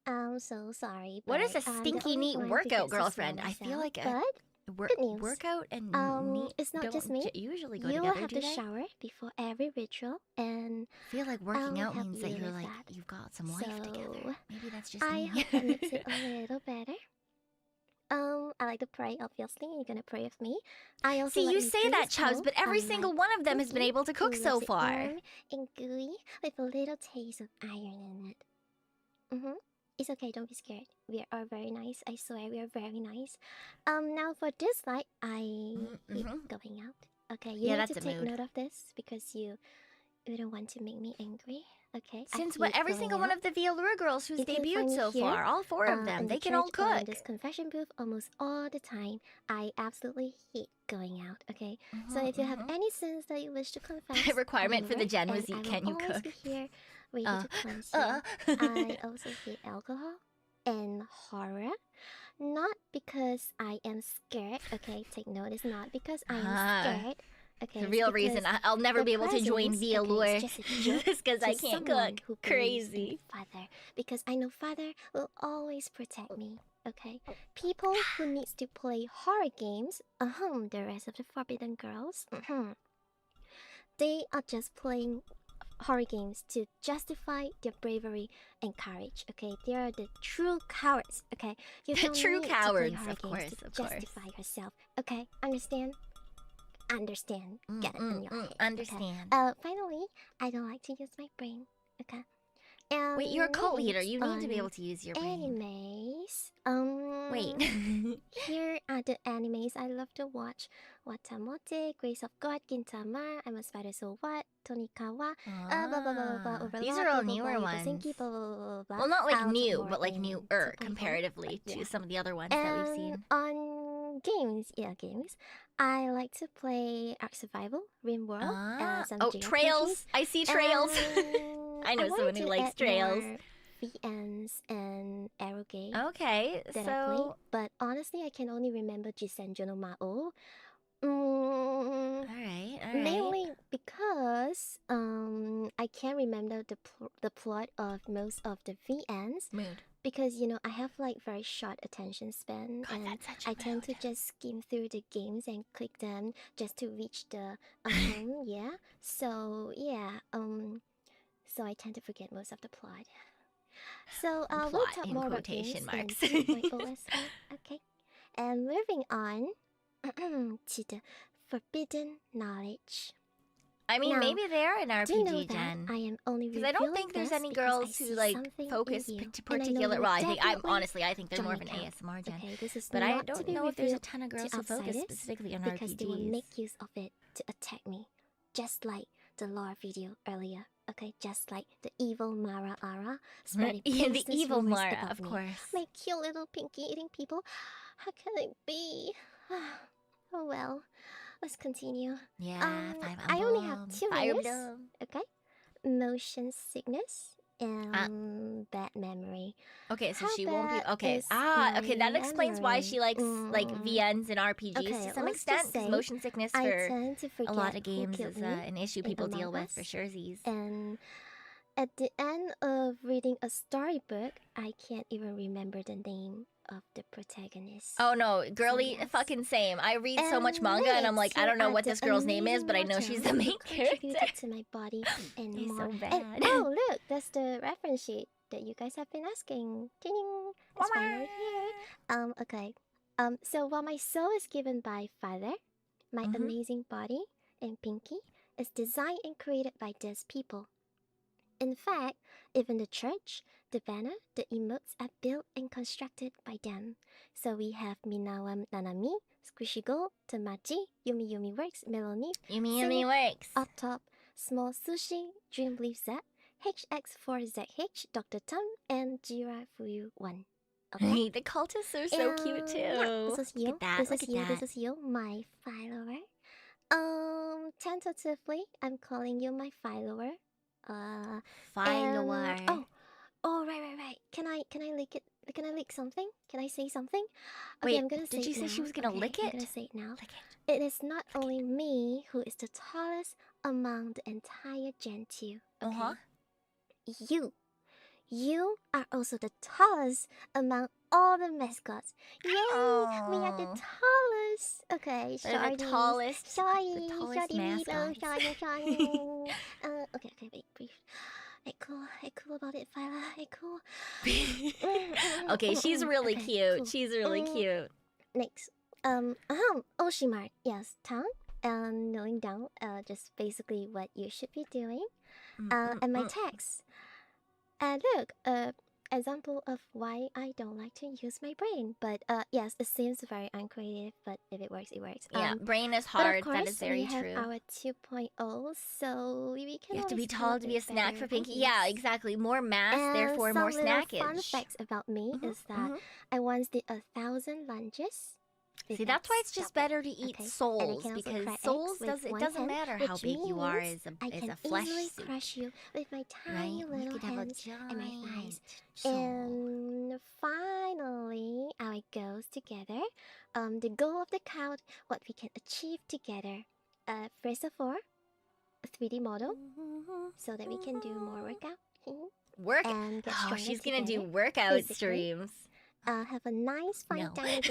I'm so sorry. What is a but I'm the stinky only neat one who workout gets to smell girlfriend? I feel myself. like a But good news. workout and neat It's not just me. usually go You will together, have do to they? shower before every ritual, and I feel like working I'll out help means you that you're with like that. you've got some life together. So, Maybe that's just I me. hope that makes it a little better. I like to pray, obviously. You're gonna pray with me. I also See, like you say these that, Chubbs, too, but every unlike single one of them has been Pinky, able to cook who so loves it far. warm and gooey with a little taste of iron in it. It's okay, don't be scared. We are very nice. I swear we are very nice. Now for this slide, I keep going out. Okay, you Yeah, need that's to a take mood. note of this because you don't want to make me angry. Okay. Since what every single one of the VAllure girls who's You can debuted find me so here, far, all four of them, in the they can all church or in cook. this confession booth almost all the time. I absolutely hate going out. Okay. So if you have any sins that you wish to confess, The requirement for the remember, Gen was and eat, I can will you always cook? be here, ready to cleanse you. I also hate alcohol and horror. Not because I am scared. Okay, take note. It's not because I am scared. Okay, The real reason I'll never be able to join VAllure is because I can't cook. Crazy. Father, because I know Father will always protect me. Okay, people who needs to play horror games, the rest of the Forbidden Girls, they are just playing horror games to justify their bravery and courage. Okay, they are the true cowards. Okay, you don't True need cowards, to play horror of games course, to of course. justify yourself. Okay, understand? Understand. Get it in your head. Understand. Okay? Finally, I don't like to use my brain. Okay. And Wait, you're a cult leader. next You need to be on able to use your brain. Animes. Wait. Here are the animes I love to watch. Watamote, Grace of God, Gintama, I'm a Spider So What, Tonikawa, blah blah blah blah blah, Overlord, These are all blah, blah, newer blah, ones. Yudosenki, blah blah blah blah blah. Well, not like I'll new, talk but like more newer in 2.0. comparatively Yeah. to some of the other ones that we've seen. On games, I like to play Ark Survival, RimWorld, and some JRPGs. Trails! I see trails! I know someone who likes trails. VNs and Arrow Game Okay, that I play, but honestly, I can only remember Jisenjo no Mao. Alright. Mainly because I can't remember the plot of most of the VNs. Mood. Because I have like very short attention span, God, and that's such a I tend to mood. just skim through the games and click them just to reach the yeah. So I tend to forget most of the plot. So we'll Plot talk in more about quotation games marks. in 2.0 as well. Okay, and moving on to the forbidden knowledge. I mean, Now, maybe they're an Do you know RPG, that Jen. I am only Because I don't think there's any girls who like focus particular. Well, I think I think they're more of an ASMR Gen. Okay, this is But I not to don't be know if there's a revealed ton of to girls who focus outsiders specifically on because they will RPGs. make use of it to attack me, just like the lore video earlier. Okay, just like the evil Mara Ara spreading Yeah, the baseless evil rumors Mara, about of me. course. My cute little pinky eating people. How can it be? Oh well, let's continue. Yeah, Fire I only have Emblem, 2 Fire winners. Emblem. Okay, motion sickness and bad memory. Okay, so How she won't be. bad Okay, is okay, that my explains why she likes like memory? VNs and RPGs Okay, to some let's extent. just Because say motion sickness I for tend to a forget lot of who games killed is me an issue people in deal Among with for Us. surezies. And at the end of reading a storybook, I can't even remember the name of the protagonist. Oh no, girly, yes. fucking same. I read so much And manga and I'm like, next, I don't know here what are this the girl's name is, amazing but I know she's the Watchalong who main character. contributed to my body and He's more. so And bad. oh look, that's the reference sheet that you guys have been asking. Ding! It's finally here. Okay. So while my soul is given by Father, my amazing body and Pinky is designed and created by these people. In fact, even the church, the banner, the emotes are built and constructed by them. So we have Minawam Nanami, Squishy Go, Tamachi, Yumi Yumi Works, Melanie, Yumi Works. Up Top, Small Sushi, Dream Believe Z, HX4ZH, Dr. Tom, and Jira Fuyu 1. Okay? The cultists are so cute too. Yeah, this is you. Look at that. This Look is at you. that. This is you, my follower. Tentatively, I'm calling you my follower. VAllure. Oh, right. Can I lick it? Can I lick something? Can I say something? Okay, Wait, I'm gonna say did you it say now. she was gonna lick I'm it? gonna say it now. Lick it. It is not only me who is the tallest among the entire Gen2. Okay. You are also the tallest among all the mascots. Yay! We are the Oh. tallest. Okay, They're the shorties. tallest Shorty, mascots. shorty. Okay, wait, brief. Hey, cool about it, Fila. Hey, cool. Okay, she's really Okay, cute. cool. She's really cute. Next, Oshimar. Yes, tongue. Kneeling down. Just basically what you should be doing. And my text. Look, example of why I don't like to use my brain. But yes, it seems very uncreative, but if it works, it works. Yeah, brain is But of hard. course, That is very we have true. our 2.0, so we can You have to be always come tall up to be a with snack better for Pinky. ideas. Yeah, exactly. More mass, And therefore more some little snackage. fun facts about me is that I once did 1,000 lunges. See, that's why it's just better to eat souls, also because crack souls eggs with it one doesn't hand, matter how which big you are means as I a can flesh easily suit, crush you with my tiny right? You little could have a hands and my giant thighs. soul. And finally, our goals together. The goal of the count, what we can achieve together. First of all, a 3D model, so that we can do more workout. And get Oh, stronger she's gonna do together, workout physically. streams. Have a nice fine No. dining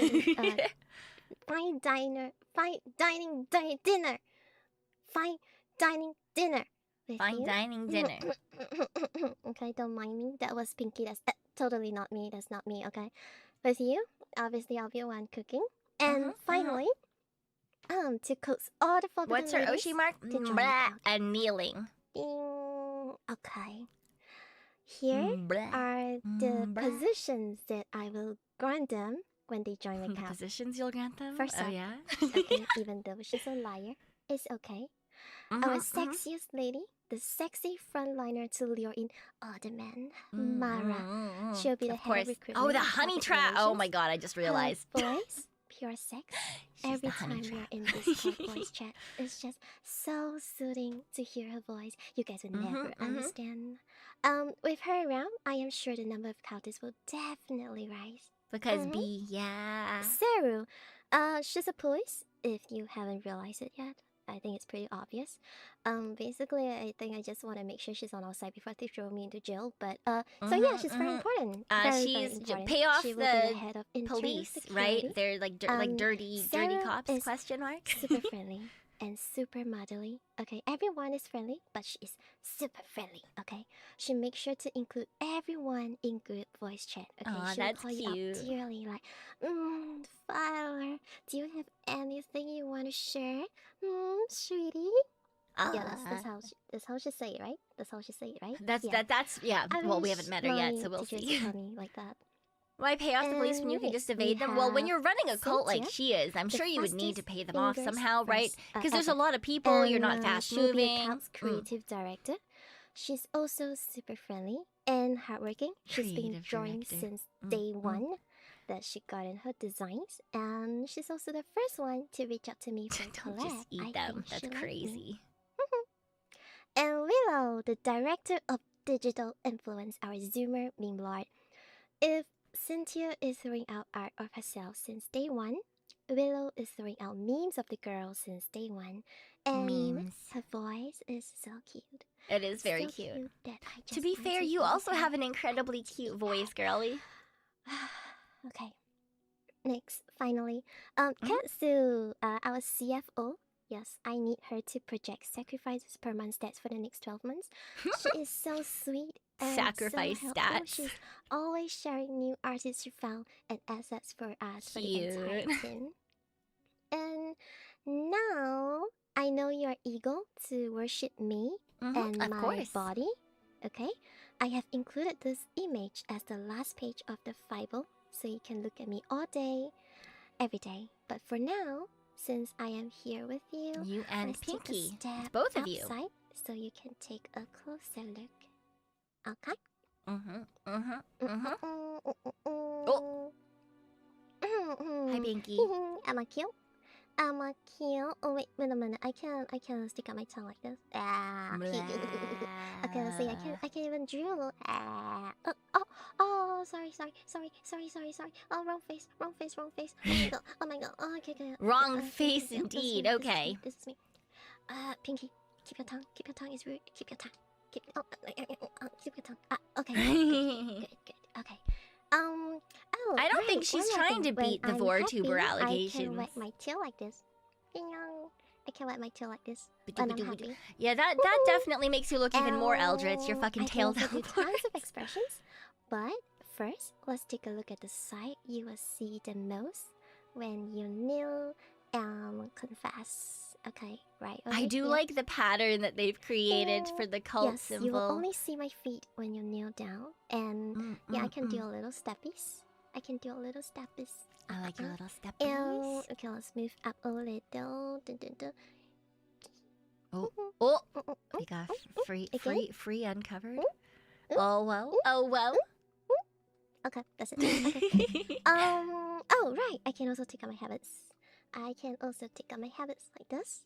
dinner. Fine dining dinner. With Fine you. dining dinner. Okay, don't mind me. That was Pinky. That's totally not me. That's not me. Okay, with you, obviously I'll be the one cooking. And finally, to cook all the forbidden What's her ladies Oshi mark? to join the Blah, crowd. and kneeling. Okay. Here Blah. are the Blah. positions that I will grant them when they join the The crowd. positions you'll grant them? First Oh, up, yeah? okay, even though she's a liar, it's okay. Our sexiest lady, the sexy frontliner to lure in all the men, Mara. She'll be the Of head course. of recruitment. Oh, the and honey public trap. Oh relations. my god, I just realized. Voice, pure sex. She's Every the honey time we're trap. in Discord voice chat, it's just so soothing to hear her voice. You guys would never understand. With her around, I am sure the number of counters will definitely rise. Because B, yeah. Saru, she's a police, if you haven't realized it yet. I think it's pretty obvious. Basically, I think I just want to make sure she's on our side before they throw me into jail. But, so yeah, she's very important. Very She's important. pay off She will be the head of internal police, security. right? They're like dirty Sarah cops? is Question mark. super friendly and super motherly. Okay, everyone is friendly, but she is super friendly. Okay, she makes sure to include everyone in group voice chat. Okay, Aw, she'll that's call you cute. up dearly, like, Fowler, do you have anything you want to share? Sweetie. Yeah, that's how she say it, right? That's how she say it, right? That's I well, we wish haven't met her yet, so my we'll teachers see. taught me like that. Why pay off the police when you can just Next, evade we them? Well, when have you're running a cult like Cynthia, she is, I'm the sure you would need to fastest pay them off fingers somehow, right? first, Because there's a ever. lot of people, you're And, not fast she'll be moving. Account's creative director. She's also super friendly and hardworking. She's been Creative drawing director. since day one that she got in her designs, and she's also the first one to reach out to me for a Don't collab. just eat I them. think That's she liked me. crazy. And Willow, the director of digital influence, our Zoomer meme lord. If Cynthia is throwing out art of herself since day one, Willow is throwing out memes of the girl since day one, and Memes. her voice is so cute. It is very So cute. that I To just be want fair, you be also her. have an incredibly cute voice, girly. Okay. Next, finally, Katsu, our CFO. Yes, I need her to project sacrifices per month stats for the next 12 months. She is so sweet and Sacrifice so helpful. stats. She's always sharing new artists she found and assets for us for the entire Cute. team. And now I know you're eager to worship me and Of my course. body. Okay, I have included this image as the last page of the Bible, so you can look at me all day, every day. But for now, since I am here with you, You and let's take a Pinky. step It's both of you. outside so you can take a closer look. Okay? Oh. Hi, Pinky. Am I cute? cute. Oh wait a minute. I can stick out my tongue like this. Okay, let's see. I can't even drool. Sorry. Oh, wrong face. Oh my god. Oh, okay. Wrong Okay, face this is indeed. me, Okay. This is me. Pinky, keep your tongue. Keep your tongue. It's rude. Keep your tongue. Keep your tongue. Okay. Good. Okay. Oh, I don't think right, she's one more trying to thing. beat the When I'm VTuber happy, I allegations. can wag my tail like this. I can wag my tail like this when I'm happy. Yeah, that definitely makes you look even more eldritch. Your fucking tail's I can out. also do tons of expressions, but first, let's take a look at the side you will see the most when you kneel and confess. Okay, right. I do like the pattern that they've created for the cult yes, symbol. you will only see my feet when you kneel down, and yeah, I can do a little steppies. I like your little step. Okay, let's move up a little. Oh, we got free uncovered. Oh well. Okay, that's it. Okay. Oh right, I can also take out my habits. Like this.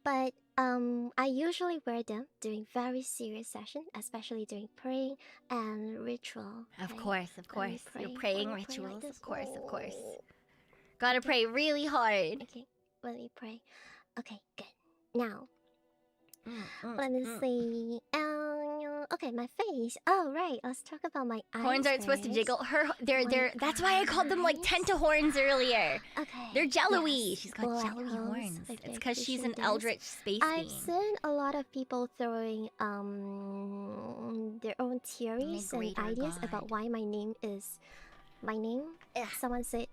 But I usually wear them during very serious sessions, especially during praying and ritual. Of okay? course. Pray, Your praying let me pray like rituals, this. of course. Gotta pray really hard. Okay, let me pray. Okay, good. Now, let me see. Okay, my face. Oh right, let's talk about my eyes. Horns aren't supposed to first. jiggle. They're. That's why I called them like tentahorns earlier. Okay. They're jello-y. yes, She's got black jello-y horns. I've It's been because she's an fishing this. eldritch space I've being. seen a lot of people throwing their own theories and greater ideas God. about why my name is my name. Someone said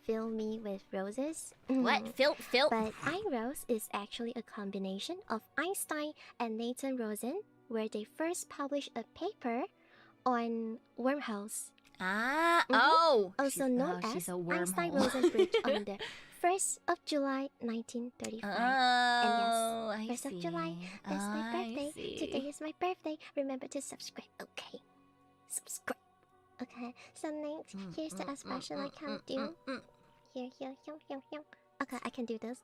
fill me with roses. What? Phil? But Ein Rose is actually a combination of Einstein and Nathan Rosen, where they first published a paper on wormholes. Oh. Also known as she's a wormhole. Einstein-Rosen Bridge on the 1st of July, 1935. Oh, And yes, 1st of July is my birthday. Today is my birthday. Remember to subscribe. Okay. Subscribe. Okay. So next, here's the expression I can do. Here. Okay, I can do this.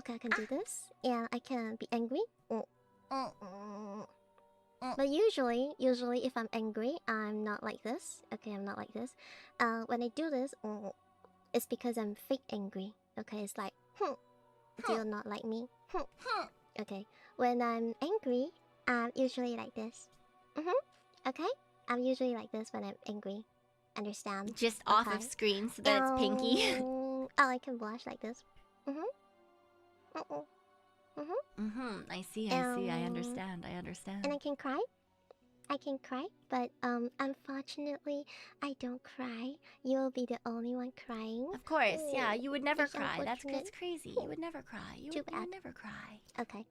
Okay, I can do this. And I can be angry. But usually if I'm angry, I'm not like this. Okay, I'm not like this. When I do this, it's because I'm fake angry. Okay, it's like, do you not like me? Okay, when I'm angry, I'm usually like this. Okay, I'm usually like this when I'm angry. Understand? Just off of screen so that it's pinky. Oh, I can blush like this. I see. I understand. And I can cry. But unfortunately, I don't cry. You'll be the only one crying. Of course, yeah. You would never It's cry. That's unfortunate. crazy. You would never cry. You Too would bad. never cry. Okay.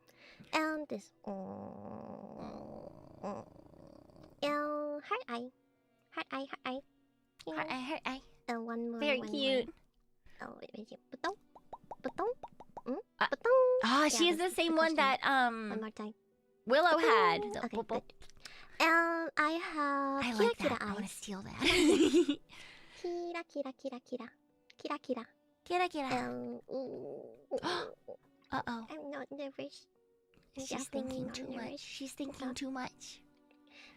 And this. Heart eye. Heart eye. And one more. Very one cute. More. Oh, wait. Butong. She is the this is same the one question. that One more time. Willow had. The Okay, boop, boop. good. And I have I kira like kira that. I want to eyes. steal that. Kira. Kira kira. Uh-oh. I'm not nervous. I'm She's definitely thinking not too nervous. much. She's thinking too much.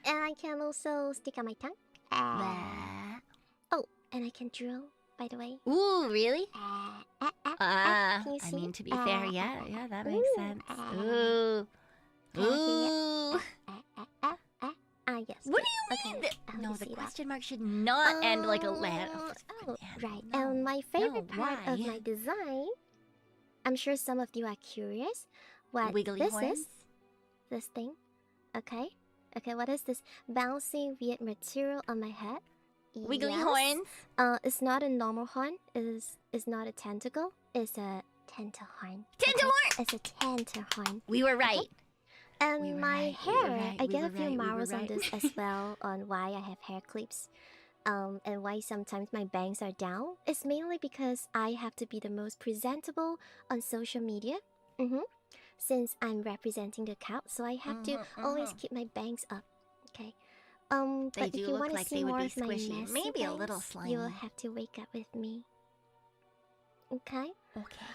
And I can also stick out my tongue. Bah. Oh, and I can drill, by the way. Ooh, really? Can you I see? mean, to be fair, yeah, that makes sense. Ooh. Can you Ooh. Yes. What good. do you mean? Okay, that- let No, me the see that. question mark should not end like a land. Oh, right. And my favorite part of my design, I'm sure some of you are curious what Wiggly this horns? is. This thing. Okay, what is this bouncy weird material on my head? Wiggly Yes. horns? It's not a normal horn. It's not a tentacle. It's a tentahorn. Tentahorn! It's a tentahorn. We were right. And We were my right, we hair, were right, I we get were a few right, we were marvels on right. this as well on why I have hair clips. And why sometimes my bangs are down. It's mainly because I have to be the most presentable on social media. Since I'm representing the cult, so I have to always keep my bangs up. Okay. They But do if you look want to like see they would more be of my squishy. messy Maybe a little things, you will slimy. have to wake up with me. Okay? Okay.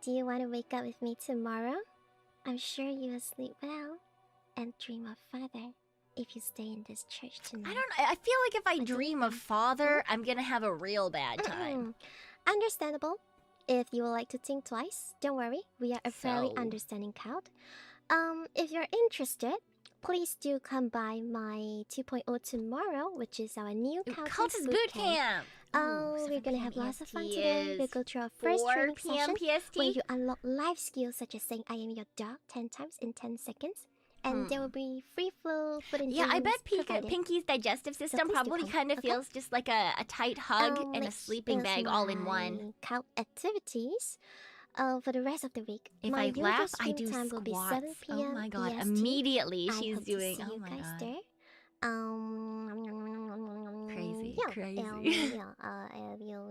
Do you want to wake up with me tomorrow? I'm sure you will sleep well and dream of father if you stay in this church tonight. I don't know. I feel like if I What do you dream of think? father, I'm gonna have a real bad time. Understandable. If you would like to think twice, don't worry. We are a very So- understanding crowd. If you're interested, please do come by my 2.0 tomorrow, which is our new Ooh, Cultist Cultist boot camp. Oh, we're gonna have lots of fun today. We'll go through our first 4 training p.m. session where PST. you unlock life skills such as saying "I am your dog" 10 times in 10 seconds, and there will be free flow food and Yeah, I bet drinks provided. Pinky's digestive system please do probably come, kind of okay? feels just like a tight hug and a Which sleeping is bag all in one. my Count activities. For the rest of the week, If my I usual laugh, I stream do time will be 7 squats. p.m. Oh my god! EST. Immediately I she's hope doing. to see Oh you my guys god! there. Crazy, Yeah, crazy.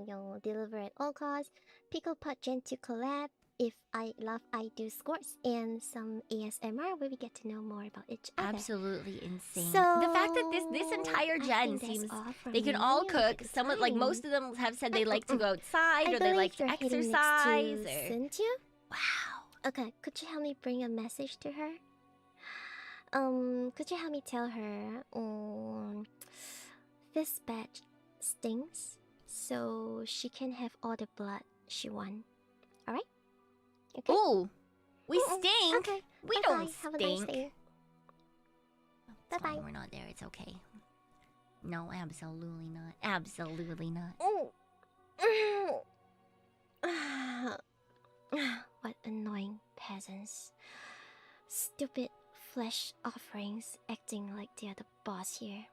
you'll deliver at all costs. Pickle Pot Gen2 collab. If I love, I do scores and some ASMR where we get to know more about each other. Absolutely insane. So, The fact that this entire I gen think that's seems all from they can me. all Look cook. at the Some like most time. of them have said they like to go outside I or they like believe to you're heading next exercise. to Or Cynthia? wow. Okay, could you help me bring a message to her? Could you help me tell her, this badge stings, so she can have all the blood she wants. Alright? Okay? Ooh, we stink. Okay. We Bye-bye. don't Have a nice stink. day. It's fine, Bye-bye. we're not there. It's okay. No, absolutely not. Absolutely not. What annoying peasants. Stupid flesh offerings acting like they're the boss here.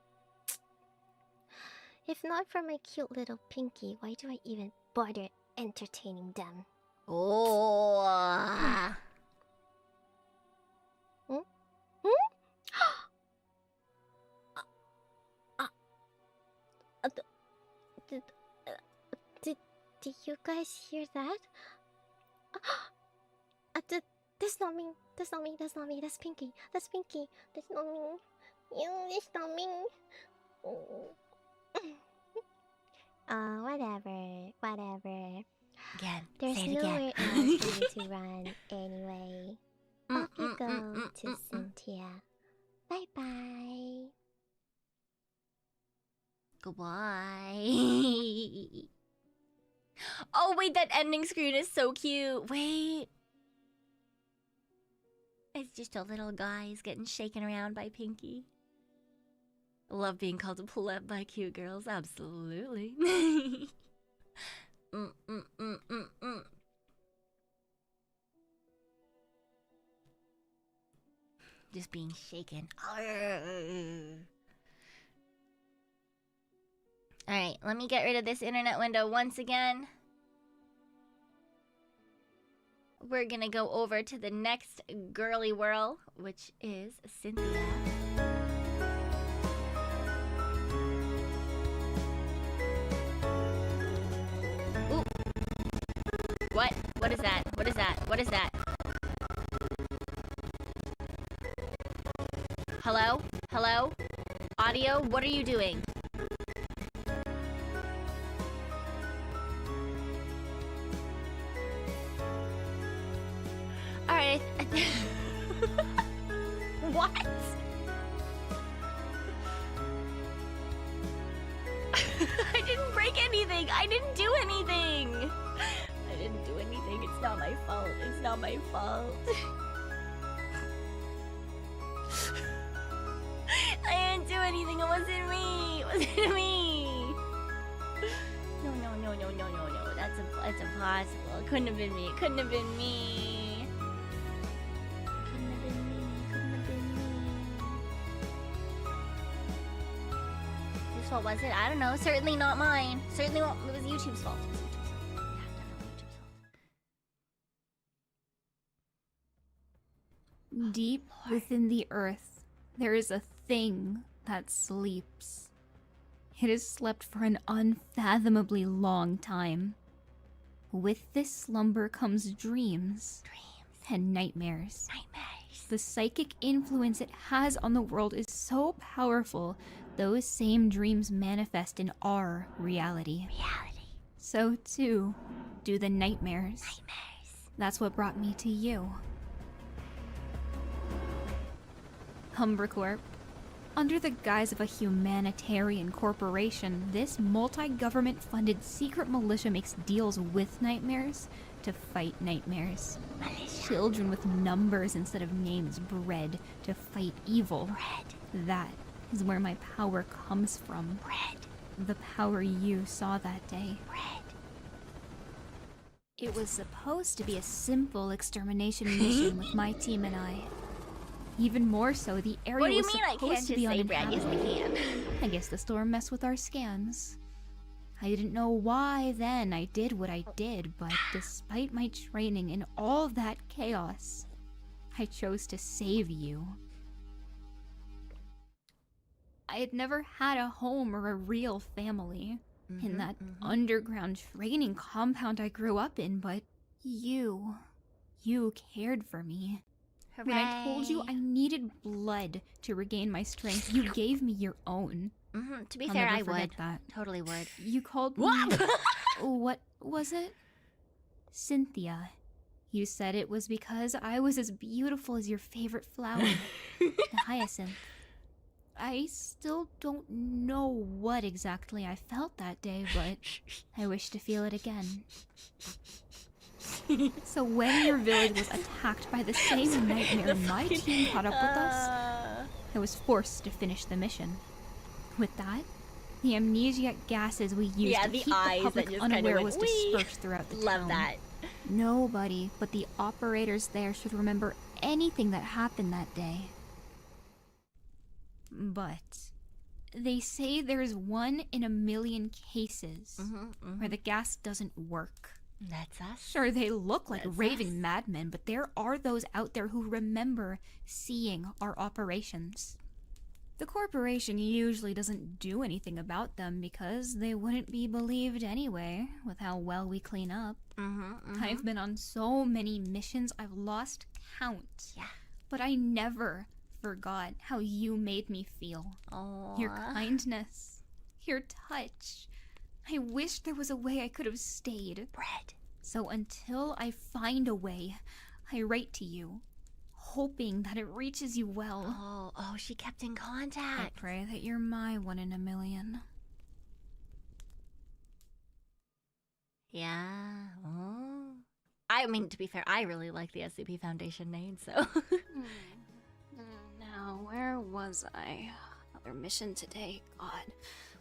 If not for my cute little Pinky, why do I even bother entertaining them? Oh. Did you guys hear that? That's not me. That's not me. That's not me. That's Pinky. That's Pinky. That's not me. It's not me. Whatever. Again. There's say it nowhere again. else for me to run anyway. Off you go to Cynthia. Bye bye. Goodbye. Oh wait, that ending screen is so cute. Wait. It's just a little guy. He's getting shaken around by Pinky. Love being called a pleb by cute girls. Absolutely. Just being shaken. Alright, let me get rid of this internet window once again. We're gonna go over to the next girly whirl, which is Cynthia. Ooh. What? What is that? What is that? What is that? Hello? Hello? Audio? What are you doing? Alright. What? I didn't break anything. I didn't do anything. I didn't do anything. It's not my fault. It's not my fault. I didn't do anything. It wasn't me. It wasn't me. No. That's impossible. It couldn't have been me. It couldn't have been me. Couldn't have been me. Couldn't have been me. Whose fault was it? I don't know. Certainly not mine. Certainly it was YouTube's fault. It was YouTube's fault. Yeah, definitely YouTube's fault. Deep within the earth, there is a thing that sleeps. It has slept for an unfathomably long time. With this slumber comes dreams and nightmares. Nightmares. The psychic influence it has on the world is so powerful, those same dreams manifest in our reality. So too do the nightmares. That's what brought me to you. Humbercorp. Under the guise of a humanitarian corporation, this multi-government funded secret militia makes deals with nightmares to fight nightmares. Children with numbers instead of names bred to fight evil. That is where my power comes from. The power you saw that day. It was supposed to be a simple extermination mission with my team and I. Even more so, the area What do you was mean I supposed can't to just be say Brad? Yes, I uninhabitable. can. I guess the storm messed with our scans. I didn't know why then I did what I did, but despite my training in all that chaos, I chose to save you. I had never had a home or a real family in that underground training compound I grew up in, but you cared for me. When I told you I needed blood to regain my strength, you gave me your own. To be I'll fair, never I forget would. that. Totally would. You called me... What was it? Cynthia. You said it was because I was as beautiful as your favorite flower, the hyacinth. I still don't know what exactly I felt that day, but I wish to feel it again. So when your village was attacked by the same nightmare, my team caught up with us. I was forced to finish the mission. With that, the amnesiac gases we used to the keep the eyes public that just kinda unaware went, was "Wee." dispersed throughout the Love town. that. Nobody but the operators there should remember anything that happened that day. But they say there's 1 in a million cases where the gas doesn't work. That's us. Sure, they look like That's raving us. madmen, but there are those out there who remember seeing our operations. The corporation usually doesn't do anything about them because they wouldn't be believed anyway, with how well we clean up. I've been on so many missions I've lost count. Yeah. But I never forgot how you made me feel. Your kindness, your touch. I wish there was a way I could have stayed. Bread. So until I find a way, I write to you, hoping that it reaches you well. Oh, she kept in I contact. pray that you're my 1 in a million. Yeah. Oh. I mean, to be fair, I really like the SCP Foundation name, so. Now, where was I? Another mission today. God,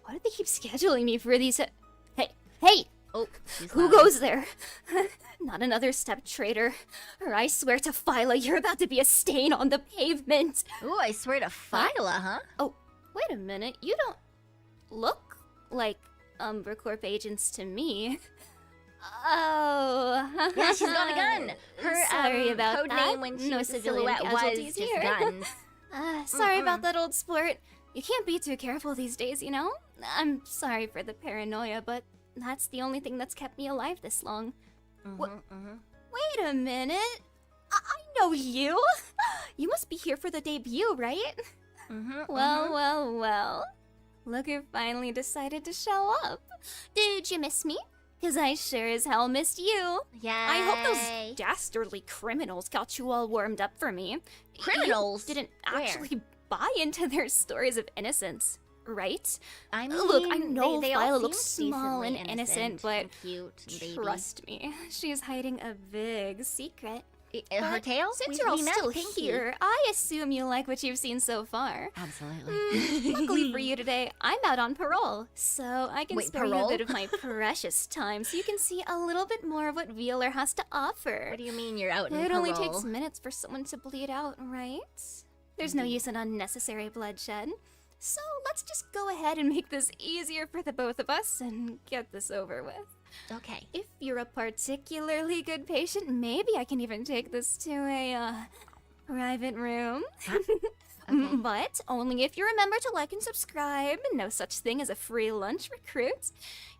why do they keep scheduling me for these? Hey! Oh, she's Who loud. goes there? Not another step traitor. Or I swear to Fila, you're about to be a stain on the pavement. Ooh, I swear to Fila, huh? Oh, wait a minute. You don't look like Umbercorp agents to me. Oh. Yeah, she's got a gun. Her Sorry about code that. name when she No was a civilian silhouette was casualties just here. guns. Sorry about that, old sport. You can't be too careful these days, you know? I'm sorry for the paranoia, but that's the only thing that's kept me alive this long. Wait a minute. I know you. You must be here for the debut, right? Well. Look who finally decided to show up. Did you miss me? Because I sure as hell missed you. Yeah. I hope those dastardly criminals got you all warmed up for me. Criminals? You didn't Where? actually buy into their stories of innocence, right? I mean, Look, I know they all Fila seem looks small and decently innocent, but and cute and baby. trust me, she's hiding a big secret. Her But tail? Since We- you're all we met still Pinky. here, I assume you like what you've seen so far. Absolutely. Luckily for you today, I'm out on parole, so I can Wait, spare you parole? a bit of my precious time so you can see a little bit more of what VAllure has to offer. What do you mean you're out in It parole? only takes minutes for someone to bleed out, right? There's no use in unnecessary bloodshed. So let's just go ahead and make this easier for the both of us and get this over with. Okay. If you're a particularly good patient, maybe I can even take this to a private room. Okay. But only if you remember to like and subscribe. No such thing as a free lunch, recruit.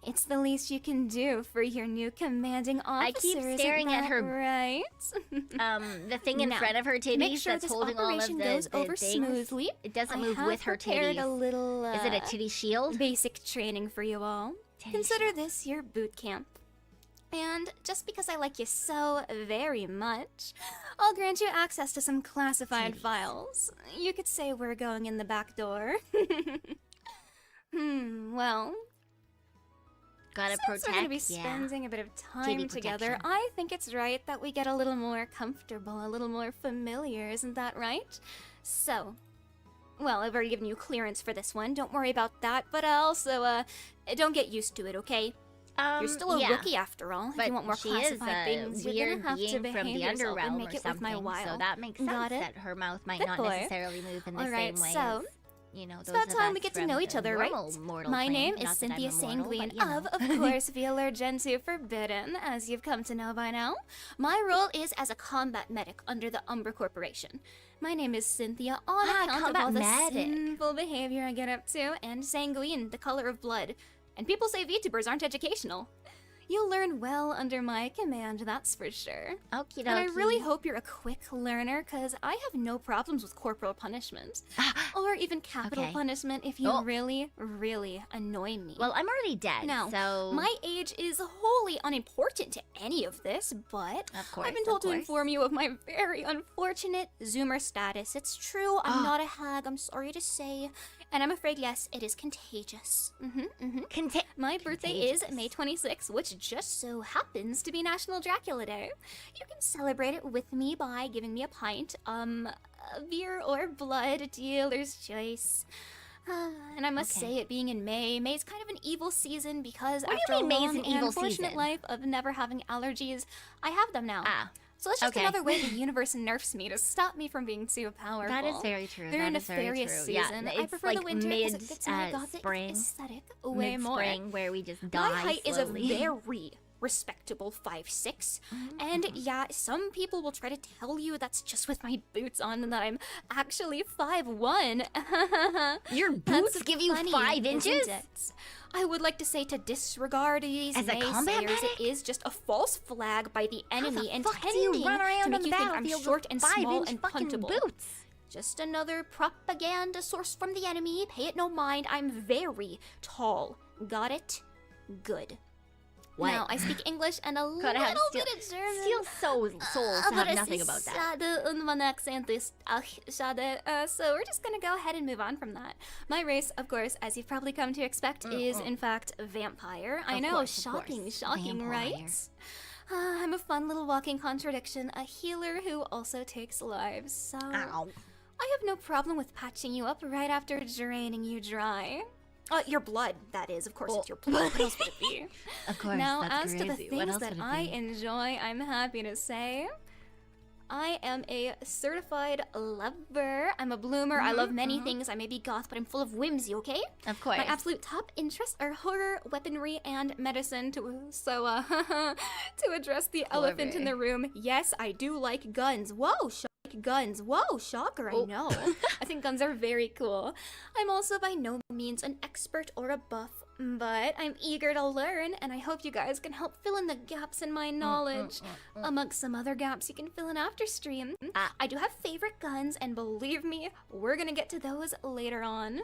It's the least you can do for your new commanding officer. I keep staring at her, right? the thing in front of her titties make sure that's this holding all of operation the, goes the over things. smoothly. It doesn't I move have with her prepared titties. a little, Is it a titty shield? basic training for you all. Consider this your boot camp. And just because I like you so very much, I'll grant you access to some classified files. You could say we're going in the back door. Well, Gotta since we're gonna be protect. Yeah. spending a bit of time Titty together, protection. I think it's right that we get a little more comfortable, a little more familiar, isn't that right? So, well, I've already given you clearance for this one, don't worry about that, but also, don't get used to it, okay? You're still a yeah. rookie after all. If But you want more she is classified a things, you're weird gonna have being to behave from the yourself and underrealm make or it with something, my while. so that makes sense Got it? that her mouth might Good not boy. necessarily move in the Alright, same way so, as, you know, It's those about of time we us get to from know each the other, right? normal mortal My plane. name is Not that I'm Cynthia immortal, Sanguine but, you know. of course, VAllure Gen2 Forbidden, as you've come to know by now. My role is as a combat medic under the Umbra Corporation. My name is Cynthia on account of combat all the medic. sinful behavior I get up to, and sanguine, the color of blood. And people say VTubers aren't educational. You'll learn well under my command, that's for sure. Okie dokie. And I really hope you're a quick learner, because I have no problems with corporal punishment. Or even capital Okay. punishment if you Oh. really, really annoy me. Well, I'm already dead, Now, so... my age is wholly unimportant to any of this, but Of course, I've been told of to course. inform you of my very unfortunate Zoomer status. It's true, I'm not a hag, I'm sorry to say. And I'm afraid, yes, it is contagious. My birthday is May 26th, which just so happens to be National Dracula Day. You can celebrate it with me by giving me a pint, beer or blood, dealer's choice. And I must say, it being in May's kind of an evil season because What do after you mean a May's long an and evil unfortunate season? life of never having allergies, I have them now. So it's just okay. another way the universe nerfs me to stop me from being too powerful. That is very true. Very That is very nefarious true. season. Yeah, I it's prefer like the winter because it mid, fits my gothic spring. aesthetic way more. Mid-spring, where we just die My height slowly. is a very respectable 5'6", and yeah, some people will try to tell you that's just with my boots on and that I'm actually 5'1". Your That's boots give you funny, 5 isn't inches? it? I would like to say to disregard these As a combat naysayers, medic? it is just a false flag by the enemy How the fuck do you intending run around to on make the you think I'm battlefield short with and small 5-inch and fucking puntable. boots? Just another propaganda source from the enemy. Pay it no mind. I'm very tall. Got it? Good. What? Now, I speak English and a Gotta have little steel, bit of German. steel souls Aber have es nothing ist about that. schade und mein Akzent ist auch schade. So we're just gonna go ahead and move on from that. My race, of course, as you've probably come to expect, is in fact vampire. I know, Of shocking, course. shocking, right? Vampire. I'm a fun little walking contradiction, a healer who also takes lives, so... Ow. I have no problem with patching you up right after draining you dry. Your blood, that is. Of course, it's your blood. What else would it be? Of course, Now, that's as to the crazy. What things else that would it I be? enjoy, I'm happy to say I am a certified lover. I'm a bloomer. I love many things. I may be goth, but I'm full of whimsy, okay? Of course. My absolute top interests are horror, weaponry, and medicine. To address the elephant in the room, yes, I do like guns. Whoa, guns. Whoa, shocker, I know. I think guns are very cool. I'm also by no means an expert or a buff, but I'm eager to learn, and I hope you guys can help fill in the gaps in my knowledge. Amongst some other gaps you can fill in after stream. I do have favorite guns, and believe me, we're gonna get to those later on.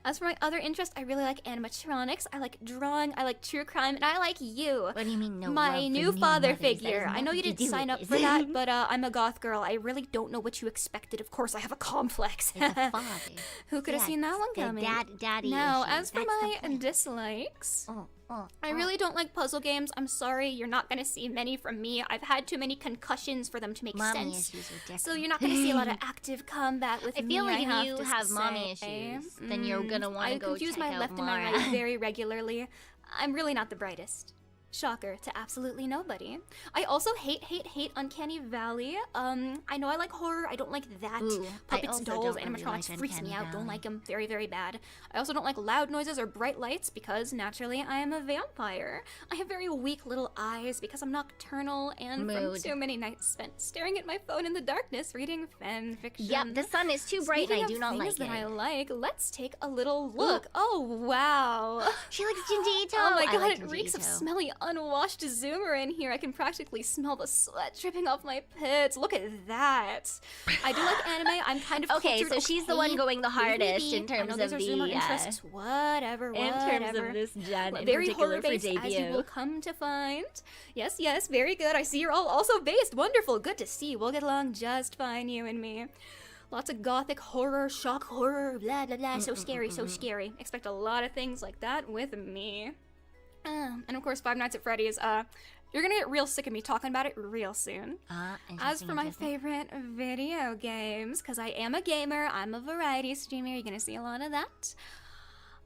As for my other interest, I really like animatronics, I like drawing, I like true crime, and I like you. What do you mean no My love new for father mothers? That has figure. I know you nothing to didn't do sign with up this. for that, but I'm a goth girl. I really don't know what you expected. Of course, I have a complex. It's a father. Who could have Yeah, seen that one the coming? daddy Now, issues. as for That's the my point. dislikes, I really don't like puzzle games. I'm sorry, you're not gonna see many from me. I've had too many concussions for them to make Mommy sense. issues are different. So you're not gonna see a lot of active combat with I me. feel like have if you to have mommy say. issues, then you're gonna want I to go confuse check my out left and my Mara. right very regularly. I'm really not the brightest. Shocker to absolutely nobody. I also hate Uncanny Valley. I know I like horror. I don't like that. Ooh, Puppets, also dolls, don't really animatronics like freaks me Uncanny out. Don't Valley. like them. Very, very bad. I also don't like loud noises or bright lights because naturally I am a vampire. I have very weak little eyes because I'm nocturnal and from Mood. too many nights spent staring at my phone in the darkness reading fan fiction. Yep, the sun is too bright and I do not like things that I it. like, let's take a little look. Oh, wow. She likes Gen2. Oh my I god, like it reeks of Gen2. smelly, unwashed Zoomer in here. I can practically smell the sweat dripping off my pits. Look at that. I do like anime. I'm kind of Okay, cultured, so she's the one going the hardest in I terms know these of are Zoomer the interests. Whatever, in terms of this gen in very particular for horror-based, as you debut. will come to find. Yes, yes, very good. I see you're all also based. Wonderful. Good to see. We'll get along just fine, you and me. Lots of gothic horror, shock horror, blah, blah, blah. So scary, so scary. Expect a lot of things like that with me. And of course, Five Nights at Freddy's. You're gonna get real sick of me talking about it real soon. As for my favorite video games, because I am a gamer, I'm a variety streamer, you're gonna see a lot of that.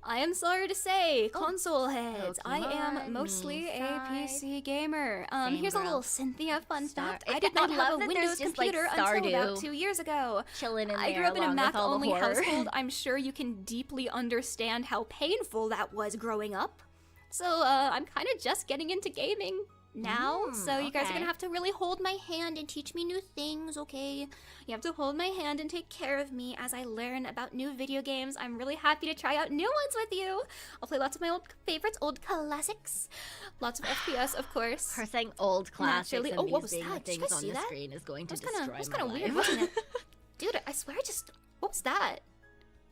I am sorry to say, console heads, I am mostly a PC gamer. Here's girl. a little Cynthia fun fact. I I did not love have a that there's Windows just, like, computer until about Stardew 2 years ago. Chilling in I there grew up in a along with all the Mac-only horror. household. I'm sure you can deeply understand how painful that was growing up. So I'm kind of just getting into gaming now. So you guys are okay. gonna have to really hold my hand and teach me new things, okay? You have to hold my hand and take care of me as I learn about new video games. I'm really happy to try out new ones with you. I'll play lots of my old favorites, old classics. Lots of FPS, of course. Her saying old classics Naturally. and Oh, me what was seeing that? the Did you things guys on see the that? screen is going to That was destroy kind my of life. weird, wasn't it? Dude, I swear what was that?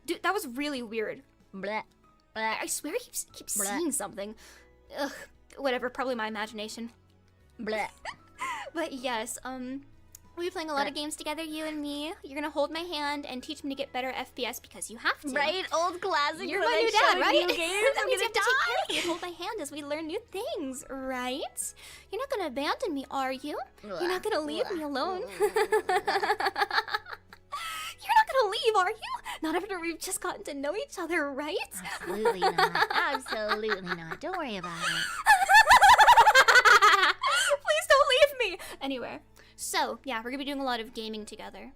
Dude, that was really weird. Bleh, bleh. I swear I keep Bleh. seeing something. Ugh, whatever, probably my imagination. Bleh. But yes, we'll be playing a lot of games together, you and me. You're gonna hold my hand and teach me to get better FPS because you have to. Right? Old classics. You're when my I new show dad, you right? Games, That I'm means you gonna have to take care die. of me and hold my hand as we learn new things, right? You're not gonna abandon me, are you? You're not gonna leave me alone. You're not gonna leave, are you? Not after we've just gotten to know each other, right? Absolutely not. Absolutely not. Don't worry about it. Please don't leave me! Anyway, so, yeah, we're gonna be doing a lot of gaming together.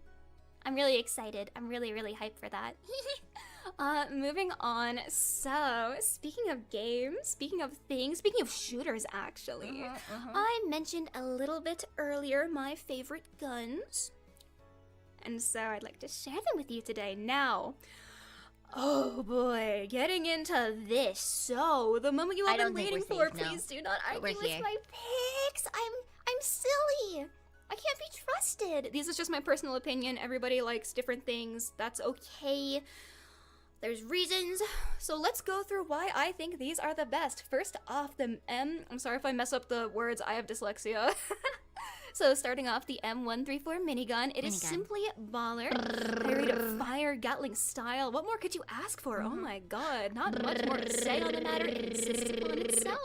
I'm really excited. I'm really, really hyped for that. Moving on. So, speaking of games, speaking of things, speaking of shooters, actually, I mentioned a little bit earlier my favorite guns. And so I'd like to share them with you today. Now, oh boy, getting into this. So, the moment you I have been don't think waiting we're for, safe, no. please do not But argue we're with here. my picks. I'm silly. I can't be trusted. This is just my personal opinion. Everybody likes different things. That's okay. There's reasons. So let's go through why I think these are the best. First off, the I'm sorry if I mess up the words. I have dyslexia. So starting off, the M134 minigun. It is Minigun. simply baller. Parried at fire, Gatling style. What more could you ask for? Oh my god. Not much more to say on the matter. It insists upon itself.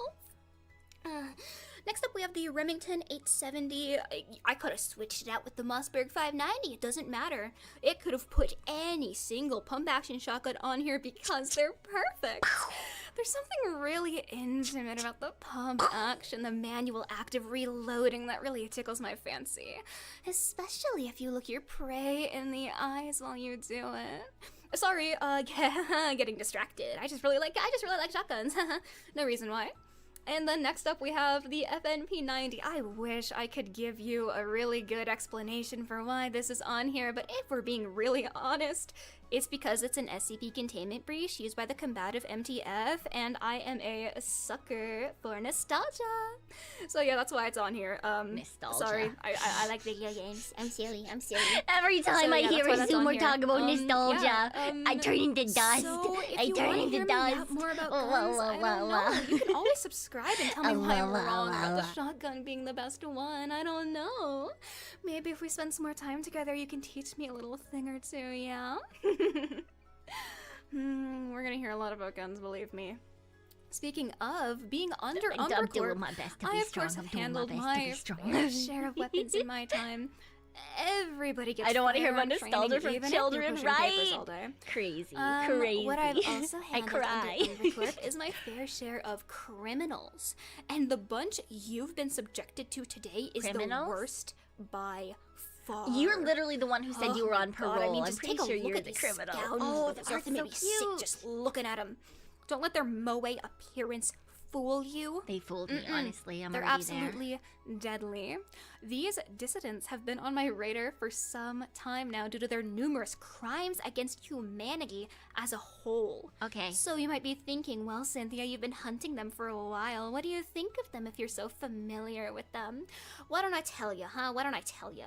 Next up, we have the Remington 870. I could have switched it out with the Mossberg 590. It doesn't matter. It could have put any single pump-action shotgun on here because they're perfect. There's something really intimate about the pump action, the manual active reloading that really tickles my fancy. Especially if you look your prey in the eyes while you do it. Sorry, getting distracted. I just really like shotguns. No reason why. And then next up we have the FNP90. I wish I could give you a really good explanation for why this is on here, but if we're being really honest, it's because it's an SCP containment breach used by the combative MTF, and I am a sucker for nostalgia. So yeah, that's why it's on here. Nostalgia. Sorry, I like video games. I'm silly. Every time So, I yeah, hear that's why a that's on Zoomer here. talk about nostalgia, Yeah, I turn into dust. So if I you turn want to into hear dust. me more about Oh, guns, wow, I wow, don't wow. know. You can always subscribe and tell me Oh, why I'm wow, wrong wow, about the wow. shotgun being the best one. I don't know. Maybe if we spend some more time together, you can teach me a little thing or two, yeah? We're gonna hear a lot about guns, believe me. Speaking of being under I'm doing Umbercorp, my best to I be of strong. course I'm have doing my handled best to my be strong. fair share of weapons in my time. Everybody gets I don't want to hear firearm about nostalgia training, from even if you're children, pushing papers right? all day. Crazy. What I've also I handled cry. under Overclip is my fair share of criminals. And the bunch you've been subjected to today is Criminals? the worst by far. You're literally the one who said you were on God, parole. I mean, I'm just pretty take a sure look you're at the these criminal. scoundrels. Oh, It's they are starting to so make me sick cute. just looking at them. Don't let their moe appearance fool you. They fooled me, honestly. I'm They're already there. absolutely deadly. These dissidents have been on my radar for some time now due to their numerous crimes against humanity as a whole. Okay. So you might be thinking, well, Cynthia, you've been hunting them for a while. What do you think of them if you're so familiar with them? Why don't I tell you, huh? Why don't I tell you?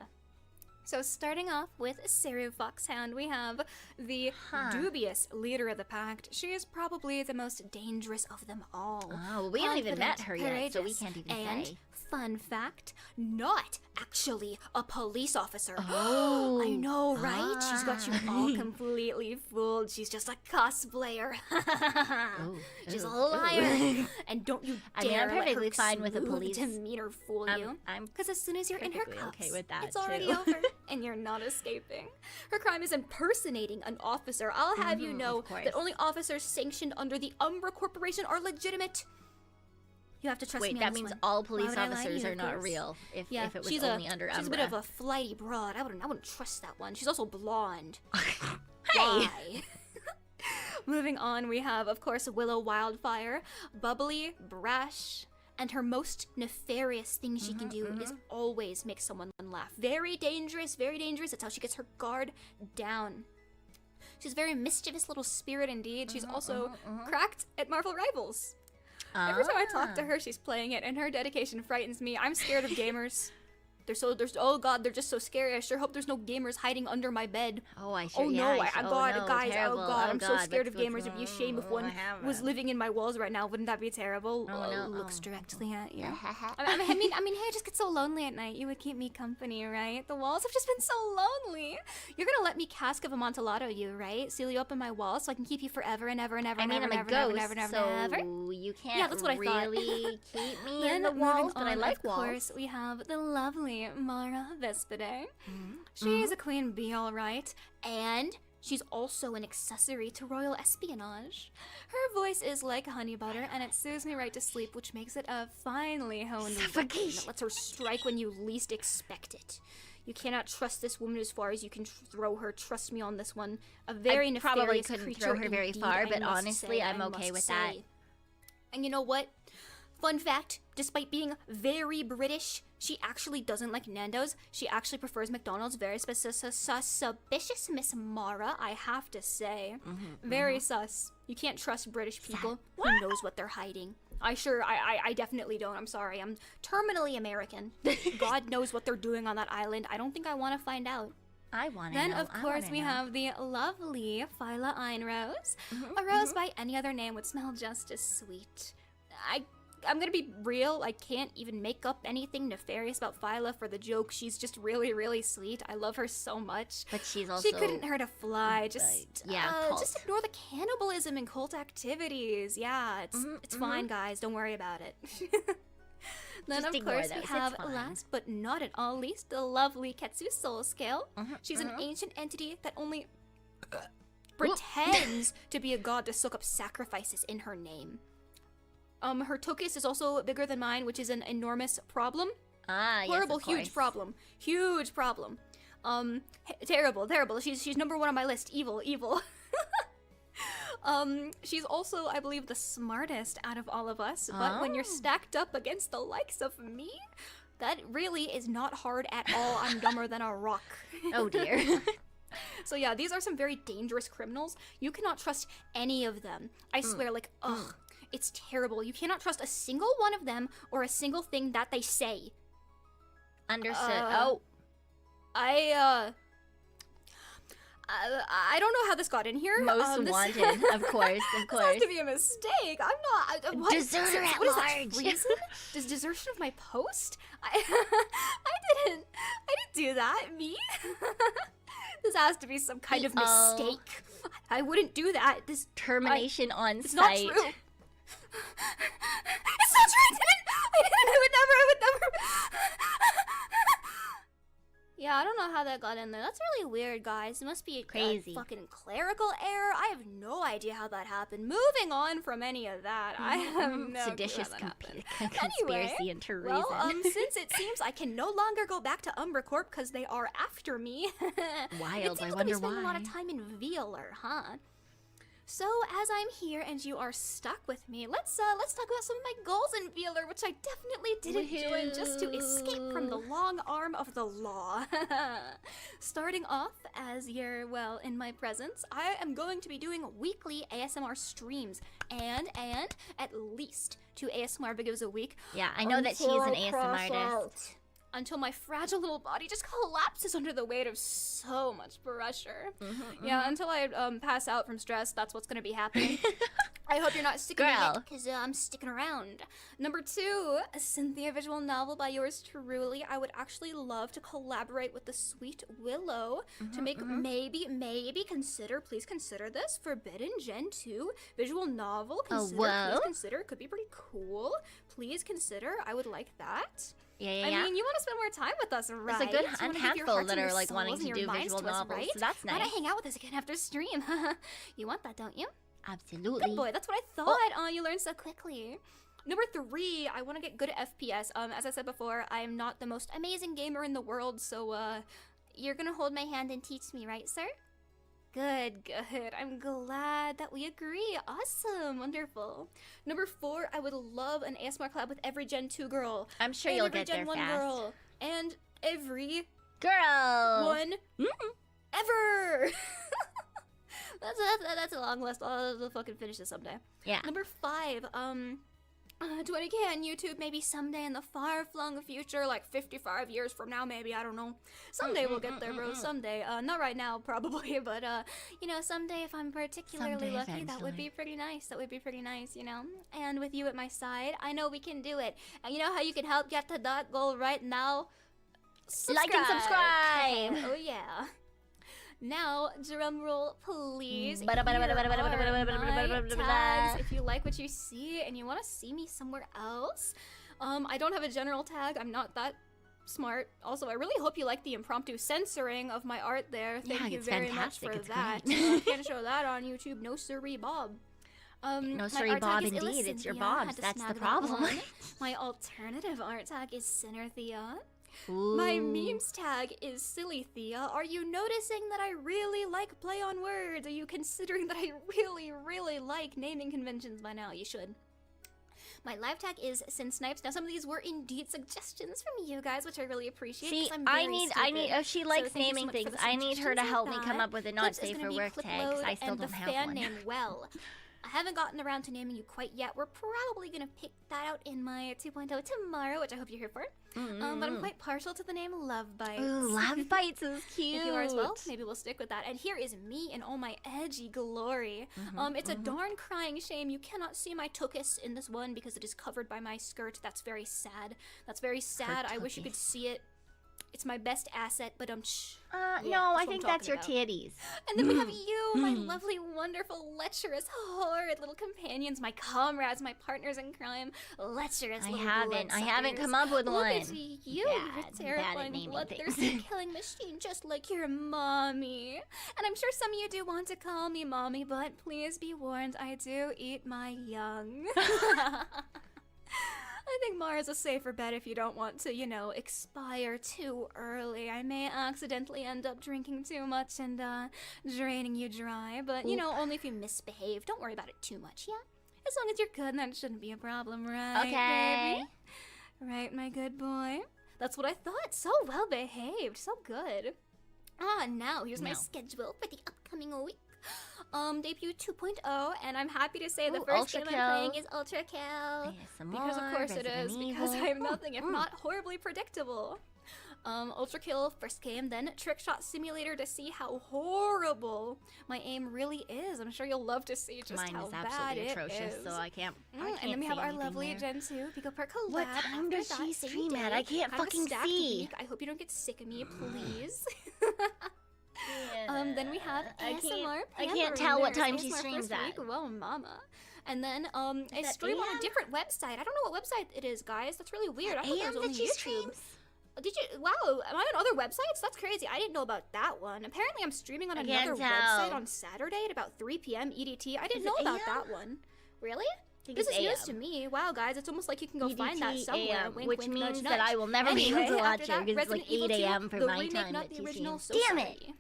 So starting off with Seru Foxhound, we have the dubious leader of the pact. She is probably the most dangerous of them all. Oh, well, we haven't even met her yet, so we courageous, can't even and, say. fun fact, not actually a police officer. Oh. I know, right? She's got you all completely fooled. She's just a cosplayer. She's a liar. And don't you I mean, dare I'm let perfectly her fine with a smooth police- demeanor fool you. I'm Because as soon as you're in her perfectly cuffs, okay with that, it's already too. over, and you're not escaping. Her crime is impersonating an officer. I'll have you know of course. that only officers sanctioned under the Umbra Corporation are legitimate. You have to trust Wait, me on that this means one. all Why police would I lie to officers you, are of not course? real if Yeah, it was she's only under she's a Umbra. bit of a flighty broad. I wouldn't trust that one. She's also blonde. Hey! Why? Moving on, we have, of course, Willow Wildfire, bubbly, brash, and her most nefarious thing she can do is always make someone laugh. Very dangerous, very dangerous. That's how she gets her guard down. She's a very mischievous little spirit indeed. She's also cracked at Marvel Rivals. Every time I talk to her, she's playing it, and her dedication frightens me. I'm scared of gamers. Oh god, they're just so scary. I sure hope there's no gamers hiding under my bed. Oh, I sure. Oh yeah, no, I sure- God, no, guys, terrible. oh god, I'm so God, scared of what's- gamers. It'd be a shame if one what was happened? living in my walls right now. Wouldn't that be terrible? Oh, no. Looks Oh. directly at you. I mean, hey, I just get so lonely at night. You would keep me company, right? The walls have just been so lonely. You're gonna let me Cask of Amontillado you, right? Seal you up in my walls so I can keep you forever and ever and ever I and mean, ever I'm a and ever and ghost, ever and ever so and ever. you can't Yeah, that's what I thought. really keep me Then in the moving walls, but I on, like of walls. course, we have the lovely Mara Vespidae. She's a queen bee, all right, and she's also an accessory to royal espionage. Her voice is like honey butter, and it soothes me right to sleep, which makes it a finely honed weapon that lets her strike when you least expect it. You cannot trust this woman as far as you can throw her. Trust me on this one. A very I nefarious probably couldn't creature throw her very indeed, far, I but must honestly, say, I'm I okay must with that. say. And you know what? Fun fact, despite being very British, she actually doesn't like Nando's. She actually prefers McDonald's. Very suspicious, Miss Mara, I have to say. Very sus. You can't trust British people. Who knows what they're hiding? I definitely don't. I'm sorry. I'm terminally American. God knows what they're doing on that island. I don't think I want to find out. I want to know. Then, of course, we have the lovely Fila Ein Rose. A rose by any other name would smell just as sweet. I'm gonna be real, I can't even make up anything nefarious about Fila for the joke. She's just really, really sweet. I love her so much. But she's also... She couldn't hurt a fly. Just cult. just ignore the cannibalism and cult activities. Yeah, it's fine, guys. Don't worry about it. Then, Just of ignore course, those, we it's have, fine. last but not at all least, the lovely Ketu Solscale. She's an ancient entity that only pretends to be a god to soak up sacrifices in her name. Her tokus is also bigger than mine, which is an enormous problem. Ah, Horrible, yes, of course. huge problem. Huge problem. Terrible. She's number one on my list. Evil. She's also, I believe, the smartest out of all of us. But when you're stacked up against the likes of me, that really is not hard at all. I'm dumber than a rock. Oh, dear. So yeah, these are some very dangerous criminals. You cannot trust any of them. I swear, ugh. It's terrible. You cannot trust a single one of them or a single thing that they say. Understood. I don't know how this got in here. Most wanted, of course, of This course. has to be a mistake. I'm not. What? Deserter at What is that, large. treason? Does desertion of my post? I didn't do that. Me? This has to be some kind of mistake. I wouldn't do that. This Termination on it's site. not true. It's not true. I would never. Yeah, I don't know how that got in there. That's really weird, guys. It must be Crazy. a fucking clerical error. I have no idea how that happened. Moving on from any of that, I have no Seditious clue how that happened. conspiracy Anyway, into reason. well, since it seems I can no longer go back to Umbra Corp because they are after me. Wild, It seems I like wonder we spend a lot of why. time in VAllure, huh? So as I'm here and you are stuck with me, let's talk about some of my goals in VAllure, which I definitely didn't join just to escape from the long arm of the law. Starting off, as you're well in my presence, I am going to be doing weekly ASMR streams and at least 2 ASMR videos a week. Yeah, I know that she is an ASMR artist. Until my fragile little body just collapses under the weight of so much pressure. Yeah, until I pass out from stress, that's what's gonna be happening. I hope you're not sticking around, because I'm sticking around. Number 2, a Cynthia visual novel by yours truly. I would actually love to collaborate with the sweet Willow to make maybe please consider this Forbidden Gen 2 visual novel. Please consider, could be pretty cool. Please consider, I would like that. Yeah. I mean, you want to spend more time with us, right? There's a good You wanna give your handful hearts that and are your like wanting souls to and do your minds visual to us, novels, right? so that's Wanna nice. hang out with us again after stream? You want that, don't you? Absolutely. Good boy, that's what I thought. Oh, you learned so quickly. Number 3, I want to get good at FPS. As I said before, I am not the most amazing gamer in the world, so you're gonna hold my hand and teach me, right, sir? Good. I'm glad that we agree. Awesome. Wonderful. Number 4, I would love an ASMR collab with every Gen 2 girl. I'm sure and you'll every get Gen there 1 fast. girl. And every Girl! one ever. That's a long list. I'll fucking finish this someday. Yeah. Number 5, 20K on YouTube, maybe someday in the far-flung future, like 55 years from now, maybe, I don't know. Someday we'll get there, bro, someday. Not right now, probably, but, you know, someday if I'm particularly Someday, lucky, that would eventually. be pretty nice. That would be pretty nice, you know? And with you at my side, I know we can do it. And you know how you can help get to that goal right now? Like and subscribe! Oh, yeah. Now, drum roll, please. Bada, bada, bada, bada, bada, bada, bada, bada, bada, bada, bada, Tags, bada. if you like what you see and you want to see me somewhere else. I don't have a general tag. I'm not that smart. Also, I really hope you like the impromptu censoring of my art there. Thank you it's very fantastic. much for It's that. great. Can't show that on YouTube. No sirree, Bob. No my sorry, art Bob, tag is indeed. It's your Illacynthia. I had Bobs. to That's the snag that problem. one. My alternative art tag is Sinner Thea. Ooh. My memes tag is Silly Thea. Are you noticing that I really like play on words? Are you considering that I really like naming conventions by now? You should. My live tag is Sin Snipes. Now some of these were indeed suggestions from you guys, which I really appreciate. See, 'cause I'm I very need, stupid. if she So likes thank you so naming much for things, the I need her to suggestions help on me come that. up with a not Clips is safe gonna for be work tag, 'cause I Clipload still and don't the have fan one. name Well. I haven't gotten around to naming you quite yet. We're probably gonna pick that out in my 2.0 tomorrow, which I hope you're here for. But I'm quite partial to the name Love Bites. Ooh, Love Bites is cute. If you are as well, maybe we'll stick with that. And here is me in all my edgy glory. It's a darn crying shame you cannot see my tuchus in this one because it is covered by my skirt. That's very sad. That's very sad. I wish you could see it. It's my best asset, but no, that's I what think I'm that's your talking about. titties. And then we have you, my lovely, wonderful, lecherous, horrid little companions, my comrades, my partners in crime, lecherous I little haven't bloodsuckers. come up with Look one. at you, Yeah, you're I'm bad at terrifying, naming bloodthirsty things. killing machine, just like your mommy. And I'm sure some of you do want to call me mommy, but please be warned, I do eat my young. I think Mara's a safer bet if you don't want to, you know, expire too early. I may accidentally end up drinking too much and draining you dry, but you know, only if you misbehave. Don't worry about it too much, yeah? As long as you're good, that shouldn't be a problem, right? Okay. Baby? Right, my good boy? That's what I thought. So well behaved. So good. Now here's my schedule for the upcoming week. Debut 2.0, and I'm happy to say the Ooh, first game Ultra I'm playing Kill. is Ultra Kill. ASMR, Because of course it Resident is, because Evil. I'm nothing if not horribly predictable. Ultra Kill first game, then Trick Shot Simulator to see how horrible my aim really is. I'm sure you'll love to see just Mine how is bad absolutely it atrocious, is. so I can't. And then we have our lovely Gen 2 Pico Per collab. What time does after she that same stream at? day. I can't Kind of a fucking stacked see. week. I hope you don't get sick of me, please. Then we have ASMR I can't tell what time she ASMR streams first at. week. Well, mama. And then a that stream on AM? a different website. I don't know what website it is, guys. That's really weird. I thought AM it was that only she YouTube. streams? Did you? Wow, am I on other websites? That's crazy. I didn't know about that one. Apparently, I'm streaming on I another can't tell. website on Saturday at about 3 p.m. EDT. I didn't know about that one. Really? This is news to me. Wow, guys, it's almost like you can go find that somewhere. Wink, which wink, means nudge, that nudge. I will never Anyway, be able to watch after it that, because it's like Resident 8 Evil 2, a.m. for the my remake, time not at the original. TC. So Damn sorry. it!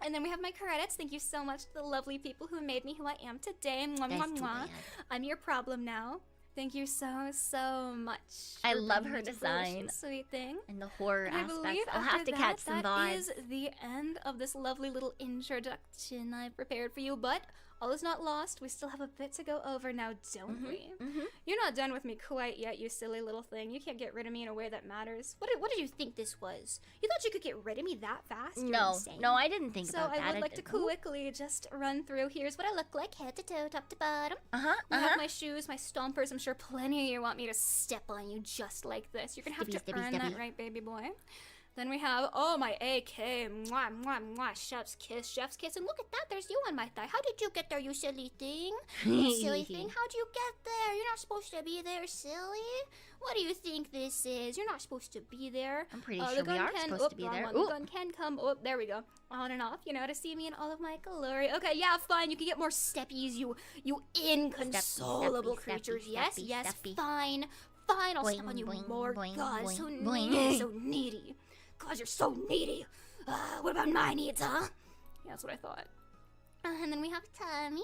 And then we have my credits. Thank you so much to the lovely people who made me who I am today. Mwah, That's mwah, too mwah. bad. I'm your problem now. Thank you so, so much. I for love bringing her me to design. fruition, sweet thing. And the horror And I aspects. believe I'll have after to catch some that vibes. is the end of this lovely little introduction I prepared for you. But all is not lost. We still have a bit to go over now, don't we? You're not done with me quite yet, you silly little thing. You can't get rid of me in a way that matters. What did you think this was? You thought you could get rid of me that fast? You're No, insane. no, I didn't think So about that. I would like to quickly just run through. Here's what I look like, head to toe, top to bottom. I have my shoes, my stompers. I'm sure plenty of you want me to step on you just like this. You're gonna have to earn that, right, baby boy? Then we have, oh, my AK, mwah, mwah, mwah, chef's kiss, and look at that, there's you on my thigh. How did you get there, you silly thing? You silly thing, how'd you get there? You're not supposed to be there, silly. What do you think this is? You're not supposed to be there. I'm pretty sure we are supposed to be there. The gun can come, there we go. On and off, you know, to see me in all of my glory. Okay, yeah, fine, you can get more steppies, you inconsolable creatures. Yes, fine, I'll step on you more. God, so needy, so needy. God, you're so needy. What about my needs, huh? Yeah, that's what I thought. And then we have Tummy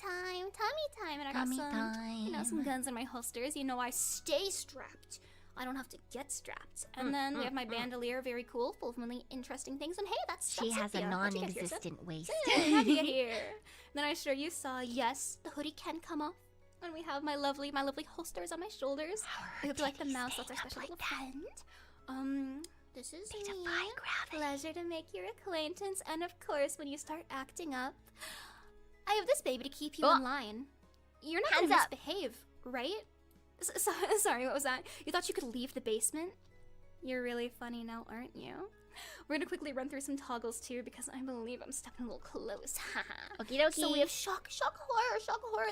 time. And I got some guns in my holsters. You know, I stay strapped. I don't have to get strapped. And then we have my bandolier, very cool, full of really interesting things. And hey, She has a non-existent waist. How'd you get here? Then I'm sure you saw, yes, the hoodie can come off. And we have my lovely holsters on my shoulders. I hope you like the mouse. That's our special little friend. This is me. Pleasure to make your acquaintance. And of course, when you start acting up, I have this baby to keep you in line. You're not gonna misbehave, right? Sorry, what was that? You thought you could leave the basement? You're really funny now, aren't you? We're gonna quickly run through some toggles too, because I believe I'm stepping a little close. Okie dokie. So we have shock horror,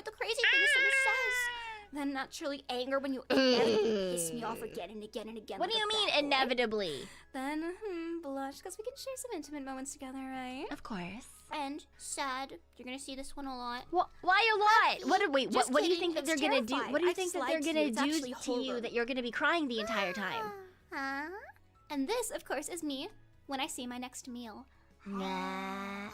the crazy things that it says. Then naturally anger when you inevitably piss me off again and again and again. What do you mean inevitably? Then blush, because we can share some intimate moments together, right? Of course. And sad. You're gonna see this one a lot. Why a lot? What do you think that It's they're gonna do? terrifying. What do you I think just that they're lied to gonna you. It's do actually to you horror. that you're gonna be crying the entire time? Huh? And this, of course, is me when I see my next meal. Nah.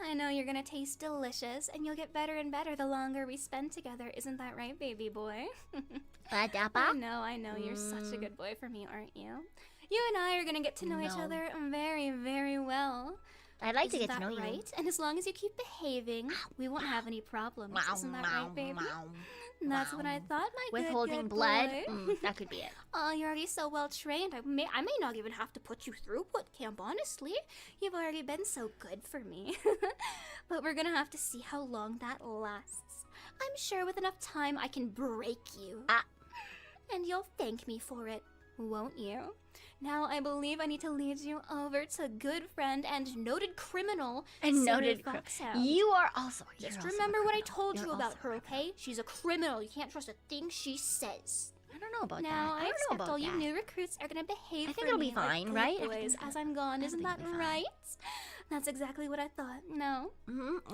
I know you're gonna taste delicious, and you'll get better and better the longer we spend together. Isn't that right, baby boy? I know. You're such a good boy for me, aren't you? You and I are gonna get to know each other very, very well. I'd like to get to know you. Right? And as long as you keep behaving, we won't have any problems. Isn't that right, baby? That's what I thought, my Withholding good blood? boy. That could be it. Oh, you're already so well trained. I may not even have to put you through boot camp, honestly. You've already been so good for me. But we're gonna have to see how long that lasts. I'm sure with enough time I can break you. And you'll thank me for it, won't you? Now I believe I need to lead you over to good friend and noted criminal, Foxhound. You are also. Just remember what I told you about her, okay? She's a criminal. You can't trust a thing she says. I don't know about now, that. I expect all you new recruits are gonna behave. I think it'll be fine, like right? Boys, as I'm gone, isn't that right? That's exactly what I thought. No,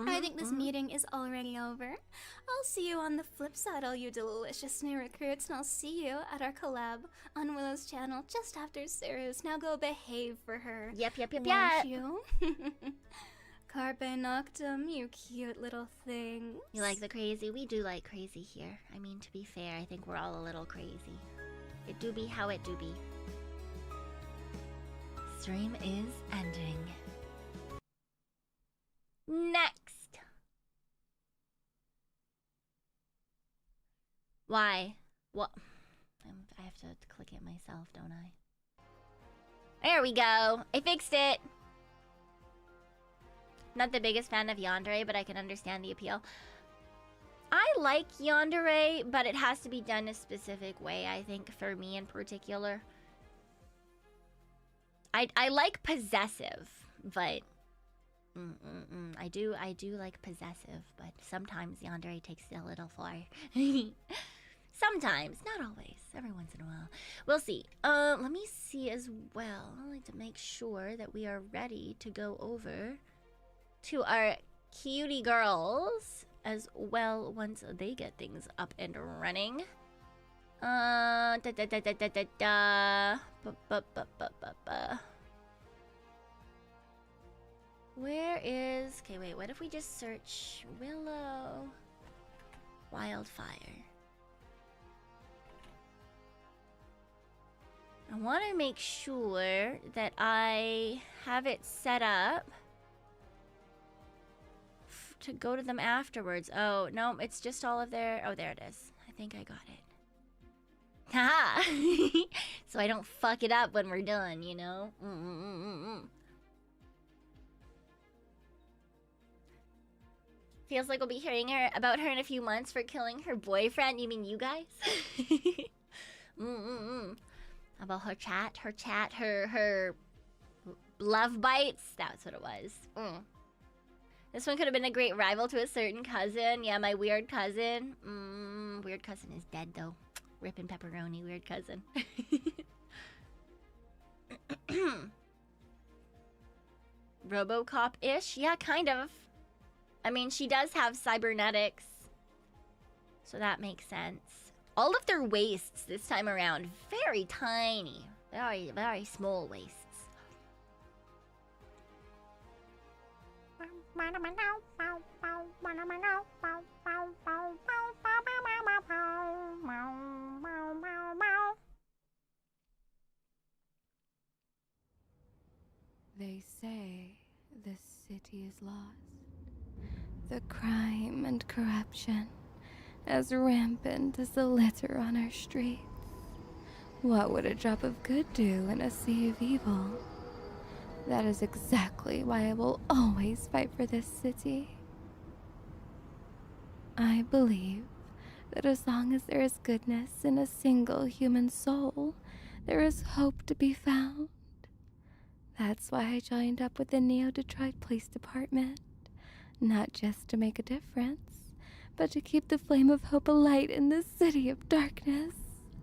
I think this meeting is already over. I'll see you on the flip side, all you delicious new recruits, and I'll see you at our collab on Willow's channel just after Saru's. Now go behave for her. Yep. Won't you? Carpe noctem, you cute little thing. You like the crazy? We do like crazy here. I mean, to be fair, I think we're all a little crazy. It do be how it do be. Stream is ending. Next. Why? What? I have to click it myself, don't I? There we go. I fixed it. Not the biggest fan of yandere, but I can understand the appeal. I like yandere, but it has to be done a specific way, I think, for me in particular. I like possessive, but I do like possessive, but sometimes yandere takes it a little far. Sometimes, not always. Every once in a while. We'll see. Let me see as well. I like to make sure that we are ready to go over to our cutie girls as well once they get things up and running. Where is... Okay, wait. What if we just search Willow Wildfire? I want to make sure that I have it set up to go to them afterwards. Oh, no, it's just all of their... Oh, there it is. I think I got it. Haha! So I don't fuck it up when we're done, you know? Feels like we'll be hearing about her in a few months for killing her boyfriend. You mean you guys? About her chat, her love bites. That's what it was. This one could have been a great rival to a certain cousin. Yeah, my weird cousin. Weird cousin is dead though. Rippin' pepperoni, weird cousin. Robocop-ish? Yeah, kind of. I mean, she does have cybernetics, so that makes sense. All of their waists this time around, very tiny. Very, very small waists. They say this city is lost. The crime and corruption as rampant as the litter on our streets. What would a drop of good do in a sea of evil? That is exactly why I will always fight for this city. I believe that as long as there is goodness in a single human soul, there is hope to be found. That's why I joined up with the Neo-Detroit Police Department. Not just to make a difference, but to keep the flame of hope alight in this city of darkness.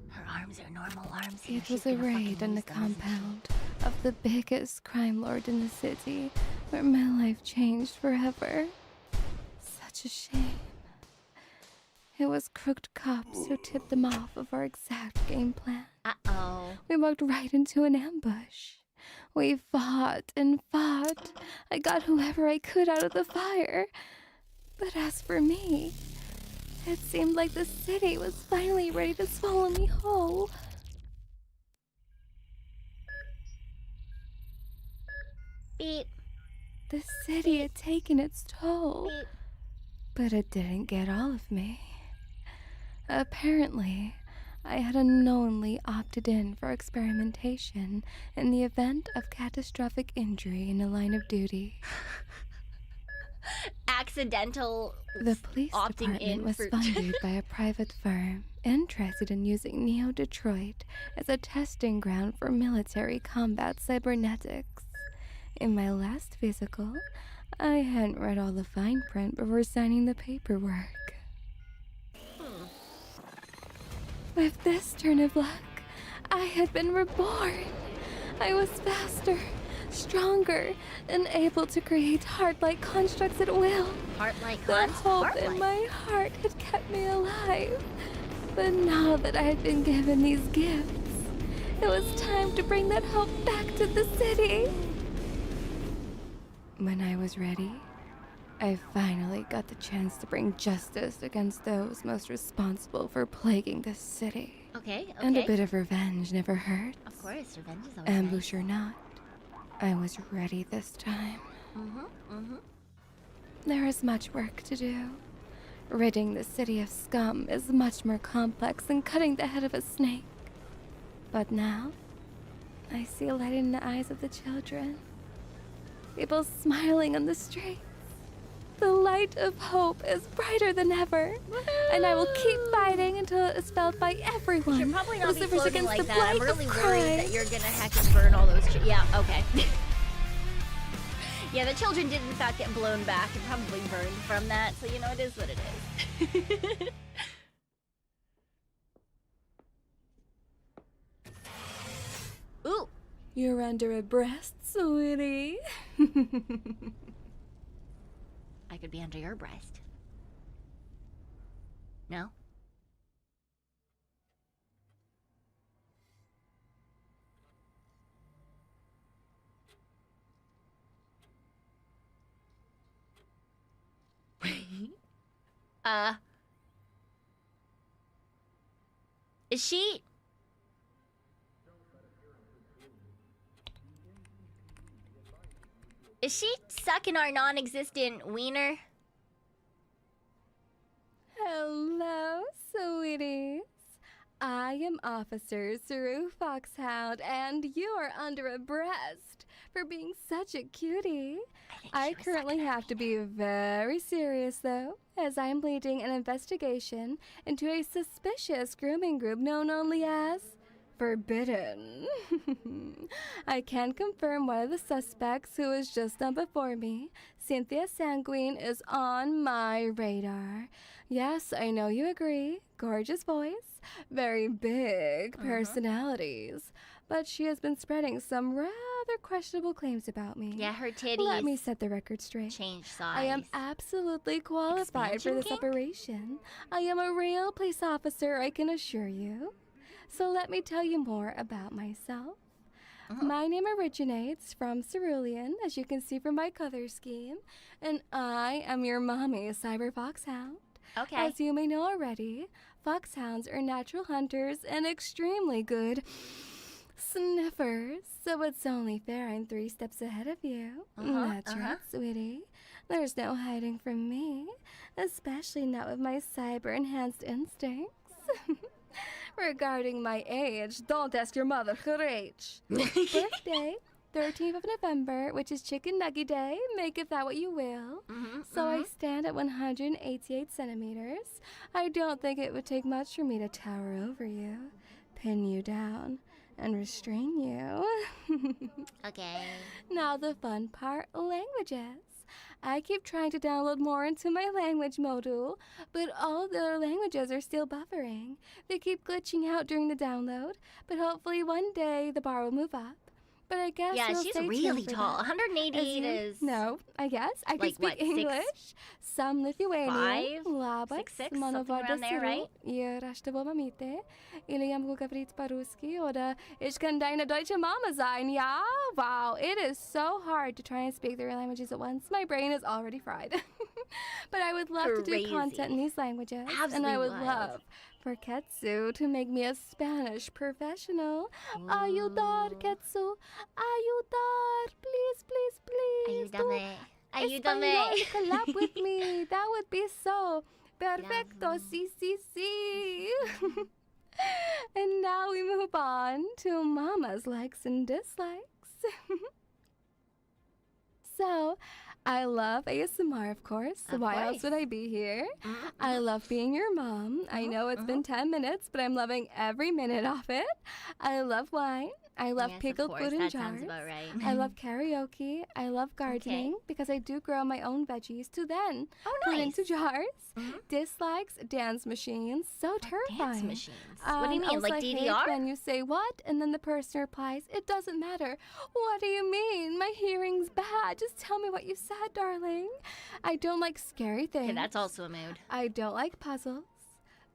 Her arms are normal arms here. It was a raid on the compound of the biggest crime lord in the city, where my life changed forever. Such a shame. It was crooked cops who tipped them off of our exact game plan. Uh-oh. We walked right into an ambush. We fought and fought. I got whoever I could out of the fire. But as for me, it seemed like the city was finally ready to swallow me whole. Beep. The city had taken its toll. Beep. But it didn't get all of me. Apparently, I had unknowingly opted in for experimentation in the event of catastrophic injury in the line of duty. Accidental The police opting department in was for funded by a private firm interested in using Neo-Detroit as a testing ground for military combat cybernetics. In my last physical, I hadn't read all the fine print before signing the paperwork. With this turn of luck, I had been reborn. I was faster, stronger, and able to create heart-like constructs at will. Heart-like The hunts? hope Heart-like. in my heart had kept me alive. But now that I had been given these gifts, it was time to bring that hope back to the city. When I was ready, I finally got the chance to bring justice against those most responsible for plaguing this city. Okay. And a bit of revenge never hurts. Of course, revenge is always Ambush or not, I was ready this time. There is much work to do. Ridding the city of scum is much more complex than cutting the head of a snake. But now, I see light in the eyes of the children. People smiling on the streets. The light of hope is brighter than ever. And I will keep fighting until it is felt by everyone. You're probably not who be suffers floating against like the that. I'm blight of really worried that crime. you're gonna heck and burn all those. Yeah. Okay. Yeah, the children did in fact get blown back and probably burned from that. So you know, it is what it is. You're under a breast, sweetie. I could be under your breast. No? Is she... Is she sucking our non-existent wiener? Hello, sweeties. I am Officer Saru Foxhound, and you are under arrest for being such a cutie. I currently have to be very serious, though, as I am leading an investigation into a suspicious grooming group known only as Forbidden. I can confirm one of the suspects who was just done before me, Cynthia Sanguine, is on my radar. Yes, I know you agree. Gorgeous voice, very big personalities. But she has been spreading some rather questionable claims about me. Yeah, her titties. Let me set the record straight. Change size. I am absolutely qualified for Expansion this kink? operation. I am a real police officer, I can assure you. So let me tell you more about myself. My name originates from Cerulean, as you can see from my color scheme, and I am your mommy, Cyber Foxhound. Okay. As you may know already, foxhounds are natural hunters and extremely good sniffers, so it's only fair I'm 3 steps ahead of you. That's right, sweetie. There's no hiding from me, especially not with my cyber-enhanced instincts. Regarding my age, don't ask your mother her age. Birthday, 13th of November, which is Chicken Nugget Day. Make of that what you will. So I stand at 188 centimeters. I don't think it would take much for me to tower over you, pin you down, and restrain you. Okay. Now the fun part, languages. I keep trying to download more into my language module, but all the other languages are still buffering. They keep glitching out during the download, but hopefully one day the bar will move up. But I guess Yeah, you'll she's stay really tuned for tall. that. 188 is... No, I guess. I can like, speak what, English, some Lithuanian, 5, labas, 6'6", something around there, right? Ihr rashtovo mamite. Ili jam gugavrit paruski, oder ich kann deine deutsche Mama sein, ja? Wow, it is so hard to try and speak 3 languages at once. My brain is already fried. But I would love to do content in these languages. Absolutely and I would wild. love for Ketu to make me a Spanish professional. Ayudar, Ketu. Ayudar. Please, please, please. Ayúdame. Ayúdame. Español, collab with me. That would be so perfecto. Sí, sí, sí. And now we move on to Mama's likes and dislikes. So, I love ASMR, of course. Why else would I be here? I love being your mom. I know it's been 10 minutes, but I'm loving every minute of it. I love wine. I love pickled food in that jars. sounds about right. I love karaoke. I love gardening because I do grow my own veggies to then put into jars. Dislikes, dance machines. So terrifying. Dance machines? What do you mean, Also, like I hate DDR? when you say what, and then the person replies, "It doesn't matter." What do you mean? My hearing's bad. Just tell me what you said, darling. I don't like scary things. Okay, that's also a mood. I don't like puzzles,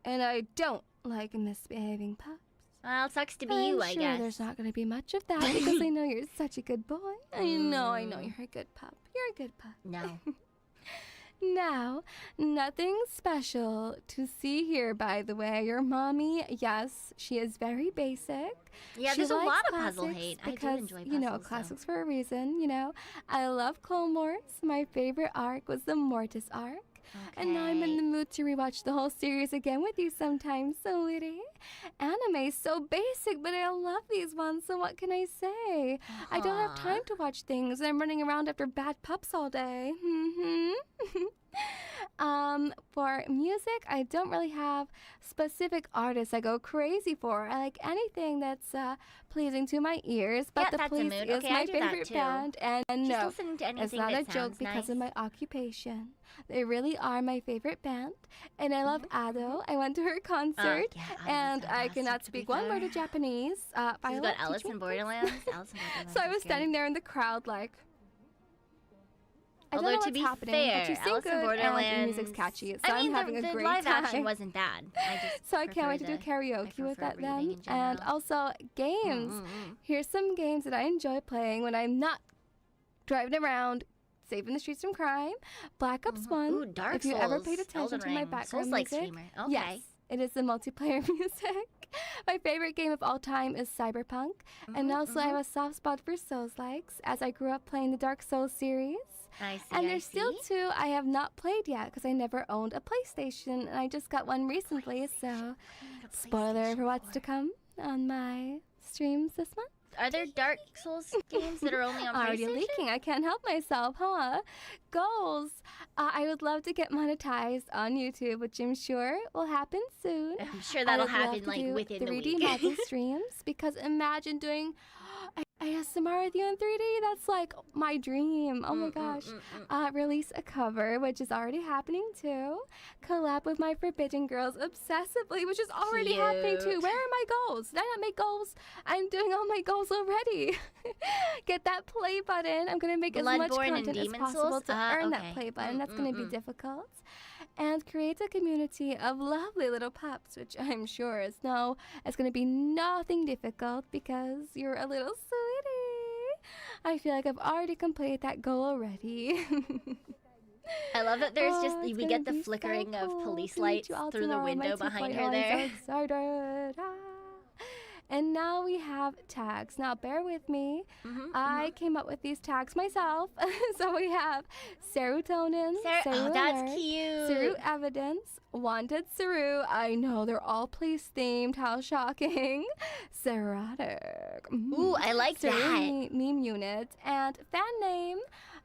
and I don't like misbehaving pups. Well, it sucks to be I'm you, I sure guess. there's not going to be much of that because I know you're such a good boy. I know you're a good pup. You're a good pup. No. Now, nothing special to see here, by the way. Your mommy, yes, she is very basic. Yeah, She there's a likes lot of puzzle classics hate. I do because, enjoy you know, puzzles, classics for a reason, you know. I love Clone Wars. My favorite arc was the Mortis arc. And now I'm in the mood to rewatch the whole series again with you sometime, sweetie. Anime's so basic, but I love these ones, so what can I say? I don't have time to watch things. I'm running around after bad pups all day. For music, I don't really have specific artists I go crazy for. I like anything that's pleasing to my ears, but Yeah, The that's a Police mood. is Okay, I my do that favorite too. band, and Just no, listening to anything it's not that a joke sounds because nice. of my occupation. They really are my favorite band, and I love Ado. I went to her concert, yeah, Ado's and I fantastic, cannot to be speak one word fair. of Japanese. She's Violet, got teach Alice me, in please. Borderlands. Alice in Borderlands. So I is was great. standing there in the crowd, like, I don't Although know to what's be happening, fair, but you sing Alice in good and the Borderlands, music's catchy, so I mean, I'm having a the great live time. action wasn't bad. So I can't wait to do karaoke with that then. And also games. Here's some games that I enjoy playing when I'm not driving around saving the streets from crime. Black Ops 1. Ooh, Dark if you Souls. ever paid attention Elden to my Ring. background Souls-like music. streamer. Okay. Yes, it is the multiplayer music. My favorite game of all time is Cyberpunk. And also I have a soft spot for Souls-likes as I grew up playing the Dark Souls series. I see. And there's still two I have not played yet because I never owned a PlayStation and I just got one recently, so spoiler for what's to come on my streams this month. Are there Dark Souls games that are only on Already PlayStation? leaking. I can't help myself, huh? Goals. I would love to get monetized on YouTube, which I'm sure will happen soon. I'm sure I that'll would love happen to like do within the 3D week. model streams because imagine doing ASMR with you in 3D. That's like my dream. Oh my gosh. Release a cover, which is already happening too. Collab with my Forbidden Girls obsessively, which is already happening too. Cute. Where are my goals? Did I not make goals? I'm doing all my goals already. Get that play button. I'm gonna make as much Bloodborne and content as Demon possible Souls? to earn Okay. that play button. That's gonna be difficult. And create a community of lovely little pups, which I'm sure is going to be nothing difficult because you're a little sweetie. I feel like I've already completed that goal already. I love that there's just, it's we gonna get the be so flickering of cool police to meet lights you all through the tomorrow on my window behind 2.0. her there. I'm so excited. And now we have tags. Now bear with me. I came up with these tags myself. So we have serotonin, Oh, that's Seru cute. evidence, wanted Seru. I know they're all police themed. How shocking. Serotic. Ooh, I like Seru that. meme unit and fan name.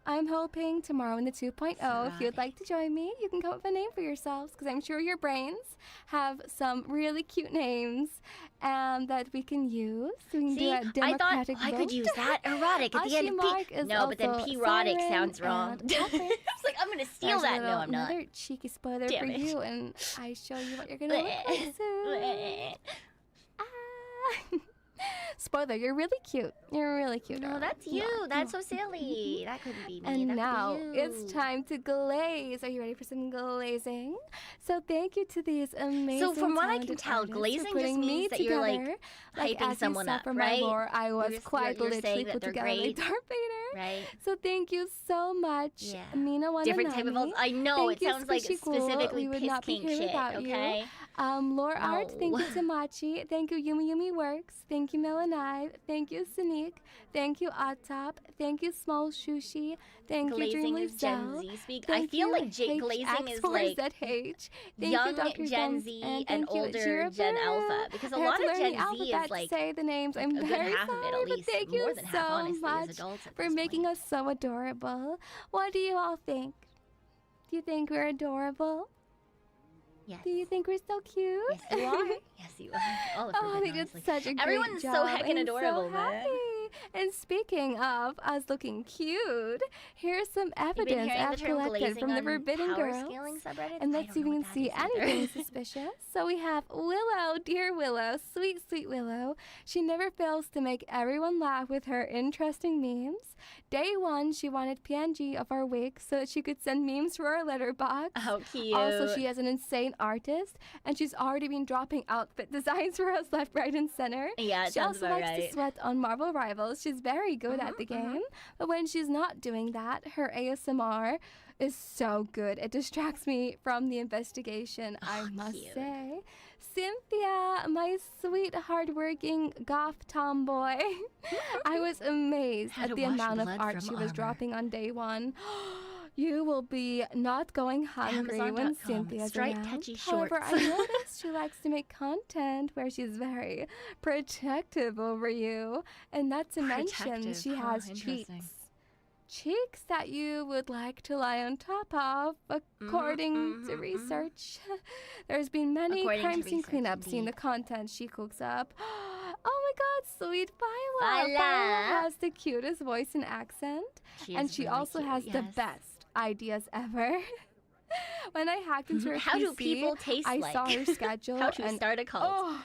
I'm hoping tomorrow in the 2.0, if you'd like to join me, you can come up with a name for yourselves because I'm sure your brains have some really cute names that we can use. So we can do a I thought democratic I vote. could use that erotic at the end of Mark P. is No, but then also P-rotic siren sounds wrong. and I Alfred. was like, I'm gonna steal There's a that. No, little- I'm not. Another cheeky spoiler Damn for it. you, and I show you what you're gonna look like soon. Ah. Spoiler, you're really cute. You're really cute. No, girl. that's you. That's so silly. That couldn't be me. And that could now be you. it's time to glaze. Are you ready for some glazing? So thank you to these amazing. So from what I can talented tell, artists for glazing just putting me means that you're, like, together. hyping as you someone saw up, from right? my lore, I was You're quite saying literally that put they're together like great. Darth Vader. Right. So thank you so much, Yeah. Mina Wananami. Different type of. I know Thank it you, sounds like Squishy Ghoul. specifically We would piss not be kink here shit. without you. Okay. Lore Art, thank No. you Tamachi, thank you Yumi Yumi Works, thank you Melanive, thank you Sonique, thank you Oddtop, thank you Small Shushi, thank you Glazing Dreamly is Gen Cell, Z speak. I thank feel you like glazing is like HX4ZH, thank young you Dr. Gen Guns, Z and and thank you older Jira Gen Brew. Alpha, because a I had lot to of learn Gen the Z alphabet is like to say the names. I'm a good very half of it sorry, at but least. thank More you than so half, honestly, much as adults at for this making point. us so adorable. What do you all think? Do you think we're adorable? Yes. Do you think we're so cute? Yes, you are. Yes, you are. All of Oh, her, they did honestly. such a great Everyone's so job. heckin' I'm adorable, so man. happy. And speaking of us looking cute, here's some You've been evidence hearing the I've term collected glazing from the on Forbidden power Girls. scaling subreddits? And I let's don't see if know we what can that see is either. anything suspicious. So we have Willow, dear Willow, sweet, sweet Willow. She never fails to make everyone laugh with her interesting memes. Day one, she wanted PNG of our wig so that she could send memes to our letterbox. How cute. Also, she is an insane artist, and she's already been dropping outfit designs for us left, right, and center. Yeah, it She sounds also about likes to right. sweat on Marvel Rivals. She's very good at the game. But when she's not doing that, her ASMR is so good. It distracts me from the investigation, I must cute. say. Cynthia, my sweet, hardworking goth tomboy. I was amazed Had at to the wash amount of blood art from she was armor. dropping on day one. You will be not going hungry when Amazon.com. Cynthia's Straight around. touchy However, I shorts. noticed she likes to make content where she's very protective over you. And not to mention Protective, she huh, has interesting. cheats. cheeks that you would like to lie on top of, according to research. There's been many crime scene cleanups seeing the content she cooks up. Oh my god, sweet Fila! Fila has the cutest voice and accent, and she really also cute, has the best ideas ever. When I hacked into her How PC, do people taste I like? saw her schedule. How to and, start a cult. Oh,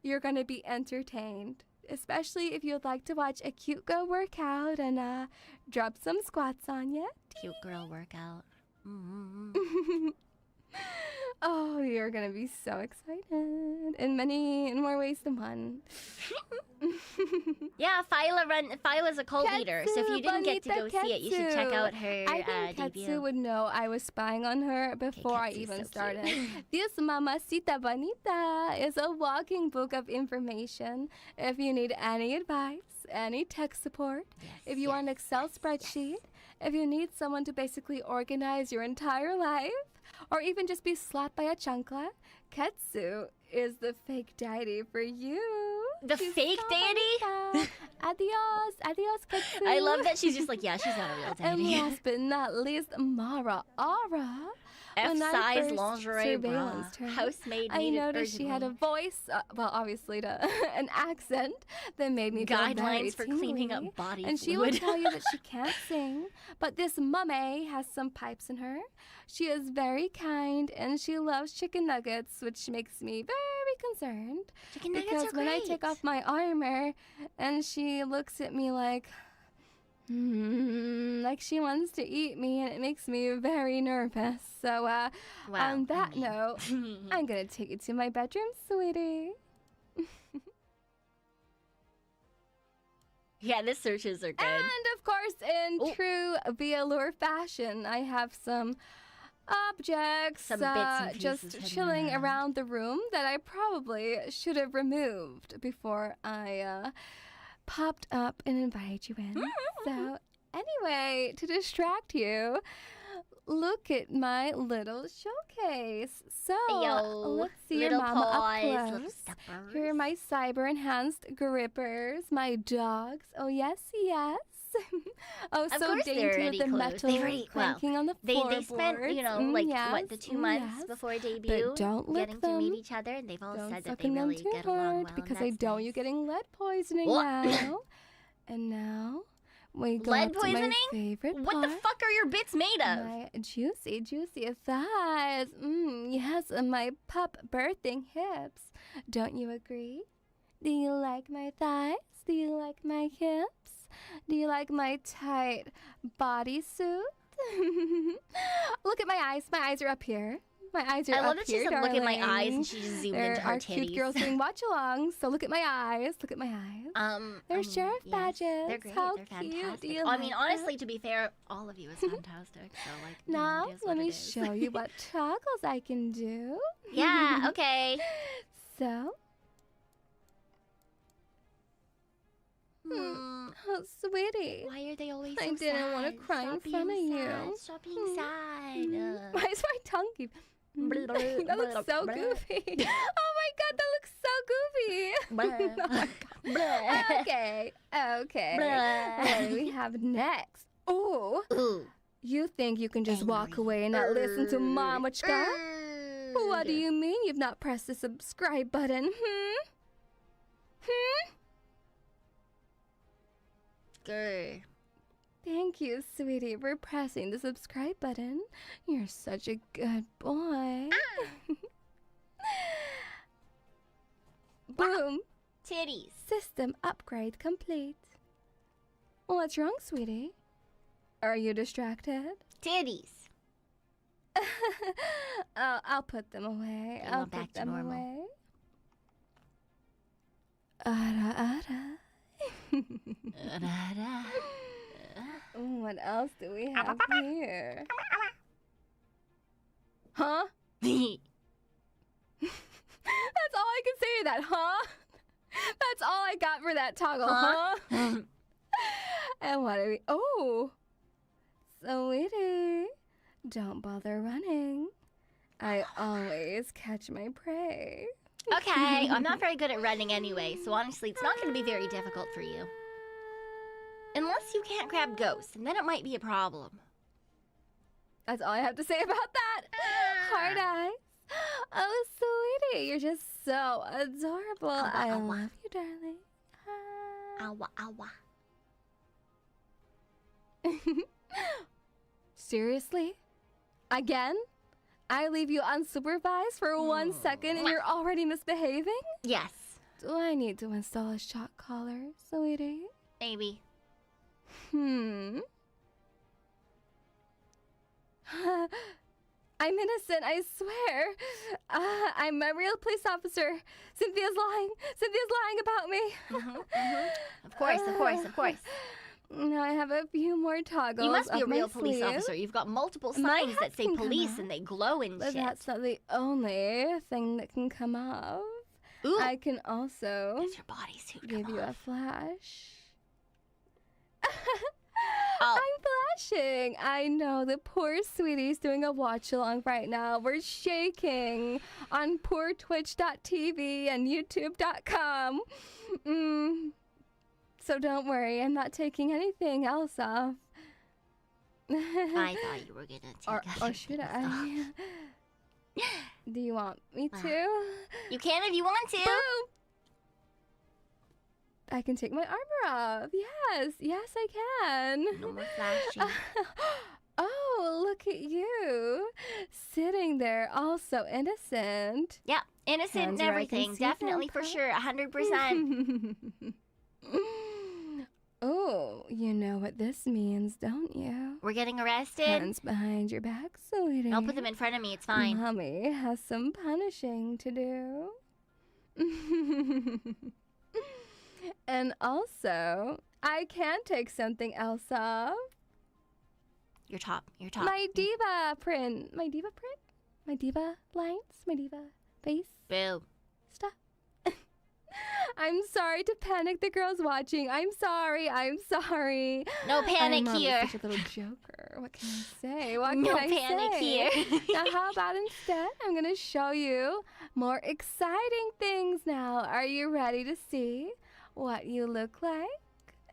you're gonna be entertained. Especially if you'd like to watch a cute girl workout and drop some squats on you. Cute girl workout. Oh, you're gonna be so excited in more ways than one. Yeah, Fila's a cult leader, so if you didn't get to go see it, you should check out her I think debut. Ketu would know I was spying on her before I even so started. This Mamacita Bonita is a walking book of information. If you need any advice, any tech support, if you want an Excel spreadsheet, if you need someone to basically organize your entire life, or even just be slapped by a chancla, Ketu is the fake deity for you. The fake deity? Adios, adios, Ketu. I love that she's just like, yeah, she's not a real deity. And last but not least, Mara Aura. F-size lingerie bra. Housemaid I needed noticed she had a urgently. voice, well, obviously an accent that made me feel very Guidelines for cleaning tingly. up body And she fluid. will tell you that she can't sing, but this mummy has some pipes in her. She is very kind, and she loves chicken nuggets, which makes me very concerned. Chicken nuggets Because are when I great. take off my armor, and she looks at me like she wants to eat me, and it makes me very nervous. So, on that note, I'm gonna take you to my bedroom, sweetie. Yeah, the searches are good. And of course, in true VAllure fashion, I have some objects Some bits and pieces just hidden chilling around. around the room that I probably should have removed before I popped up and invited you in. So anyway, to distract you, look at my little showcase. So let's see your little mama paws, up little close. steppers. Here are my cyber enhanced grippers, my dogs. Oh yes, yes. Oh, Of so course they're dainty with already the closed. metal They've already, clanking on the They floorboards. spent, the 2 months before debut But don't lick getting to them. meet each other, and they've all Don't said that suck they in them really too get along hard well. because and I that's don't nice. you getting lead poisoning What? now. And now we go Lead up to my poisoning? favorite What the part. fuck are your bits made of? My juicy, juicy thighs. Yes, and my pup birthing hips. Don't you agree? Do you like my thighs? Do you like my hips? Do you like my tight bodysuit? Look at my eyes. My eyes are up here. My eyes are I up love that she here, said, look at my eyes, darling. and she just zoomed There into her are cute titties. girls doing watchalongs, so look at my eyes. Look at my eyes. They're sheriff yes, badges. They're great. How They're cute. fantastic. Do you I mean, like honestly, it? to be fair, all of you is fantastic. So, like, Now, it is let what me it is. show you what toggles I can do. Yeah, okay. So, oh, sweetie. Why are they always so I didn't want to sad? cry in Stop front of being you. sad. Stop being sad. Why is my tongue keep... that looks so goofy. Oh my god, that looks so goofy. Oh my god. Okay, okay. What do we have next? Ooh. Ooh. You think you can just walk away and not listen to Mamachka? What do you mean you've not pressed the subscribe button? Grr. Thank you, sweetie, for pressing the subscribe button. You're such a good boy. Boom. Titties. System upgrade complete. What's wrong, sweetie? Are you distracted? Titties. I'll put them away. They I'll went back put to them normal. away. Ara ara. What else do we have here? Huh? That's all I can say to that, huh? That's all I got for that toggle, huh? And what do we... Oh! Sweetie, don't bother running. I always catch my prey. Okay, I'm not very good at running anyway, so honestly, it's not going to be very difficult for you. Unless you can't grab ghosts, and then it might be a problem. That's all I have to say about that. Hard eyes. Oh, sweetie, you're just so adorable. I love you, darling. Awa, awa. Seriously? Again? I leave you unsupervised for 1 second and you're already misbehaving? Yes. Do I need to install a shock collar, sweetie? Maybe. I'm innocent, I swear. I'm a real police officer. Cynthia's lying. Cynthia's lying about me. Of course, of course, of course. Now I have a few more toggles. You must be a up my real police sleeve. officer. You've got multiple My signs hat that say can come police up. and they glow and But shit. that's not the only thing that can come off. Ooh, I can also it's your bodysuit. give Come you on. a flash. Oh. I'm flashing. I know the poor sweetie's doing a watch along right now. We're shaking on poor twitch.tv and youtube.com. So don't worry, I'm not taking anything else off. I thought you were gonna take or should I? Do you want me to? You can if you want to. Boom! I can take my armor off. Yes, I can. No more flashing. Oh, look at you. Sitting there, all so innocent. Yeah, innocent Hands and where I can everything. see them, Definitely for huh? sure. 100%. Oh, you know what this means, don't you? We're getting arrested. Hands behind your back, sweetie. I'll put them in front of me. It's fine. Mommy has some punishing to do. And also, I can take something else off. Your top. Your top. My diva print. My diva print? My diva lines? My diva face? Boo. Stuff. I'm sorry to panic the girls watching. I'm sorry. No panic I'm here. such a little joker. What can I say? What No can I panic say? here. Now, how about instead, I'm going to show you more exciting things now. Are you ready to see what you look like?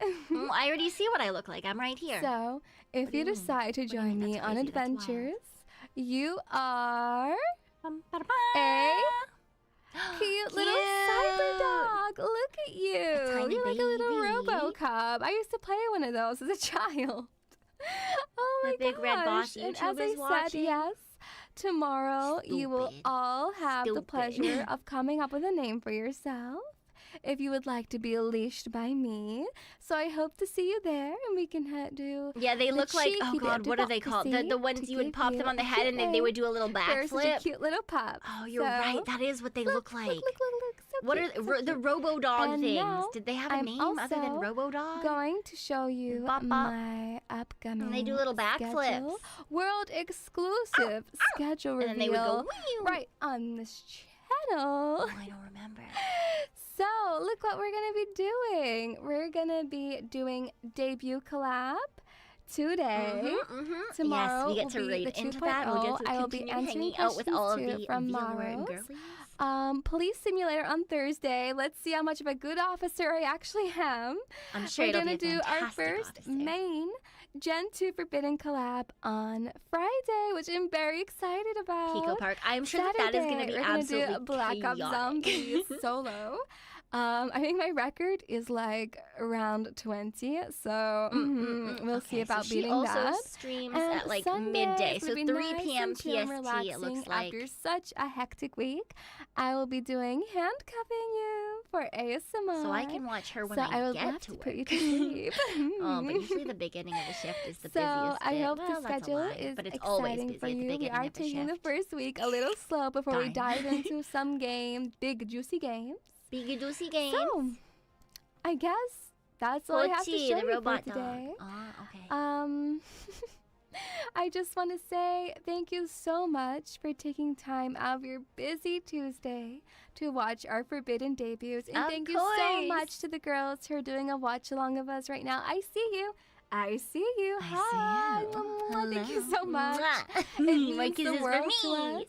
I already see what I look like. I'm right here. So, if What do you you mean? decide to What do you join mean? me That's on crazy. That's wild. adventures, you are Ba-da-ba. a cute little cyber dog. Look at you. tiny You're like a little baby. RoboCop. I used to play one of those as a child. Oh my The big red boss gosh. And as YouTubers I said, watching. yes, tomorrow you will Stupid. all have the Stupid. pleasure of coming up with a name for yourself. If you would like to be leashed by me. So I hope to see you there and we can do Yeah, they the look like, oh cheeky god, what are they called? The democracy ones to you would give pop you them on the a head and then they name. would do a little They're such a backflip. cute little pup. Oh, you're So, right. That is what they look like. Look, so What cute, are so the cute. Robo Dog And things? now Did they have a I'm name other than also Robo Dog? Going to show you Bop, bop. my upcoming And they do little backflips. schedule. World exclusive schedule reveal And then they would go, "Whew." right on this channel. Oh, I don't remember. So, look what we're going to be doing. We're going to be doing debut collab today. Tomorrow yes, we get will to be read the into that. We'll 2.0. get to I will be continue answering hanging out with all of questions the too from viewer and Maros. girlies. Police simulator on Thursday. Let's see how much of a good officer I actually am. I'm sure We're it'll gonna be a do our fantastic first officer. main Gen2 Forbidden collab on Friday, which I'm very excited about. Pico Park. I'm sure that is going to be We're gonna absolutely do Black Ops chaotic. Zombies solo. I think my record is like around 20, so we'll Okay, see about so beating she also that. streams And at like Sunday midday, is so gonna 3 be nice p.m. and chill and PST. It relaxing looks like. after such a hectic week. I will be doing handcuffing you for ASMR. So I can watch her when So I would get love to to work. put you to sleep. Oh, but usually the beginning of the shift is the So busiest I bit. hope Well, the that's a schedule lie, is but it's always exciting busy for at the you. We beginning are of the taking the shift. first week a little slow before we Darn. dive into some games, big juicy games. Big juicy games. So I guess that's all I have to Pochi, show the you robot for today. dog. Okay. I just want to say thank you so much for taking time out of your busy Tuesday to watch our Forbidden debuts. And Of thank you so course. much to the girls who are doing a watch along of us right now. I see you. I see you. I Hi. see you. Mwah. Thank you Hello. so much. Mwah. It My means the kisses for world to me. us.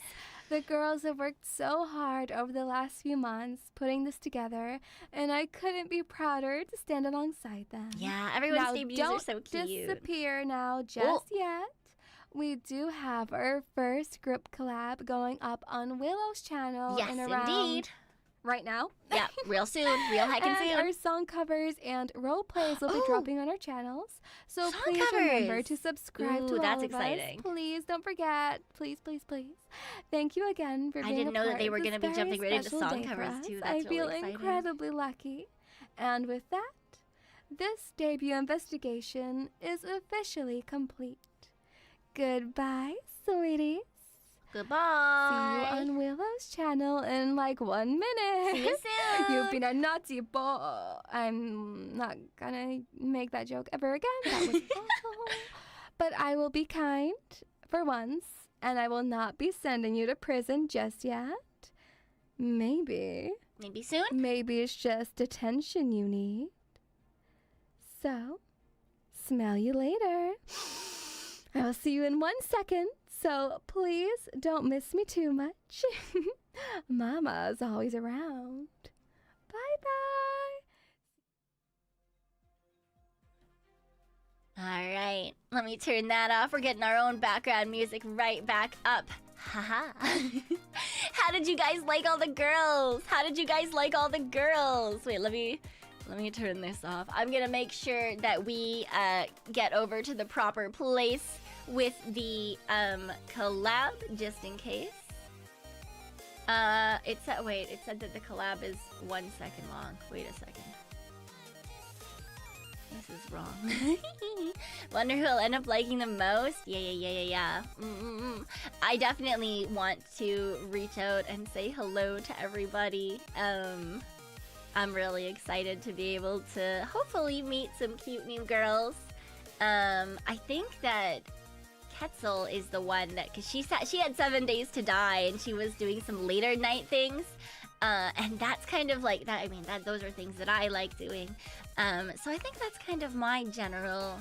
The girls have worked so hard over the last few months putting this together, and I couldn't be prouder to stand alongside them. Yeah, everyone's Now, debuts don't are so cute. disappear now just yet. We do have our first group collab going up on Willow's channel Yes, in around indeed. right now. Yeah, real soon. Real heckin' And soon. our song covers and role plays will be dropping on our channels. So Song please remember covers. to subscribe Ooh, to all that's of exciting. us. Please don't forget. Please, please, please. Thank you again for I being didn't a know that part they of were this gonna be very jumping right into special song day for covers, us. too. I That's feel really exciting. incredibly lucky. And with that, this debut investigation is officially complete. Goodbye, sweeties. Goodbye. See you on Willow's channel in like 1 minute. See you soon. You've been a naughty boy. I'm not gonna make that joke ever again. That was awful. But I will be kind for once, and I will not be sending you to prison just yet. Maybe. Maybe soon. Maybe it's just attention you need. So, smell you later. I will see you in 1 second. So please don't miss me too much. Mama's always around. Bye-bye. All right, let me turn that off. We're getting our own background music right back up. Haha. How did you guys like all the girls? How did you guys like all the girls? Wait, let me turn this off. I'm gonna make sure that we get over to the proper place with the collab, just in case. It said that the collab is 1 second long. Wait a second. This is wrong. Wonder who'll end up liking the most? Yeah. I definitely want to reach out and say hello to everybody. I'm really excited to be able to hopefully meet some cute new girls. I think that Ketzel is the one that, because she had 7 days to die and she was doing some later night things, and that's kind of like that. I mean, those are things that I like doing. So I think that's kind of my general,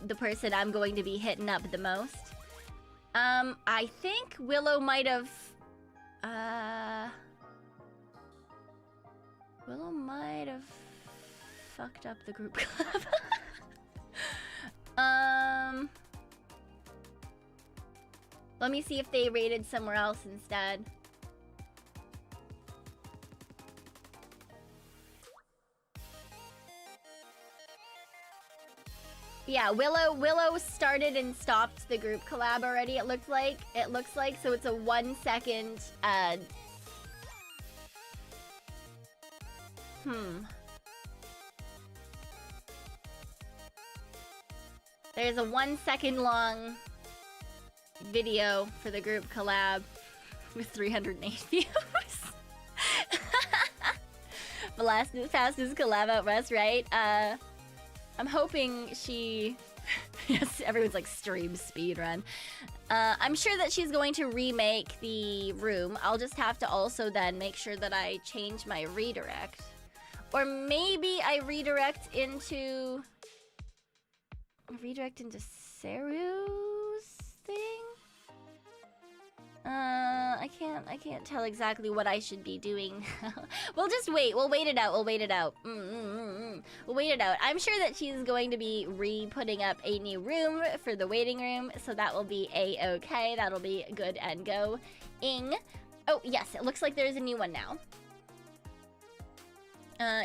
the person I'm going to be hitting up the most. I think Willow might have, fucked up the group club. Let me see if they raided somewhere else instead. Yeah, Willow started and stopped the group collab already. It looks like. So it's a 1 second. There's a 1 second long video for the group collab with 308 views. The fastest collab out west, right? I'm hoping she... Yes, everyone's like stream speed run. I'm sure that she's going to remake the room. I'll just have to also then make sure that I change my redirect. Or maybe I redirect into Saru's thing? I can't tell exactly what I should be doing. We'll just wait. We'll wait it out. We'll wait it out. We'll wait it out. I'm sure that she's going to be re-putting up a new room for the waiting room, so that will be a-okay. That'll be good and go-ing. Oh, yes, it looks like there's a new one now.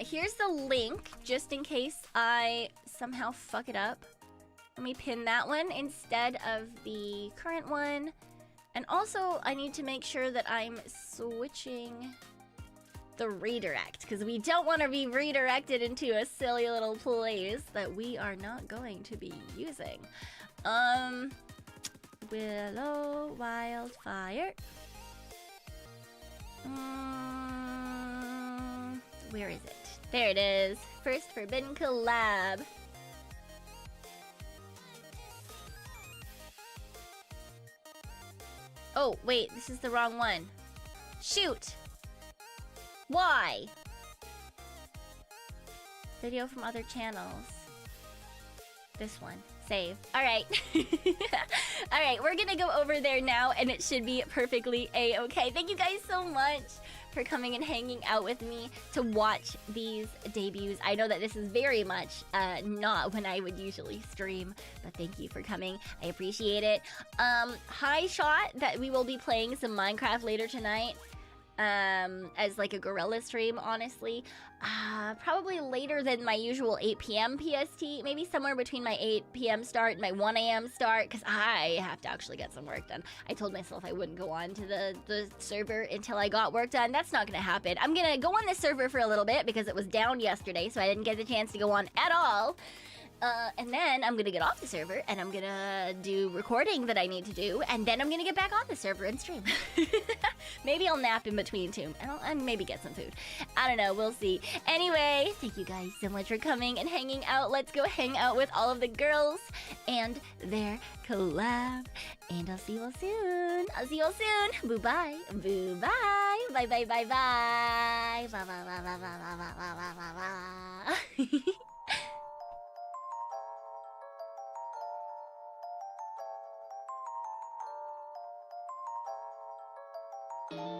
Here's the link, just in case I somehow fuck it up. Let me pin that one instead of the current one. And also, I need to make sure that I'm switching the redirect, because we don't want to be redirected into a silly little place that we are not going to be using. Willow Wildfire. Where is it? There it is. First Forbidden Collab. Oh, wait, this is the wrong one. Shoot! Why? Video from other channels. This one. Save. Alright. Alright, Alright, we're gonna go over there now, and it should be perfectly a-okay. Thank you guys so much for coming and hanging out with me to watch these debuts. I know that this is very much not when I would usually stream, but thank you for coming. I appreciate it. High shot that we will be playing some Minecraft later tonight. As like a gorilla stream, honestly. Probably later than my usual 8 p.m. PST. Maybe somewhere between my 8 p.m. start and my 1 a.m. start, because I have to actually get some work done. I told myself I wouldn't go on to the server until I got work done. That's not gonna happen. I'm gonna go on the server for a little bit because it was down yesterday, so I didn't get the chance to go on at all. And then I'm gonna get off the server, and I'm gonna do recording that I need to do, and then I'm gonna get back on the server and stream. Maybe I'll nap in between too, and maybe get some food. I don't know, we'll see. Anyway, thank you guys so much for coming and hanging out. Let's go hang out with all of the girls and their collab. And I'll see you all soon. I'll see you all soon. Boo-bye. Boo-bye. Bye-bye, bye-bye. Bye-bye-bye-bye-bye-bye-bye-bye.